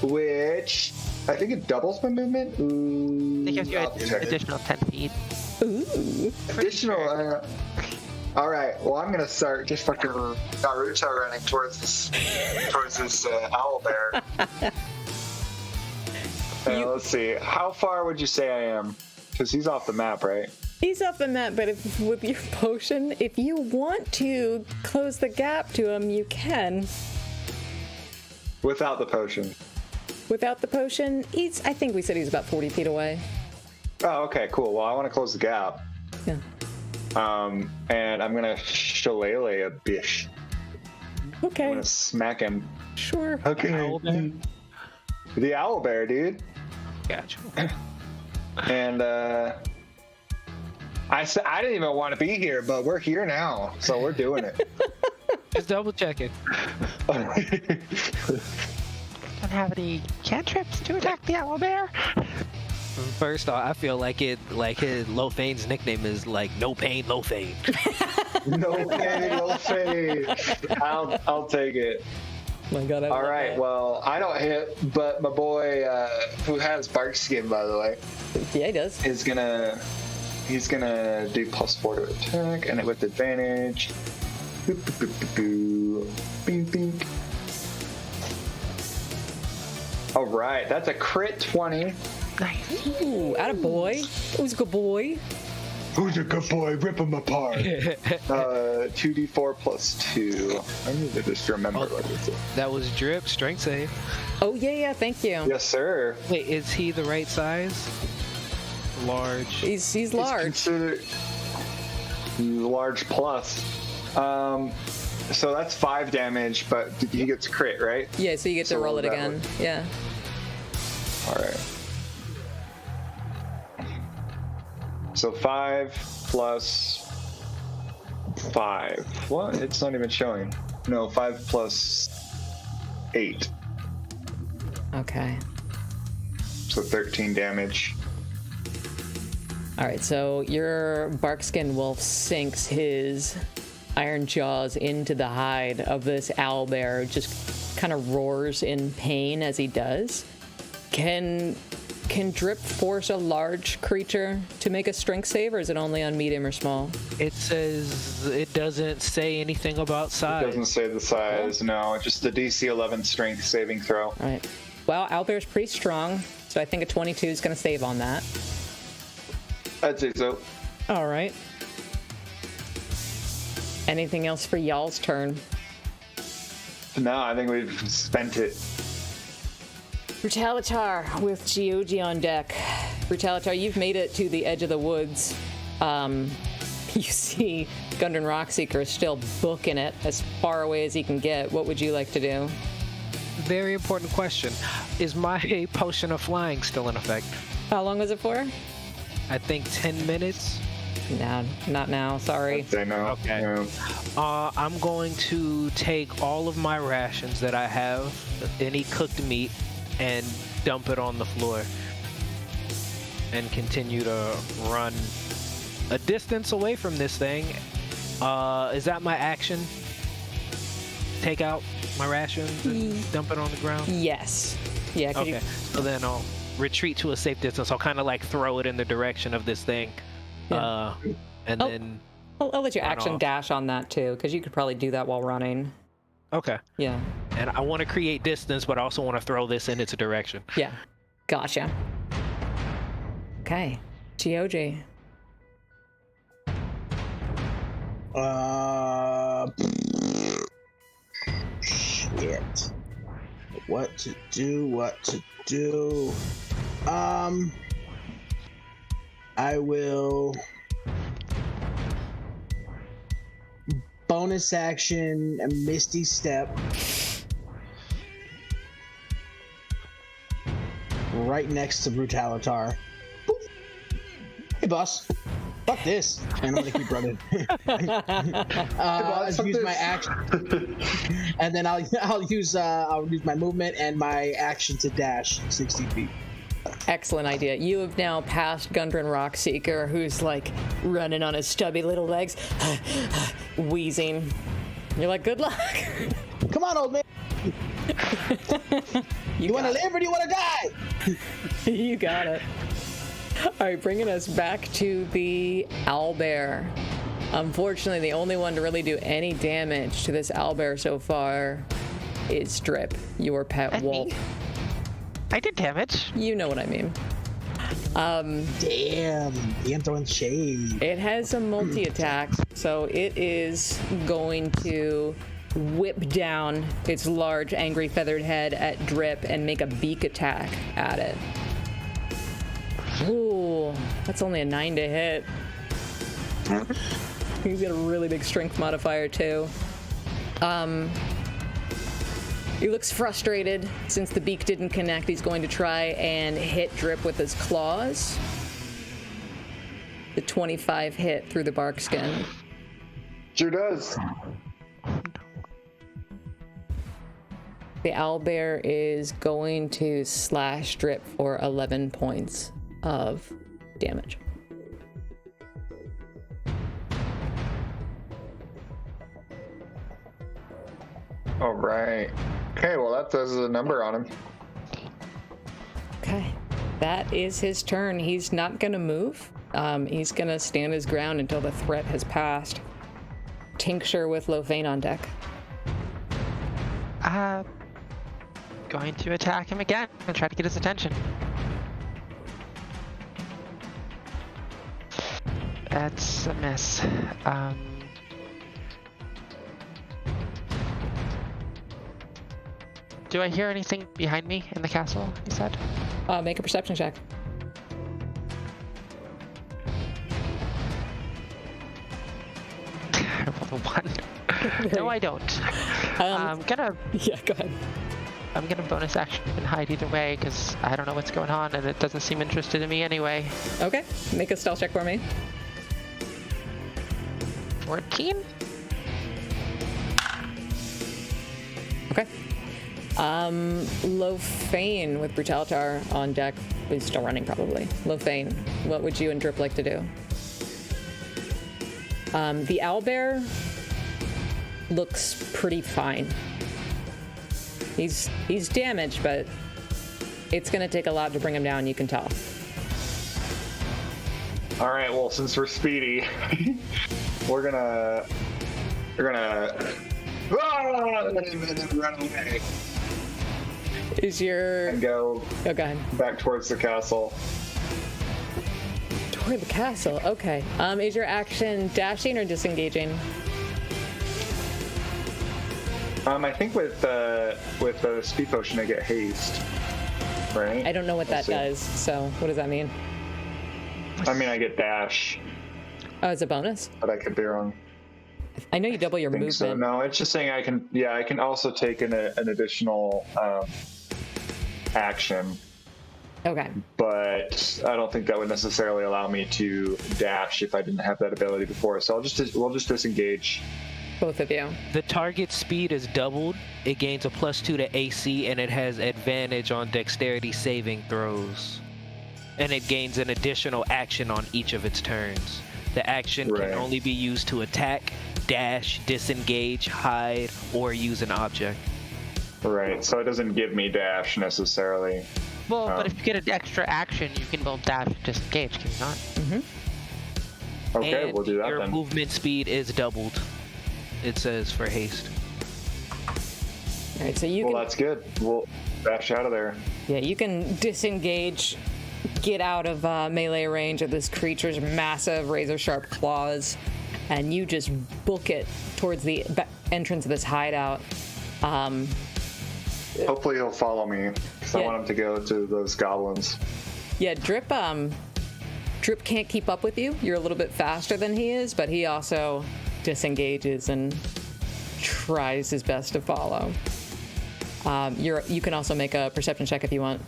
which I think it doubles my movement. Ooh, It gives you I'll check it. additional 10 feet. Ooh. Additional. All right. Well, I'm gonna start just fucking Naruto running towards this owlbear. Let's see. How far would you say I am? Because he's off the map, right? He's off the map, but with your potion, if you want to close the gap to him, you can. Without the potion. Without the potion, I think we said he's about 40 feet away. Oh, okay, cool. Well, I want to close the gap. Yeah. And I'm gonna shillelagh a bish. I'm Okay. gonna smack him. Sure. Okay. Owlbear? The owlbear, dude. Gotcha. And I didn't even want to be here, but we're here now, so we're doing it. Just double checking. Don't have any cantrips to attack the owlbear. First off, I feel like his Lofane's nickname is like No Pain, Lofane. No pain, no fade. I'll take it. My God. All right. Well, I don't hit, but my boy, who has bark skin, by the way, Yeah, he does. he's gonna do +4 to attack, and it with advantage. Boop, boop, boop, boop, boop. Bing, bing. All right, that's a crit 20. Nice. Ooh, attaboy. Who's a good boy? Who's a good boy? Rip him apart. 2d4 + 2. I need to just remember what it is. That was drip, strength save. Oh, yeah, thank you. Yes, sir. Wait, is he the right size? large? He's large. Considered large plus. So that's 5 damage, but he gets crit, right? Yeah, so you get to So roll it that again. would- Yeah. All right. So 5 plus 5. What? It's not even showing. No, 5 plus 8. Okay. So 13 damage. All right, so your barkskin wolf sinks his iron jaws into the hide of this owlbear, just kind of roars in pain as he does. Can Drip force a large creature to make a strength save, or is it only on medium or small? It says it doesn't say anything about It size. doesn't say the size, no. Just the DC 11 strength saving throw. All right. Well, owlbear's pretty strong, so I think a 22 is going to save on that. I'd say so. All right. Anything else for y'all's turn? No, I think we've spent it. Brutalitar with Geogi on deck. Brutalitar, you've made it to the edge of the woods. You see Gundren Rockseeker is still booking it as far away as he can get. What would you like to do? Very important question. Is my potion of flying still in effect? How long was it for? I think 10 minutes. No, not now. Sorry. I'd say no. Okay. Yeah. I'm going to take all of my rations that I have, any cooked meat, and dump it on the floor. And continue to run a distance away from this thing. Is that my action? Take out my rations and dump it on the ground? Yes. Yeah. Could Okay. So then I'll retreat to a safe distance. I'll kind of like throw it in the direction of this thing. Yeah. And Oh. then... I'll let you Run action off. dash on that too, because you could probably do that while running. Okay. Yeah. And I want to create distance, but I also want to throw this in its direction. Yeah. Gotcha. Okay. GOG. Shit. What to do? I will bonus action a Misty Step right next to Brutalitar. Boop. Hey, boss. Fuck this. And I'm gonna keep running. I'll fuck use my this. action, and then I'll use my movement and my action to dash 60 feet. Excellent idea. You have now passed Gundren Rockseeker, who's like running on his stubby little legs, wheezing. You're like, good luck. Come on, old man. You want to live or do you want to die? You got it. All right, bringing us back to the owlbear. Unfortunately, the only one to really do any damage to this owlbear so far is Drip, your pet And wolf. me. I did damage. You know what I mean. Damn, I'm throwing shade. It has a multi-attack, so it is going to whip down its large, angry, feathered head at Drip and make a beak attack at it. Ooh, that's only a 9 to hit. He's got a really big strength modifier, too. He looks frustrated since the beak didn't connect. He's going to try and hit Drip with his claws. The 25 hit through the bark skin. Sure does. The owlbear is going to slash Drip for 11 points of damage. All right. Okay, well, that does a number on him. Okay. That is his turn. He's not going to move. He's going to stand his ground until the threat has passed. Tincture with Lofane on deck. Going to attack him again and try to get his attention. That's a miss. Do I hear anything behind me in the castle, you said? Make a perception check. one. No, I don't. I'm gonna Yeah, go ahead. bonus action and hide either way because I don't know what's going on and it doesn't seem interested in me anyway. Okay, make a stealth check for me. 14? Okay. Lofane with Brutalitar on deck is still running probably. Lofane, what would you and Drip like to do? The owlbear looks pretty fine. He's damaged, but it's gonna take a lot to bring him down, you can tell. All right. Well, since we're speedy, we're gonna run away Is your... and go Oh, go ahead. back towards the castle. Toward the castle, okay. Is your action dashing or disengaging? I think with the speed potion I get haste, right? I don't know what that Let's see. does, so what does that mean? I mean, I get dash, Oh, it's a bonus? but I could be wrong. I know you double your I think movement. so. No, it's just saying I can. Yeah, I can also take an additional action, Okay. but I don't think that would necessarily allow me to dash if I didn't have that ability before. So we'll just disengage. Both of you. The target speed is doubled. It gains a +2 to AC, and it has advantage on dexterity saving throws. And it gains an additional action on each of its turns. The action Right. can only be used to attack, dash, disengage, hide, or use an object. Right. So it doesn't give me dash necessarily. Well, but if you get an extra action, you can both dash and disengage, can you not? Mm-hmm. Okay, And we'll do that your then. movement speed is doubled. It says for haste. All right, so you Well, can... that's good. We'll dash out of there. Yeah, you can disengage, get out of melee range of this creature's massive razor-sharp claws, and you just book it towards the entrance of this hideout. Hopefully he'll follow me, because I Yeah. want him to go to those goblins. Yeah, Drip can't keep up with you. You're a little bit faster than he is, but he also disengages and tries his best to follow. You can also make a perception check if you want.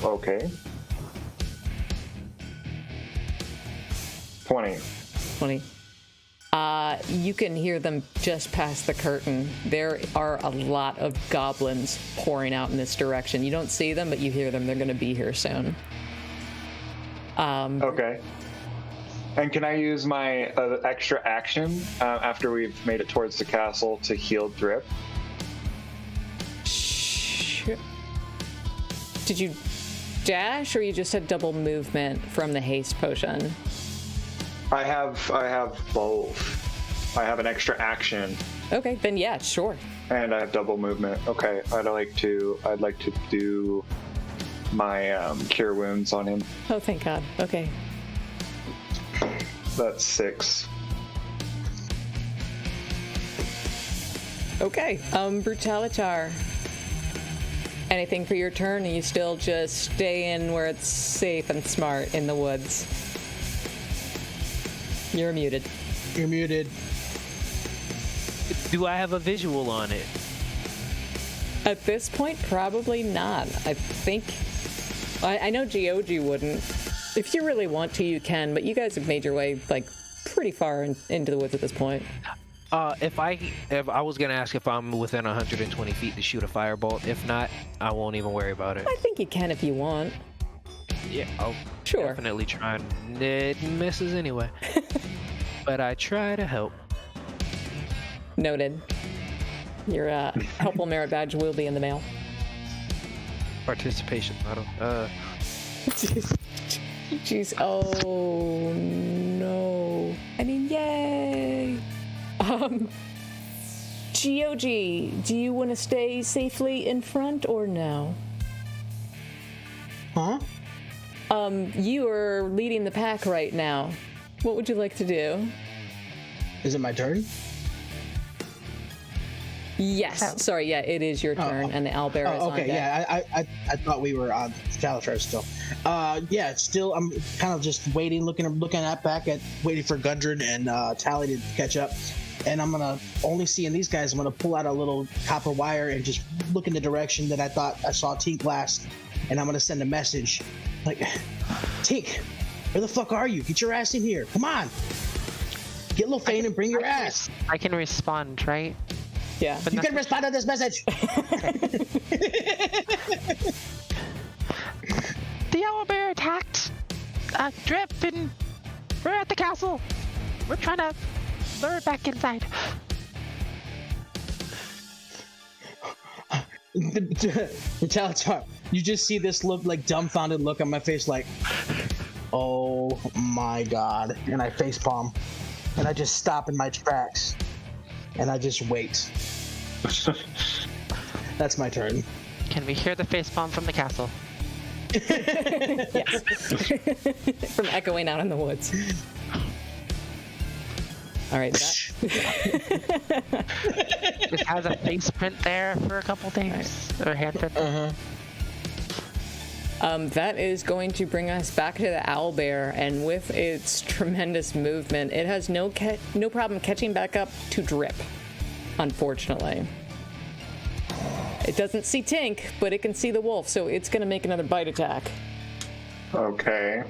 Okay. 20. 20. You can hear them just past the curtain. There are a lot of goblins pouring out in this direction. You don't see them, but you hear them. They're going to be here soon. Okay. And can I use my extra action after we've made it towards the castle to heal Drip? Sure. Did you dash, or you just had double movement from the haste potion? I have both. I have an extra action Okay, then yeah, sure. and I have double movement. Okay, I'd like to do my cure wounds on him. Oh, thank God. Okay. That's 6. Okay. Brutalitar. Anything for your turn? Or you still just stay in where it's safe and smart in the woods? You're muted. You're muted. Do I have a visual on it? At this point, probably not. I think... I know GOG wouldn't. If you really want to, you can, but you guys have made your way, like, pretty far into the woods at this point. If I was gonna ask if I'm within 120 feet to shoot a firebolt. If not, I won't even worry about it. I think you can if you want. Yeah, I'll Sure. definitely try. And it misses anyway. But I try to help. Noted. Your helpful merit badge will be in the mail. Participation medal. Jeez. Oh, no. I mean, yay. GOG, do you want to stay safely in front or no? Huh? You are leading the pack right now. What would you like to do? Is it my turn? Yes. Sorry. Yeah, it is your turn, and the owlbear is on okay. deck. Yeah, I thought we were on Brutalitars still. Yeah, still I'm kind of just waiting, looking waiting for Gundren and Tally to catch up. And I'm gonna only seeing these guys. I'm gonna pull out a little copper wire and just look in the direction that I thought I saw Tink last, and I'm gonna send a message, like, Tink, where the fuck are you? Get your ass in here! Come on, get Lofane and bring your ass. I can respond, right? Yeah. But You can respond to this message. The owlbear attacked Drip, and we're at the castle. We're trying to lure it back inside. Brutalitar, you just see this look, like dumbfounded look on my face, like, oh my god, and I facepalm, and I just stop in my tracks, and I just wait. That's my turn. Can we hear the facepalm from the castle? Yes. From echoing out in the woods. All right. It has a face print there for a couple days, or handprint. That is going to bring us back to the owlbear, and with its tremendous movement, it has no problem catching back up to Drip, unfortunately. It doesn't see Tink, but it can see the wolf, so it's going to make another bite attack. Okay.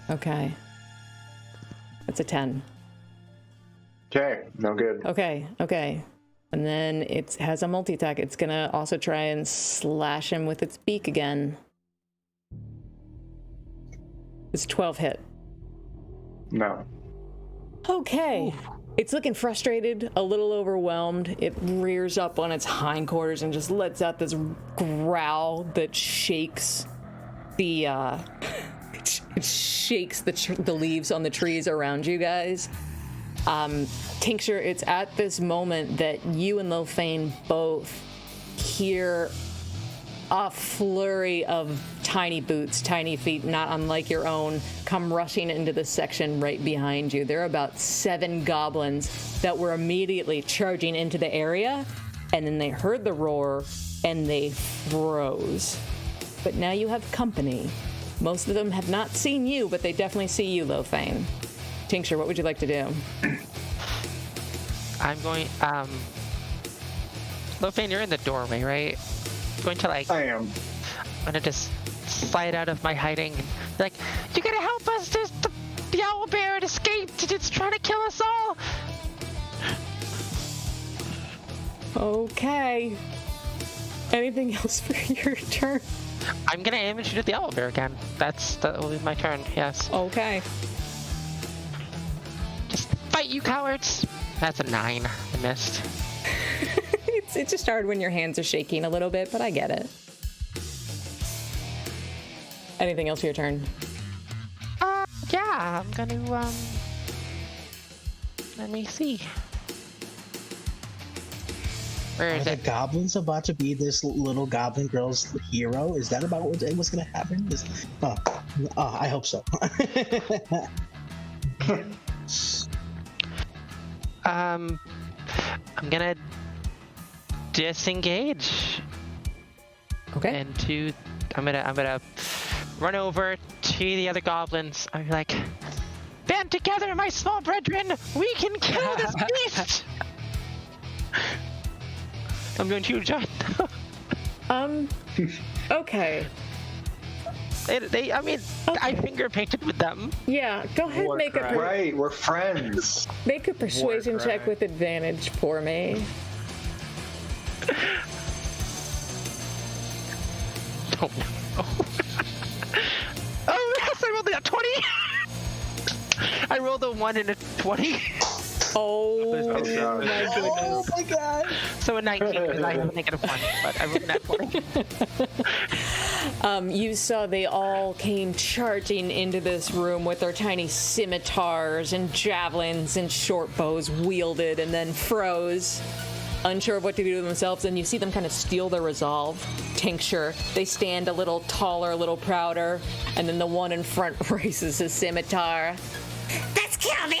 Okay. That's a 10. Okay, no good. Okay. And then it has a multi-attack. It's going to also try and slash him with its beak again. It's 12 hit. No. Okay. Oof. It's looking frustrated, a little overwhelmed. It rears up on its hindquarters and just lets out this growl that shakes the it shakes the leaves on the trees around you guys. Tincture, it's at this moment that you and Lofane both hear a flurry of tiny boots, tiny feet, not unlike your own, come rushing into the section right behind you. There are about 7 goblins that were immediately charging into the area, and then they heard the roar, and they froze. But now you have company. Most of them have not seen you, but they definitely see you, Lofane. Tincture, what would you like to do? I'm going, Lofane, you're in the doorway, right? I'm going to, like... I am. I'm gonna just slide out of my hiding and be like, you gotta help us! There's the owlbear had escaped! It's trying to kill us all! Okay. Anything else for your turn? I'm gonna aim and shoot at the owlbear again. That will be my turn, yes. Okay. Just fight, you cowards! That's a 9. I missed. It's just hard when your hands are shaking a little bit, but I get it. Anything else for your turn? Yeah, I'm gonna, let me see. Where Are is the it? goblins about to be this little goblin girl's hero? Is that about what's going to happen? I hope so. I'm gonna disengage. Okay. And I'm gonna run over to the other goblins. I'm like, band together, my small brethren! We can kill this beast! I'm going to join them. Okay. I finger painted with them. Yeah, go ahead and make Right, we're friends. make a persuasion check with advantage for me. Oh no. Oh yes, I rolled a 20! I rolled a 1 and a 20. Oh my goodness. Oh my god. So a 19 because I have a -1, but I rolled a nat 20. You saw they all came charging into this room with their tiny scimitars and javelins and short bows wielded, and then froze, unsure of what to do to themselves, and you see them kind of steal their resolve. Tincture, they stand a little taller, a little prouder, and then the one in front raises his scimitar. Let's kill the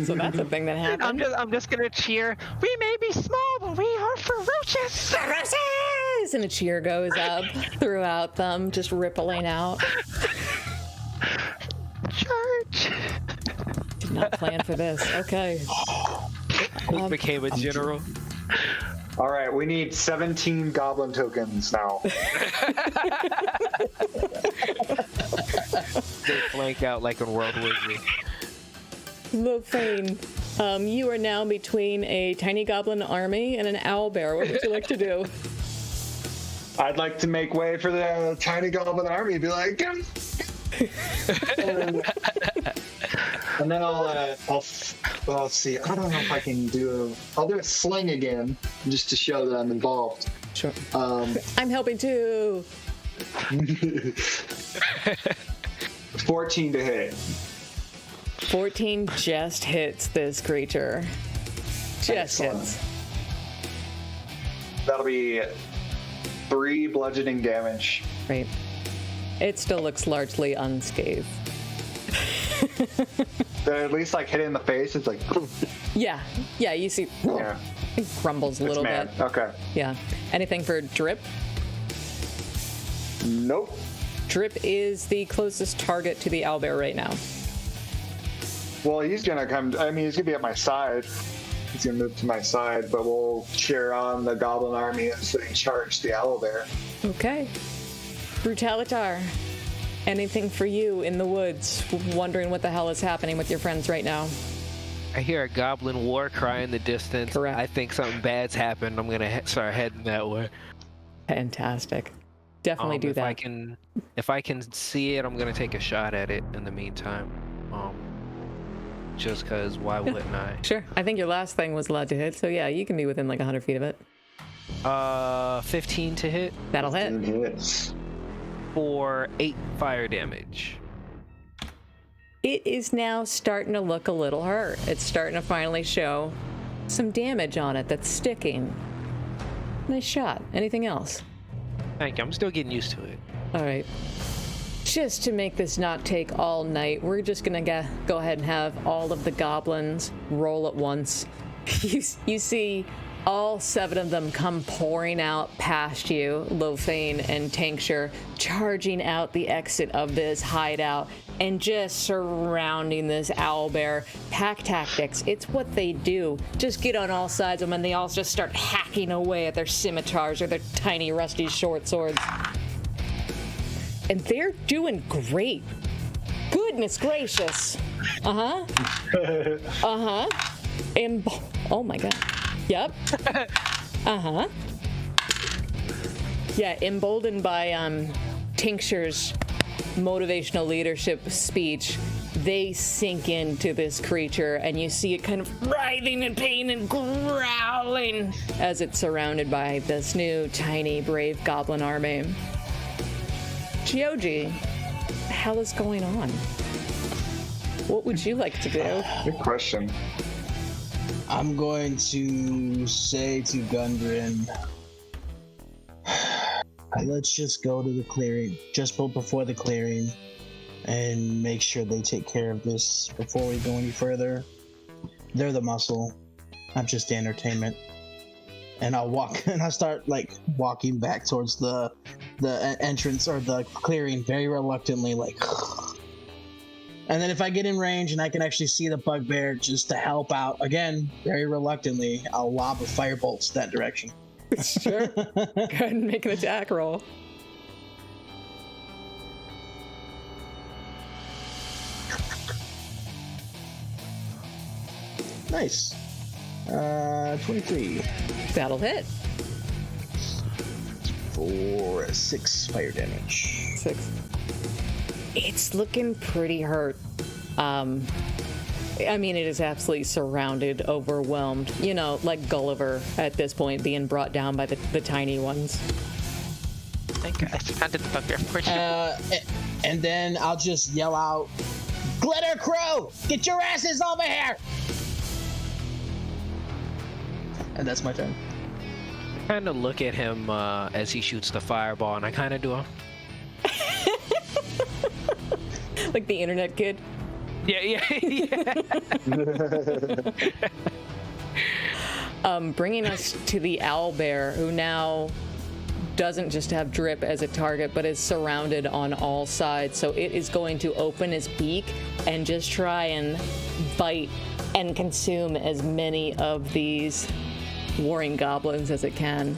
So that's a thing that happened. I'm just gonna cheer. We may be small, but we are ferocious. Ferocious! And a cheer goes up throughout them, just rippling out. Charge! Did not plan for this. Okay. Who became a general? All right, we need 17 goblin tokens now. They flank out like in World War Z. Lofane, you are now between a tiny goblin army and an owlbear. What would you like to do? I'd like to make way for the tiny goblin army. Be like, "Come." And then I'll see. I don't know if I can do. I'll do a sling again, just to show that I'm involved. Sure. I'm helping too. 14 to hit. 14 just hits this creature. Just Excellent. hits. That'll be 3 bludgeoning damage. Right. It still looks largely unscathed. They're at least like hit it in the face. It's like, Yeah, you see yeah, it grumbles a it's little mad. bit. Okay. Yeah. Anything for Drip? Nope. Drip is the closest target to the owlbear right now. Well, he's gonna come. I mean, he's gonna be at my side. He's gonna move to my side, but we'll cheer on the goblin army and so they charge the owlbear. Okay. Brutalitar, anything for you in the woods, wondering what the hell is happening with your friends right now? I hear a goblin war cry in the distance. Correct. I think something bad's happened. I'm gonna start heading that way. Fantastic. Definitely do that. If I can see it, I'm gonna take a shot at it in the meantime. Just cause why wouldn't I? Sure. I think your last thing was allowed to hit, so yeah, you can be within like 100 feet of it. 15 to hit That'll hit. And hits. for 8 fire damage. It is now starting to look a little hurt. It's starting to finally show some damage on it that's sticking. Nice shot. Anything else? Thank you. I'm still getting used to it. All right. Just to make this not take all night, we're just gonna go ahead and have all of the goblins roll at once. You see all 7 of them come pouring out past you, Lofane and Tankshire, charging out the exit of this hideout and just surrounding this owlbear. Pack tactics, it's what they do. Just get on all sides of them and they all just start hacking away at their scimitars or their tiny rusty short swords. And they're doing great. Goodness gracious. Uh-huh. Uh-huh. Oh my god. Yep. Uh-huh. Yeah, emboldened by Tincture's motivational leadership speech, they sink into this creature and you see it kind of writhing in pain and growling as it's surrounded by this new tiny brave goblin army. Gioji, what the hell is going on? What would you like to do? Good question. I'm going to say to Gundren, let's just go to the clearing, just before the clearing, and make sure they take care of this before we go any further. They're the muscle. I'm just the entertainment. And I'll walk, and I start like walking back towards the entrance or the clearing very reluctantly, like. And then if I get in range and I can actually see the bugbear just to help out, again, very reluctantly, I'll lob a firebolt that direction. Sure. Go ahead and make an attack roll. Nice. 23 That'll hit. for 6 fire damage. 6. It's looking pretty hurt. I mean, it is absolutely surrounded, overwhelmed. You know, like Gulliver at this point being brought down by the tiny ones. I think I surrounded the bugbear for you. And then I'll just yell out, "Glitter Crew, get your asses over here!" And that's my turn. I kind of look at him as he shoots the fireball, and I kind of do a... Like the internet kid. Yeah. Bringing us to the owlbear, who now doesn't just have Drip as a target, but is surrounded on all sides. So it is going to open its beak and just try and bite and consume as many of these warring goblins as it can.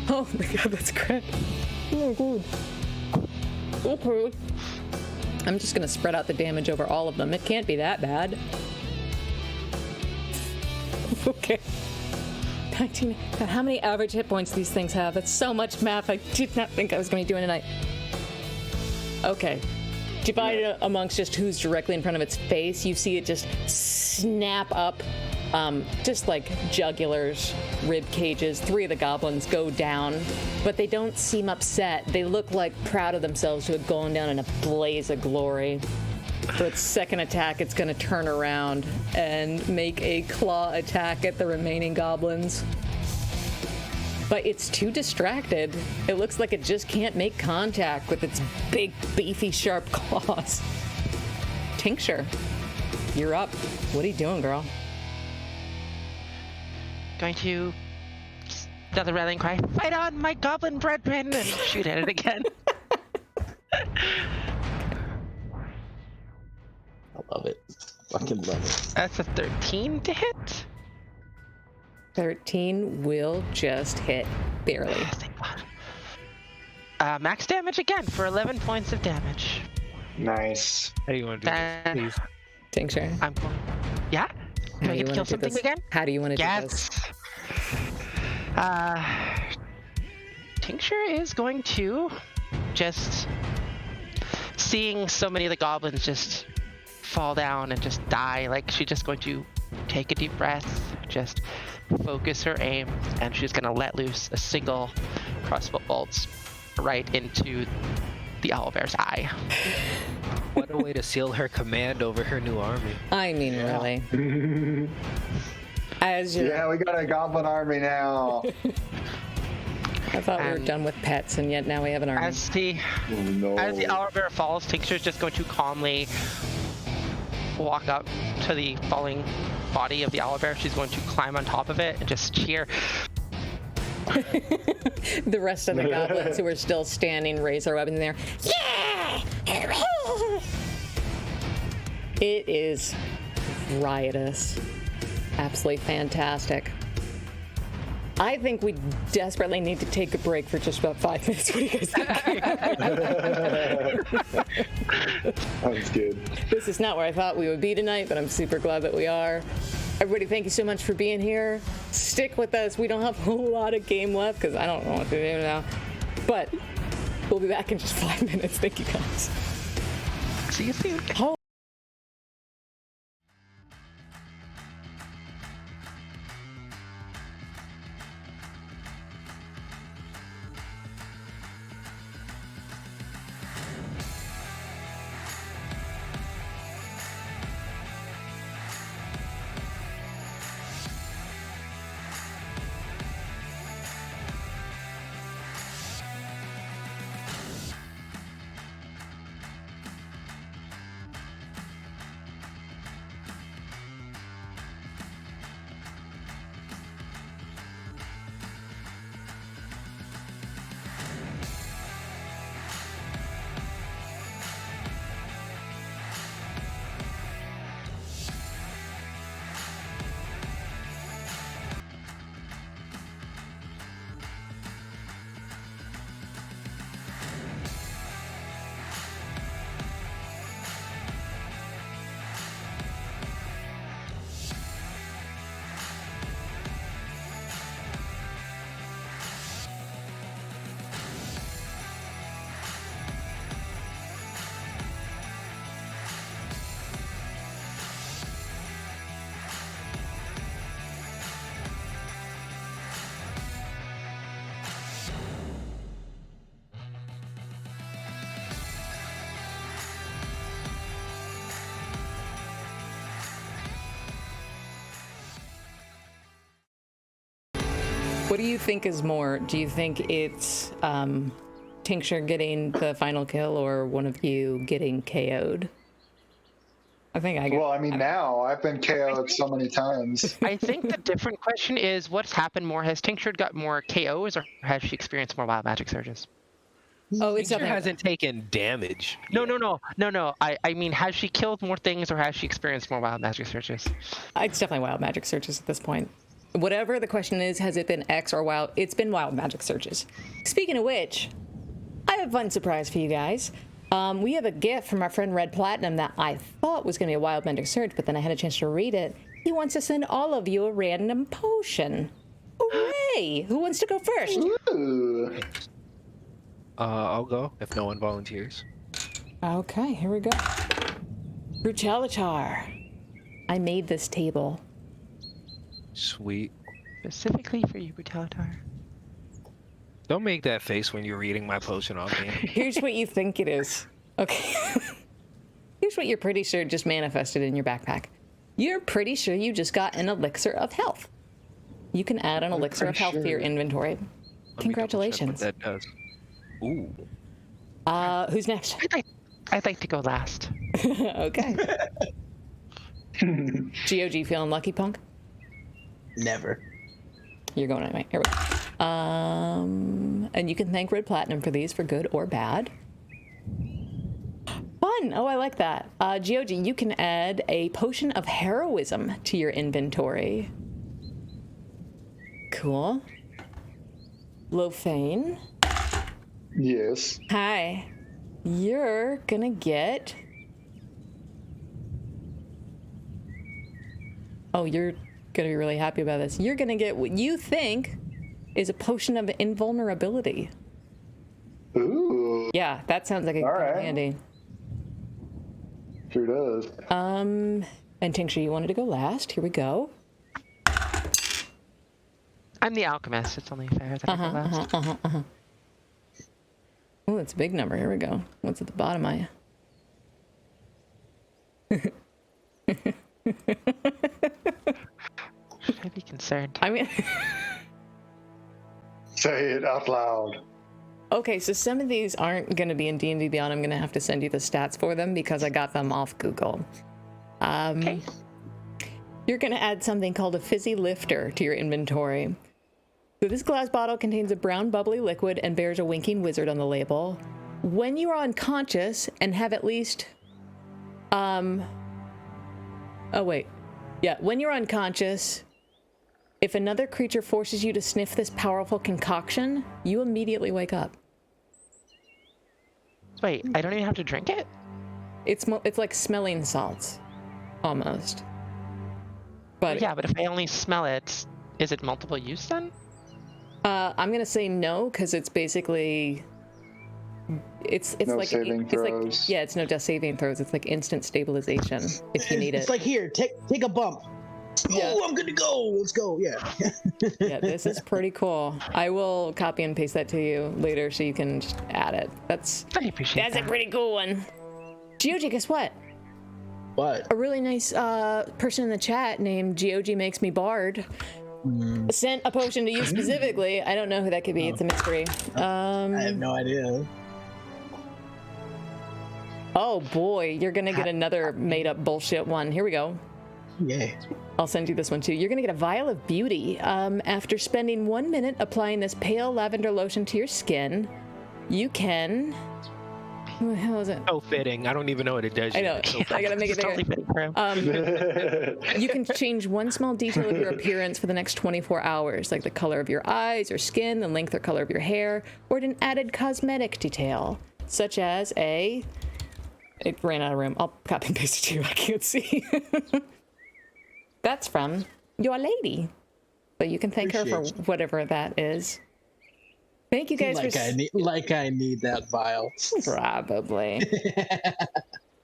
Oh my god, that's great. Oh my god. Okay. I'm just gonna spread out the damage over all of them. It can't be that bad. Okay. 19. God, how many average hit points these things have? That's so much math. I did not think I was going to be doing tonight. Okay. Divided amongst just who's directly in front of its face, you see it just snap up, just like jugulars, rib cages. 3 of the goblins go down, but they don't seem upset. They look like proud of themselves to have gone down in a blaze of glory. For its second attack, it's going to turn around and make a claw attack at the remaining goblins. But it's too distracted. It looks like it just can't make contact with its big, beefy, sharp claws. Tincture, you're up. What are you doing, girl? Going to another rallying cry. Fight on, my goblin brethren, and shoot at it again. I love it. Fucking love it. That's a 13 to hit. 13 will just hit barely. Thank God. Max damage again for 11 points of damage. Nice. How do you want to do Then this, please? Tincture, I'm going. Yeah. how Do do I you get to want kill to do something this? again? How do you want to do this? Yes. Tincture is going to just seeing so many of the goblins just fall down and just die. Like she's just going to take a deep breath, just focus her aim, and she's going to let loose a single crossbow bolt right into the owlbear's eye. What a way to seal her command over her new army. I mean, really. As you, Yeah, we got a goblin army now. I thought we were And done with pets, and yet now we have an army. As the No. owlbear falls, Tincture's just going to calmly walk up to the falling body of the owlbear. She's going to climb on top of it and just cheer. The rest of the goblins who are still standing raise their weapons in there. Yeah! It is riotous. Absolutely fantastic. I think we desperately need to take a break for just about 5 minutes. What do you guys think? Sounds good. This is not where I thought we would be tonight, but I'm super glad that we are. Everybody, thank you so much for being here. Stick with us. We don't have a whole lot of game left because I don't know what to do now. But we'll be back in just 5 minutes. Thank you, guys. See you soon. What do you think is more? Do you think it's Tincture getting the final kill or one of you getting KO'd? I think I got. Well, I mean, now I've been KO'd so many times. I think the different question is what's happened more. Has Tinctured got more KOs or has she experienced more wild magic surges? Oh, it's Tincture definitely. hasn't taken damage. No, yet. no. I mean, has she killed more things or has she experienced more wild magic surges? It's definitely wild magic surges at this point. Whatever the question is, has it been X or wild? It's been wild magic surges. Speaking of which, I have a fun surprise for you guys. We have a gift from our friend Red Platinum that I thought was going to be a wild magic surge, but then I had a chance to read it. He wants to send all of you a random potion. Hooray! Who wants to go first? Ooh. I'll go if no one volunteers. Okay, here we go. Brutalitar. I made this table. Sweet. Specifically for you, Brutalitar. Don't make that face when you're reading my potion off me. Here's what you think it is. Okay. Here's what you're pretty sure just manifested in your backpack. You're pretty sure you just got an elixir of health. You can add an elixir of health to your inventory. Let me Congratulations. double check what that does. Ooh. Who's next? I'd like to go last. Okay. GOG feeling lucky, punk? Never. You're going anyway. Here we go. And you can thank Red Platinum for these for good or bad. Fun. Oh, I like that. GOG, you can add a potion of heroism to your inventory. Cool. Lofane. Yes. Hi. You're gonna get... Oh, you're gonna be really happy about this. You're gonna get what you think is a potion of invulnerability. Ooh. Yeah, that sounds like a All good right. handy. Sure does. And Tincture, you wanted to go last. Here we go. I'm the alchemist. It's only fair that I go last. Oh, that's a big number. Here we go. What's at the bottom of you? Should I be concerned? I mean... Say it out loud. Okay, so some of these aren't going to be in D&D Beyond. I'm going to have to send you the stats for them because I got them off Google. Okay. You're going to add something called a fizzy lifter to your inventory. So this glass bottle contains a brown bubbly liquid and bears a winking wizard on the label. When you are unconscious and have at least... when you're unconscious, if another creature forces you to sniff this powerful concoction, you immediately wake up. Wait, I don't even have to drink it? It's like smelling salts, almost. But Yeah, but if I only smell it, is it multiple use then? I'm gonna say no because it's basically it's No like saving it's like throws. yeah, it's no death saving throws. It's like instant stabilization if you need It's it. like, here, take a bump. Yeah. Oh, I'm good to go. Let's go. Yeah. Yeah, this is pretty cool. I will copy and paste that to you later so you can just add it. That's I appreciate a that. pretty cool one. GOG, guess what? What? A really nice person in the chat named GOG Makes Me Bard sent a potion to you specifically. I don't know who that could be. It's a mystery. I have no idea. Oh boy, you're gonna get another made up bullshit one. Here we go. Yay. I'll send you this one too. You're gonna get a vial of beauty. After spending 1 minute applying this pale lavender lotion to your skin, you can... What the hell is it? So fitting. I don't even know what it does. I know. yet. So I gotta make it It's totally bigger. fitting for him. You can change one small detail of your appearance for the next 24 hours, like the color of your eyes or skin, the length or color of your hair, or an added cosmetic detail, such as a... It ran out of room. I'll copy and paste it to you. I can't see. That's from your lady. So you can thank her for Appreciate you. whatever that is. Thank you guys Like for... I need that vial. Probably.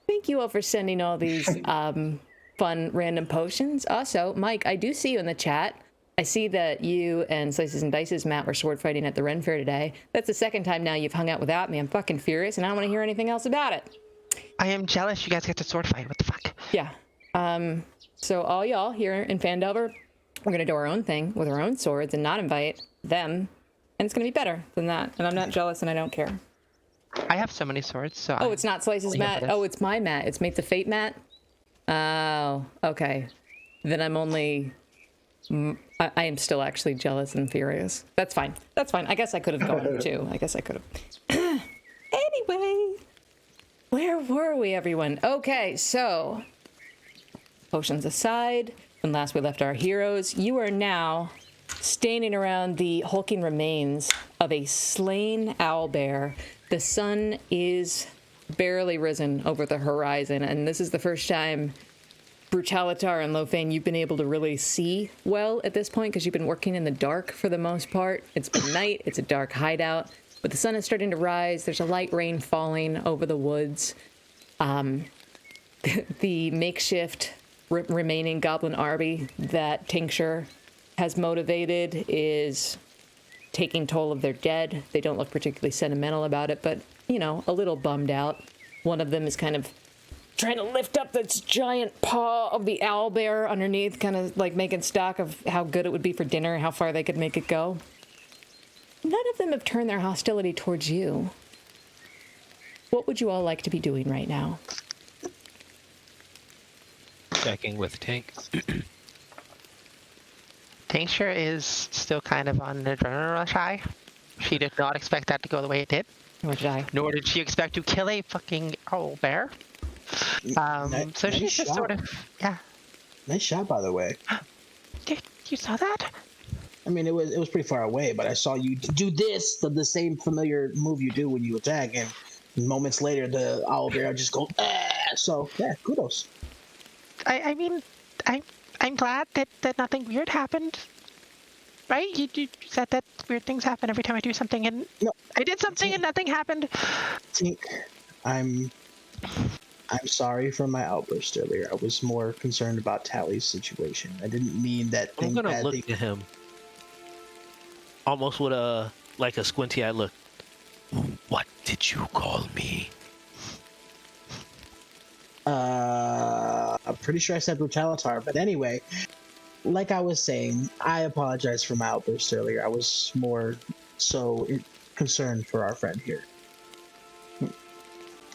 Thank you all for sending all these fun random potions. Also, Mike, I do see you in the chat. I see that you and Slices and Dice's Matt were sword fighting at the Ren Fair today. That's the second time now you've hung out without me. I'm fucking furious, and I don't want to hear anything else about it. I am jealous you guys get to sword fight. What the fuck? Yeah. So all y'all here in Phandelver, we're going to do our own thing with our own swords and not invite them. And it's going to be better than that. And I'm not jealous and I don't care. I have so many swords, so Oh, it's not Slice's Yeah, mat. it is. Oh, it's my mat. It's Mates of Fate mat. Oh, okay. Then I'm only... I am still actually jealous and furious. That's fine. That's fine. I guess I could have gone too. I guess I could have. Anyway, where were we, everyone? Okay, so potions aside, when last we left our heroes, you are now standing around the hulking remains of a slain owlbear. The sun is barely risen over the horizon, and this is the first time, Brutalitar and Lofane, you've been able to really see well at this point because you've been working in the dark for the most part. It's been night, it's a dark hideout, but the sun is starting to rise. There's a light rain falling over the woods. The makeshift remaining goblin army that Tincture has motivated is taking toll of their dead. They don't look particularly sentimental about it, but, you know, a little bummed out. One of them is kind of trying to lift up this giant paw of the owlbear underneath, kind of like making stock of how good it would be for dinner, how far they could make it go. None of them have turned their hostility towards you. What would you all like to be doing right now? Checking with Tank. Tincture is still kind of on the adrenaline rush high. She did not expect that to go the way it did. Nor did I. Nor did she expect to kill a fucking owlbear. So she's just sort of, yeah. Nice shot, by the way. You saw that? I mean, it was pretty far away, but I saw you do this, the same familiar move you do when you attack, and moments later, the owlbear just go, ah! So, yeah, kudos. I mean, I'm glad that nothing weird happened. Right? You said that weird things happen every time I do something, and no, I did something and nothing happened. Tink, I'm sorry for my outburst earlier. I was more concerned about Tally's situation. I didn't mean that thing. I'm gonna look at him, almost with a squinty-eyed look. What did you call me? I'm pretty sure I said Brutalitar, but anyway, like I was saying, I apologize for my outburst earlier. I was more so concerned for our friend here.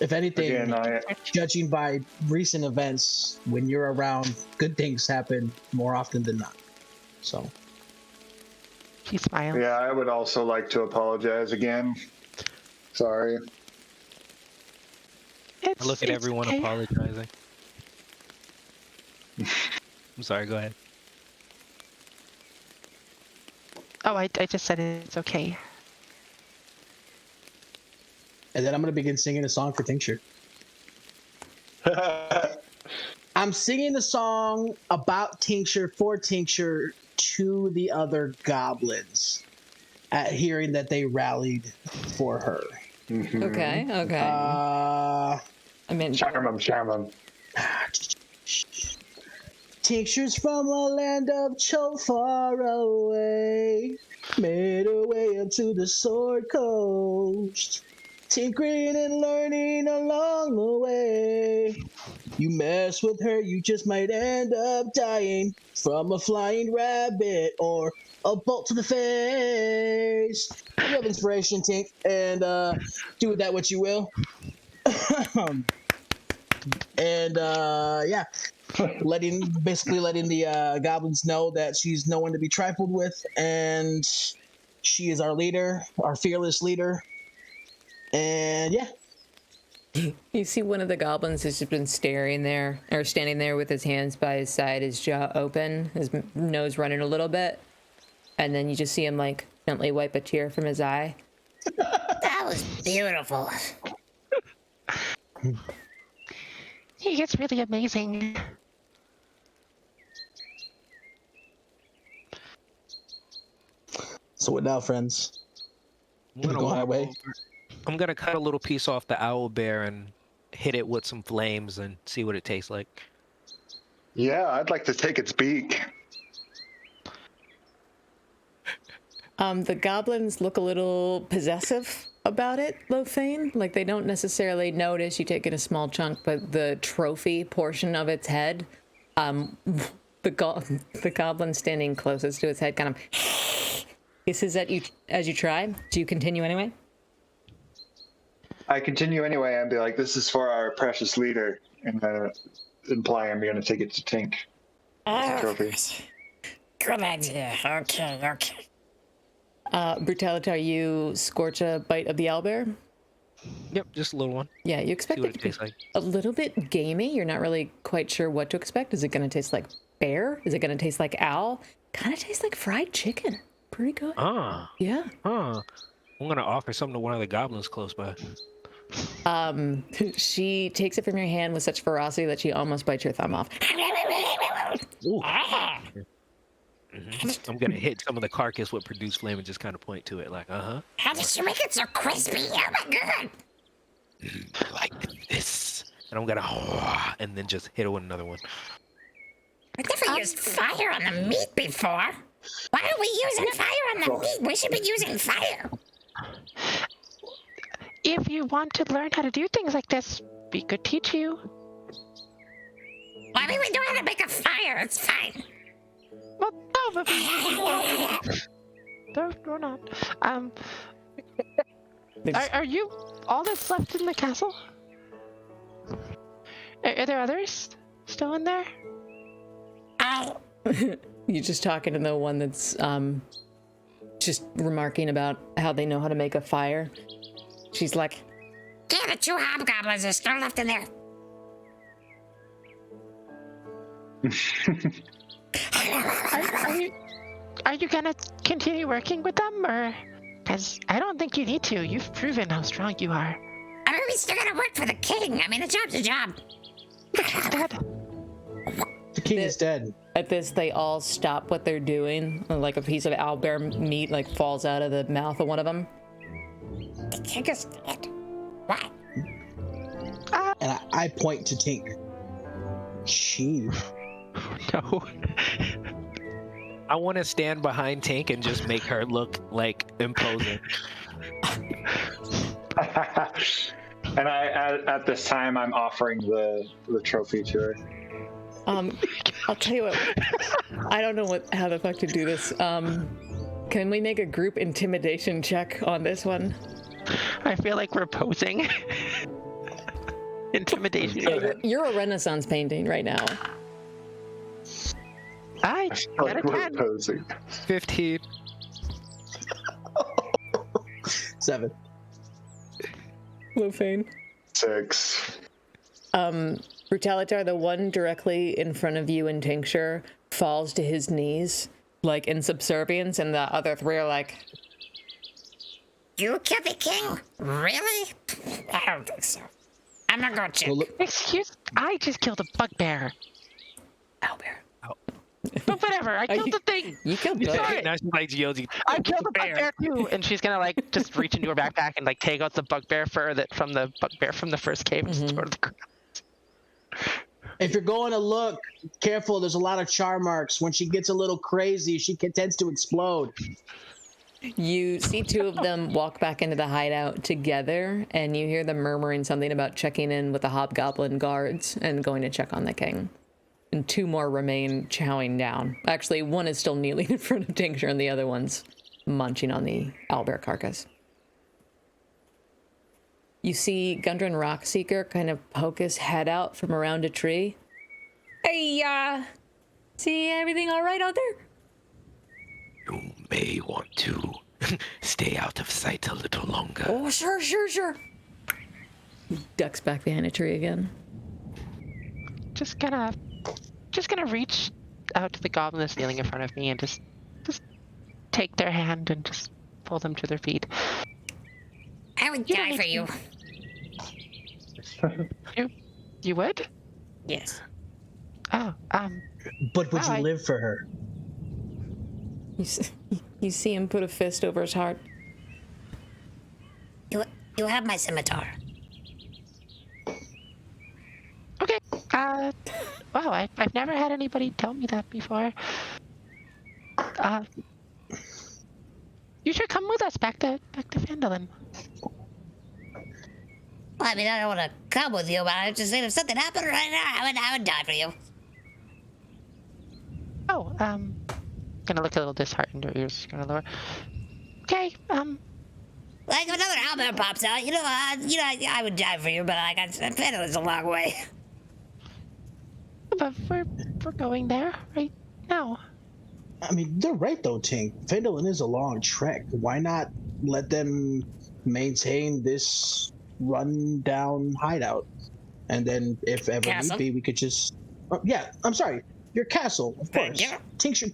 If anything, Again, judging by recent events, when you're around, good things happen more often than not. So. She smiled. Yeah, I would also like to apologize again. Sorry. I look at everyone okay. apologizing. I'm sorry, go ahead. Oh, I just said it's okay. And then I'm going to begin singing a song for Tincture. I'm singing the song about Tincture, for Tincture, to the other goblins at hearing that they rallied for her. Mm-hmm. Okay. I mean, Charm 'em. Tincture's from a land of Cho far away, made her way up to the Sword Coast, tinkering and learning along the way. You mess with her, you just might end up dying from a flying rabbit or a bolt to the face. You have inspiration, Tink, and do with that what you will. And yeah, letting the goblins know that she's no one to be trifled with, and she is our leader, our fearless leader. And yeah. you see one of the goblins has just been standing there with his hands by his side, his jaw open, his nose running a little bit, and then you just see him like gently wipe a tear from his eye. That was beautiful. He gets really amazing. So what now, friends? I'm gonna Go walk highway. over. I'm gonna cut a little piece off the owlbear and hit it with some flames and see what it tastes like. Yeah, I'd like to take its beak. The goblins look a little possessive about it, Lofane. Like they don't necessarily notice you taking a small chunk, but the trophy portion of its head, the goblin standing closest to its head kind of hisses at you as you try. Do you continue anyway? I continue anyway and be like, this is for our precious leader. And implying I'm going to take it to Tink. Trophy. Good idea. Okay. Brutalitar, you scorch a bite of the owlbear? Yep, just a little one. Yeah, you See expect what it it to be tastes like. a little bit gamey. You're not really quite sure what to expect. Is it going to taste like bear? Is it going to taste like owl? Kind of tastes like fried chicken. Pretty good. Yeah. I'm gonna offer something to one of the goblins close by. She takes it from your hand with such ferocity that she almost bites your thumb off. Ooh. I'm gonna hit some of the carcass with produce flame and just kind of point to it like, How did she make it so crispy? Oh my god! Like this. and I'm gonna and then just hit it with another one. I never used fire on the meat before. Why are we using fire on the meat? We should be using fire. If you want to learn how to do things like this, we could teach you. I mean, we know how to make a fire. It's fine. Well, no, but no, we're not. Are you all that's left in the castle? Are there others still in there? You're just talking to the one that's just remarking about how they know how to make a fire. She's like, yeah, the 2 hobgoblins are still left in there. Are you gonna continue working with them, or? Because I don't think you need to. You've proven how strong you are. I mean, we still gotta work for the king. I mean, a job's a job. The king is dead. at this, they all stop what they're doing. Like a piece of owlbear meat like falls out of the mouth of one of them. The king is dead. What? And I point to Tink. Chief. No. I want to stand behind Tink and just make her look like imposing. And at this time, I'm offering the trophy to her. I'll tell you what. I don't know how the fuck to do this. Can we make a group intimidation check on this one? I feel like we're posing. Intimidation. You're a Renaissance painting right now. I got a Like we're 10. posing. 15. 7. Lofane. 6. Brutalitar, the one directly in front of you in Tincture, falls to his knees, like in subservience, and the other three are like, You killed the king? Really? I don't think so. I'm not going to. Well, Excuse? I just killed a bugbear. owlbear. But whatever, I killed the thing. You killed You both. saw it. Now she's like Geozi. I killed the bugbear too, and she's gonna like just reach into her backpack and like take out the bugbear fur from the bugbear from the first cave and throw it to the ground. if you're going to look, careful, there's a lot of char marks. When she gets a little crazy, she tends to explode. You see two of them walk back into the hideout together, and you hear them murmuring something about checking in with the hobgoblin guards and going to check on the king. And two more remain chowing down. Actually, one is still kneeling in front of Tincture, and the other one's munching on the owlbear carcass. You see Gundren Rockseeker kind of poke his head out from around a tree. Hey, see everything all right out there? You may want to stay out of sight a little longer. Oh, sure. He ducks back behind a tree again. Just gonna reach out to the goblin that's kneeling in front of me and just take their hand and just pull them to their feet. I would You don't die need for you. You would? Yes. Oh, But would Wow, you live for her? You see him put a fist over his heart. You have my scimitar. okay. Wow, I've never had anybody tell me that before. You should come with us back to Phandelver. Well, I mean, I don't want to come with you, but I'm just saying if something happened right now, I would die for you. Oh, gonna look a little disheartened, or ears gonna lower. Okay, Like if another owlbear pops out, I would die for you, but like Phandelver's a long way. we're going there right now. I mean, they're right though, Tink. Phandelver is a long trek. Why not let them maintain this run-down hideout? And then, if ever Castle? need be, we could just... yeah, I'm sorry. Your castle, of Thank course. you. Tincture...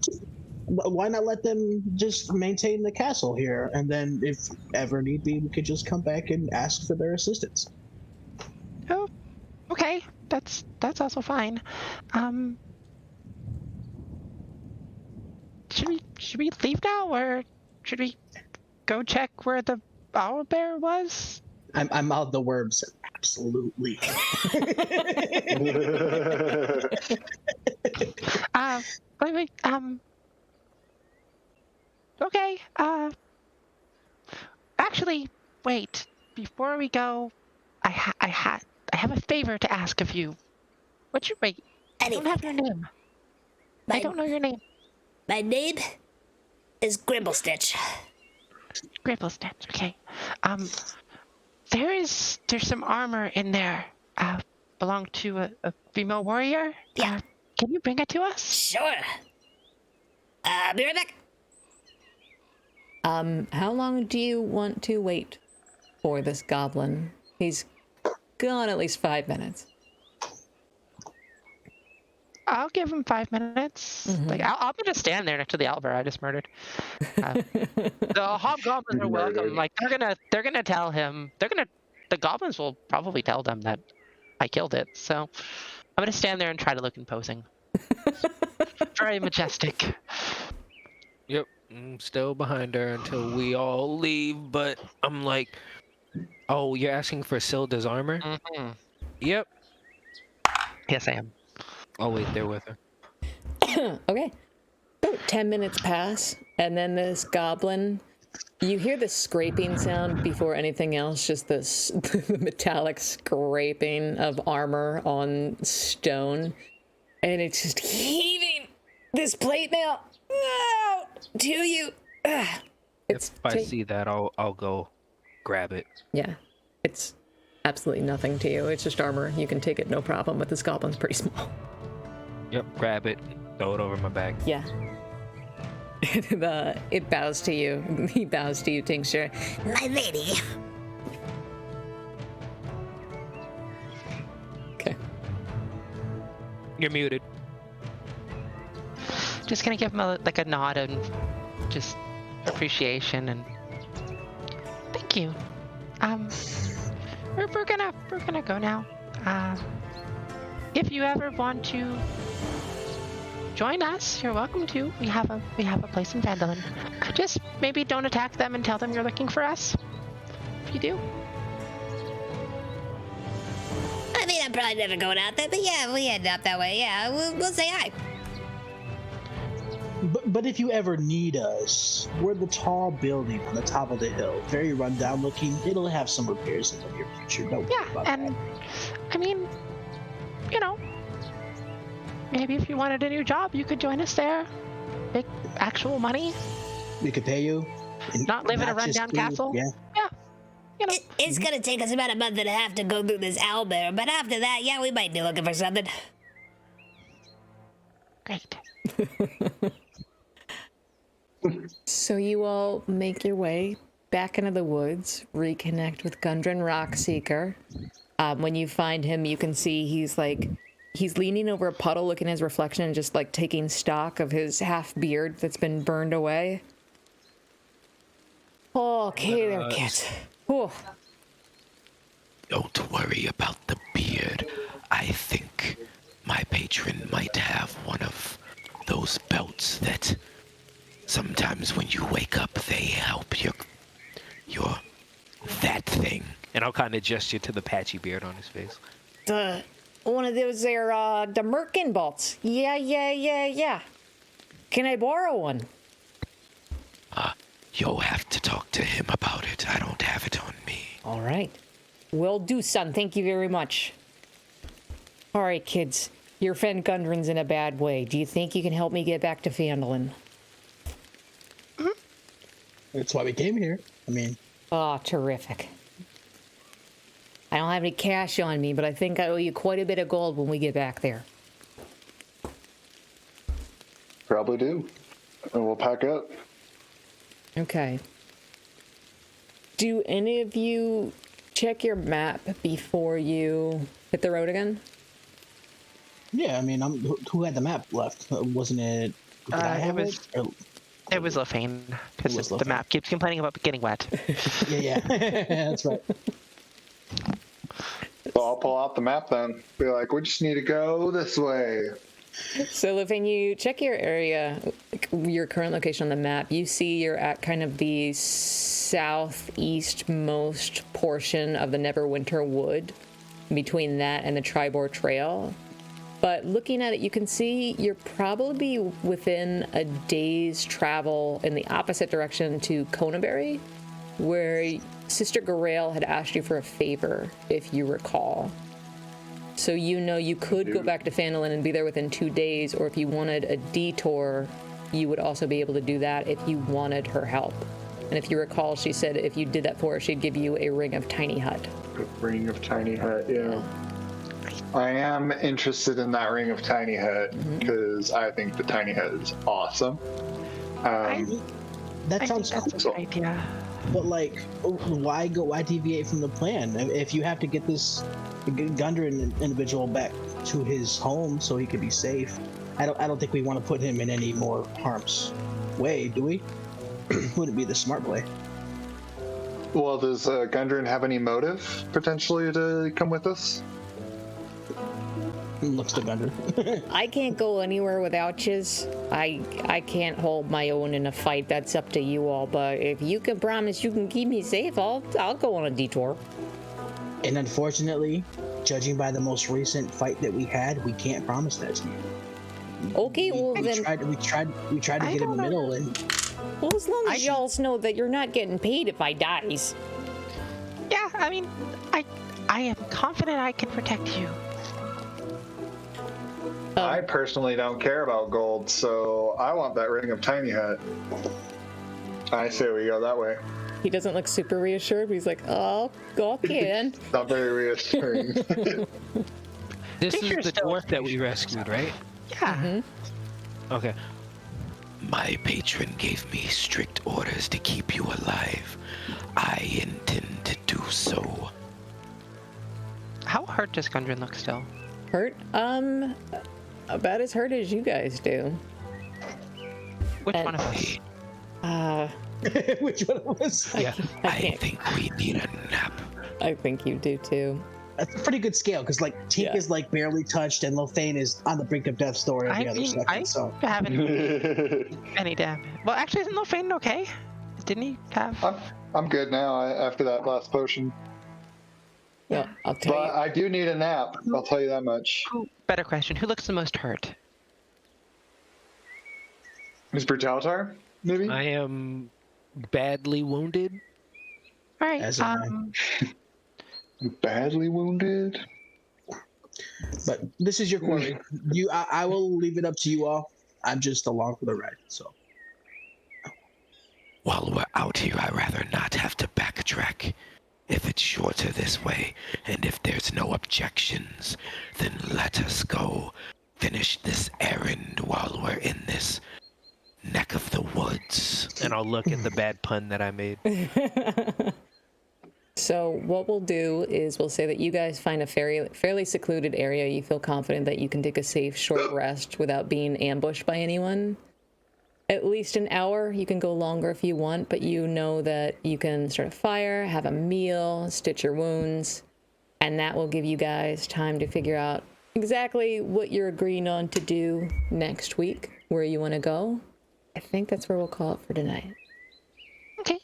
Why not let them just maintain the castle here? And then, if ever need be, we could just come back and ask for their assistance. Oh, okay. That's also fine. Should we leave now, or should we go check where the owlbear was? I'm out the worms. Absolutely. Wait. Okay. Actually, wait. Before we go, I have a favor to ask of you. What's your wait? I don't have your name. I don't know your name. My name is Grimblestitch. Gribblestitch. Okay. There's some armor in there. Belonged to a female warrior. Yeah. Can you bring it to us? Sure. Be right back. How long do you want to wait for this goblin? He's gone at least 5 minutes. I'll give him 5 minutes. Mm-hmm. Like I'll just stand there next to the owlbear I just murdered. The hobgoblins are welcome. Like they're gonna tell him. The goblins will probably tell them that I killed it. So I'm gonna stand there and try to look imposing. Very majestic. Yep, I'm still behind her until we all leave, but I'm like, oh, you're asking for Silda's armor? Mm-hmm. Yep. Yes, I am. I'll wait there with her. Okay. About 10 minutes pass, and then this goblin, you hear the scraping sound before anything else, just this the metallic scraping of armor on stone, and it's just heaving this plate mail out to you. If I see that, I'll go grab it. Yeah, it's absolutely nothing to you. It's just armor. You can take it, no problem, but this goblin's pretty small. Yep, grab it, throw it over my back. Yeah. It bows to you. He bows to you, Tincture. My lady. Okay. You're muted. Just gonna give him a nod and just appreciation and thank you. We're gonna go now. If you ever want to join us, you're welcome to. We have a place in Phandelver. Just maybe don't attack them and tell them you're looking for us. If you do. I mean, I'm probably never going out there, but yeah, we end up that way. Yeah, we'll say hi. But if you ever need us, we're the tall building on the top of the hill. Very rundown looking. It'll have some repairs in the near future. Don't worry about and that. I mean, you know, maybe if you wanted a new job, you could join us there. Make actual money. We could pay you. Not live in a rundown castle. Yeah. Yeah. You know. It's gonna take us about a month and a half to go through this owlbear, but after that, yeah, we might be looking for something. Great. So you all make your way back into the woods, reconnect with Gundren Rockseeker. When you find him, you can see he's leaning over a puddle, looking at his reflection and just like taking stock of his half beard that's been burned away. Okay, there, kids. Oh. Don't worry about the beard. I think my patron might have one of those belts that sometimes when you wake up, they help your that thing. And I'll kind of gesture to the patchy beard on his face. One of those there, the Merkin bolts. Yeah. Can I borrow one? You'll have to talk to him about it. I don't have it on me. All right. Will do, son. Thank you very much. All right, kids. Your friend Gundren's in a bad way. Do you think you can help me get back to Phandelver? That's why we came here. I mean... Oh, terrific. I don't have any cash on me, but I think I owe you quite a bit of gold when we get back there. probably do. And we'll pack up. Okay. Do any of you check your map before you hit the road again? Yeah, I mean, who had the map left? Wasn't it? Did I have it? It was Lofane, because the map keeps complaining about getting wet. Yeah, that's right. So I'll pull out the map then. Be like, we just need to go this way. So, Lofane, you check your area, your current location on the map. You see you're at kind of the southeastmost portion of the Neverwinter Wood, between that and the Tribor Trail. But looking at it, you can see you're probably within a day's travel in the opposite direction to Conaberry, where Sister Garaele had asked you for a favor, if you recall. So you know you could go back to Phandalin and be there within 2 days, or if you wanted a detour, you would also be able to do that if you wanted her help. And if you recall, she said if you did that for her, she'd give you a ring of Tiny Hut. A ring of Tiny Hut, yeah. I am interested in that ring of Tiny Hut because I think the Tiny Hut is awesome. That sounds cool. That's a good idea. But like, why deviate from the plan? If you have to get this Gundren individual back to his home so he could be safe, I don't think we want to put him in any more harm's way, do we? Wouldn't be the smart play. Well, does Gundren have any motive potentially to come with us? Looks to Gundren. I can't go anywhere without yous. I can't hold my own in a fight. That's up to you all. But if you can promise you can keep me safe, I'll go on a detour. And unfortunately, judging by the most recent fight that we had, we can't promise that to you. Okay, well we then tried to get in the middle, and well, as long as y'all know that you're not getting paid if I dies. Yeah, I mean, I am confident I can protect you. I personally don't care about gold, so I want that ring of Tiny Hut. I say we go that way. He doesn't look super reassured, but he's like, oh, okay then. Not very reassuring. This is the dwarf that we rescued, right? Yeah. Mm-hmm. Okay. My patron gave me strict orders to keep you alive. I intend to do so. How hurt does Gundren look still? Hurt? About as hurt as you guys do. Which one of us? which one of us? Yeah. I think we need a nap. I think you do too. That's a pretty good scale, because like Tink is like barely touched, and Lofane is on the brink of death's door every other second. I So haven't any damage. Well, actually, isn't Lofane okay? Didn't he have? I'm good now after that last potion. Yeah, I'll tell But you. I do need a nap. I'll tell you that much. Better question. Who looks the most hurt? Is Brutalitar? Maybe. I am badly wounded. All right. As am I. Badly wounded. But this is your quarry. I will leave it up to you all. I'm just along for the ride. So While we're out here, I'd rather not have to backtrack. If it's shorter this way, and if there's no objections, then let us go. Finish this errand while we're in this neck of the woods. And I'll look at the bad pun that I made. So what we'll do is we'll say that you guys find a fairly secluded area. You feel confident that you can take a safe, short rest without being ambushed by anyone. At least an hour. You can go longer if you want, but you know that you can start a fire, have a meal, stitch your wounds, and that will give you guys time to figure out exactly what you're agreeing on to do next week, where you want to go. I think that's where we'll call it for tonight. Okay.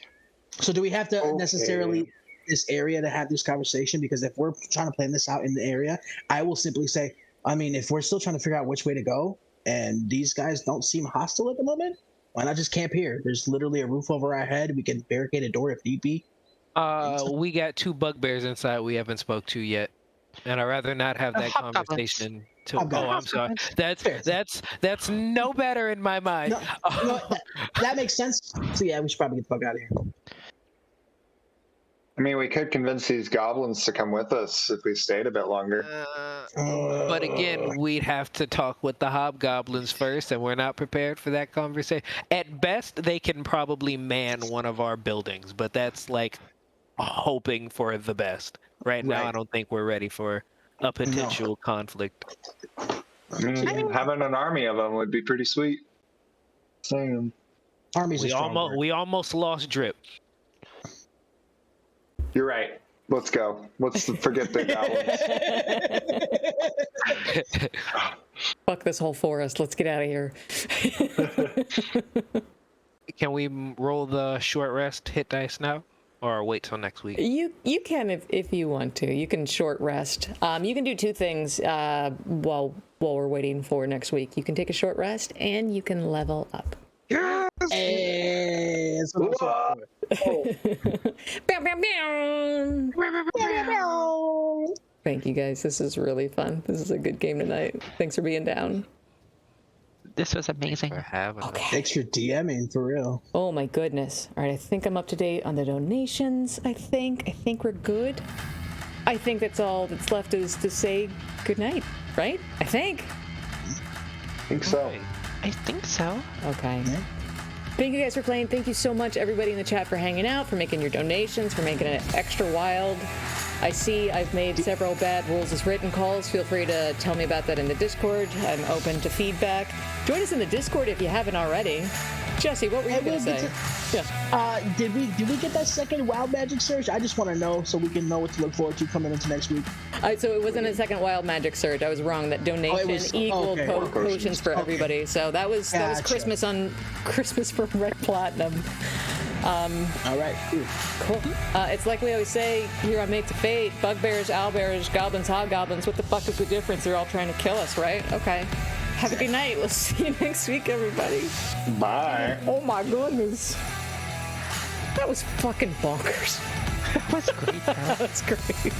do we have to necessarily this area to have this conversation? Because if we're trying to plan this out in the area, I will simply say, I mean, if we're still trying to figure out which way to go, and these guys don't seem hostile at the moment, why not just camp here? There's literally a roof over our head. We can barricade a door if need be. We got 2 bugbears inside we haven't spoke to yet, and I'd rather not have that conversation. I'm sorry. That's no better in my mind. No, that makes sense. So yeah, we should probably get the fuck out of here. I mean, we could convince these goblins to come with us if we stayed a bit longer. But again, we'd have to talk with the hobgoblins first, and we're not prepared for that conversation. At best, they can probably man one of our buildings, but that's like hoping for the best. Right now, I don't think we're ready for a potential conflict. I mean, having an army of them would be pretty sweet. Same. Armies are We strong. we almost lost Drip. You're right. Let's go. Let's forget the goblins. Fuck this whole forest. Let's get out of here. Can we roll the short rest hit dice now? Or wait till next week? You can if you want to. You can short rest. You can do two things while we're waiting for next week. You can take a short rest and you can level up. Yes! Hey, that's what I'm saying. Bow, bow, bow. Thank you guys. This is really fun. This is a good game tonight. Thanks for being down. This was amazing. Okay. Thanks for DMing, for real. Oh my goodness. All right, I think I'm up to date on the donations. I think we're good. I think that's all that's left is to say goodnight, right? I think so. I think so. Okay. Yeah. Thank you guys for playing. Thank you so much, everybody in the chat, for hanging out, for making your donations, for making it extra wild. I see I've made several bad rules as written calls. Feel free to tell me about that in the Discord. I'm open to feedback. Join us in the Discord if you haven't already. Jesse, what were you going to say? Yeah. Did we get that second Wild Magic Surge? I just want to know so we can know what to look forward to coming into next week. So it wasn't a second Wild Magic Surge. I was wrong. That donation equaled potions for everybody. So that was Christmas from Red Platinum. All right. Cool. It's like we always say here on Mates of Fate: bugbears, owlbears, goblins, hobgoblins. What the fuck is the difference? They're all trying to kill us, right? Okay. Have a good night. We'll see you next week, everybody. Bye. Oh my goodness. That was fucking bonkers. That was great. That was great.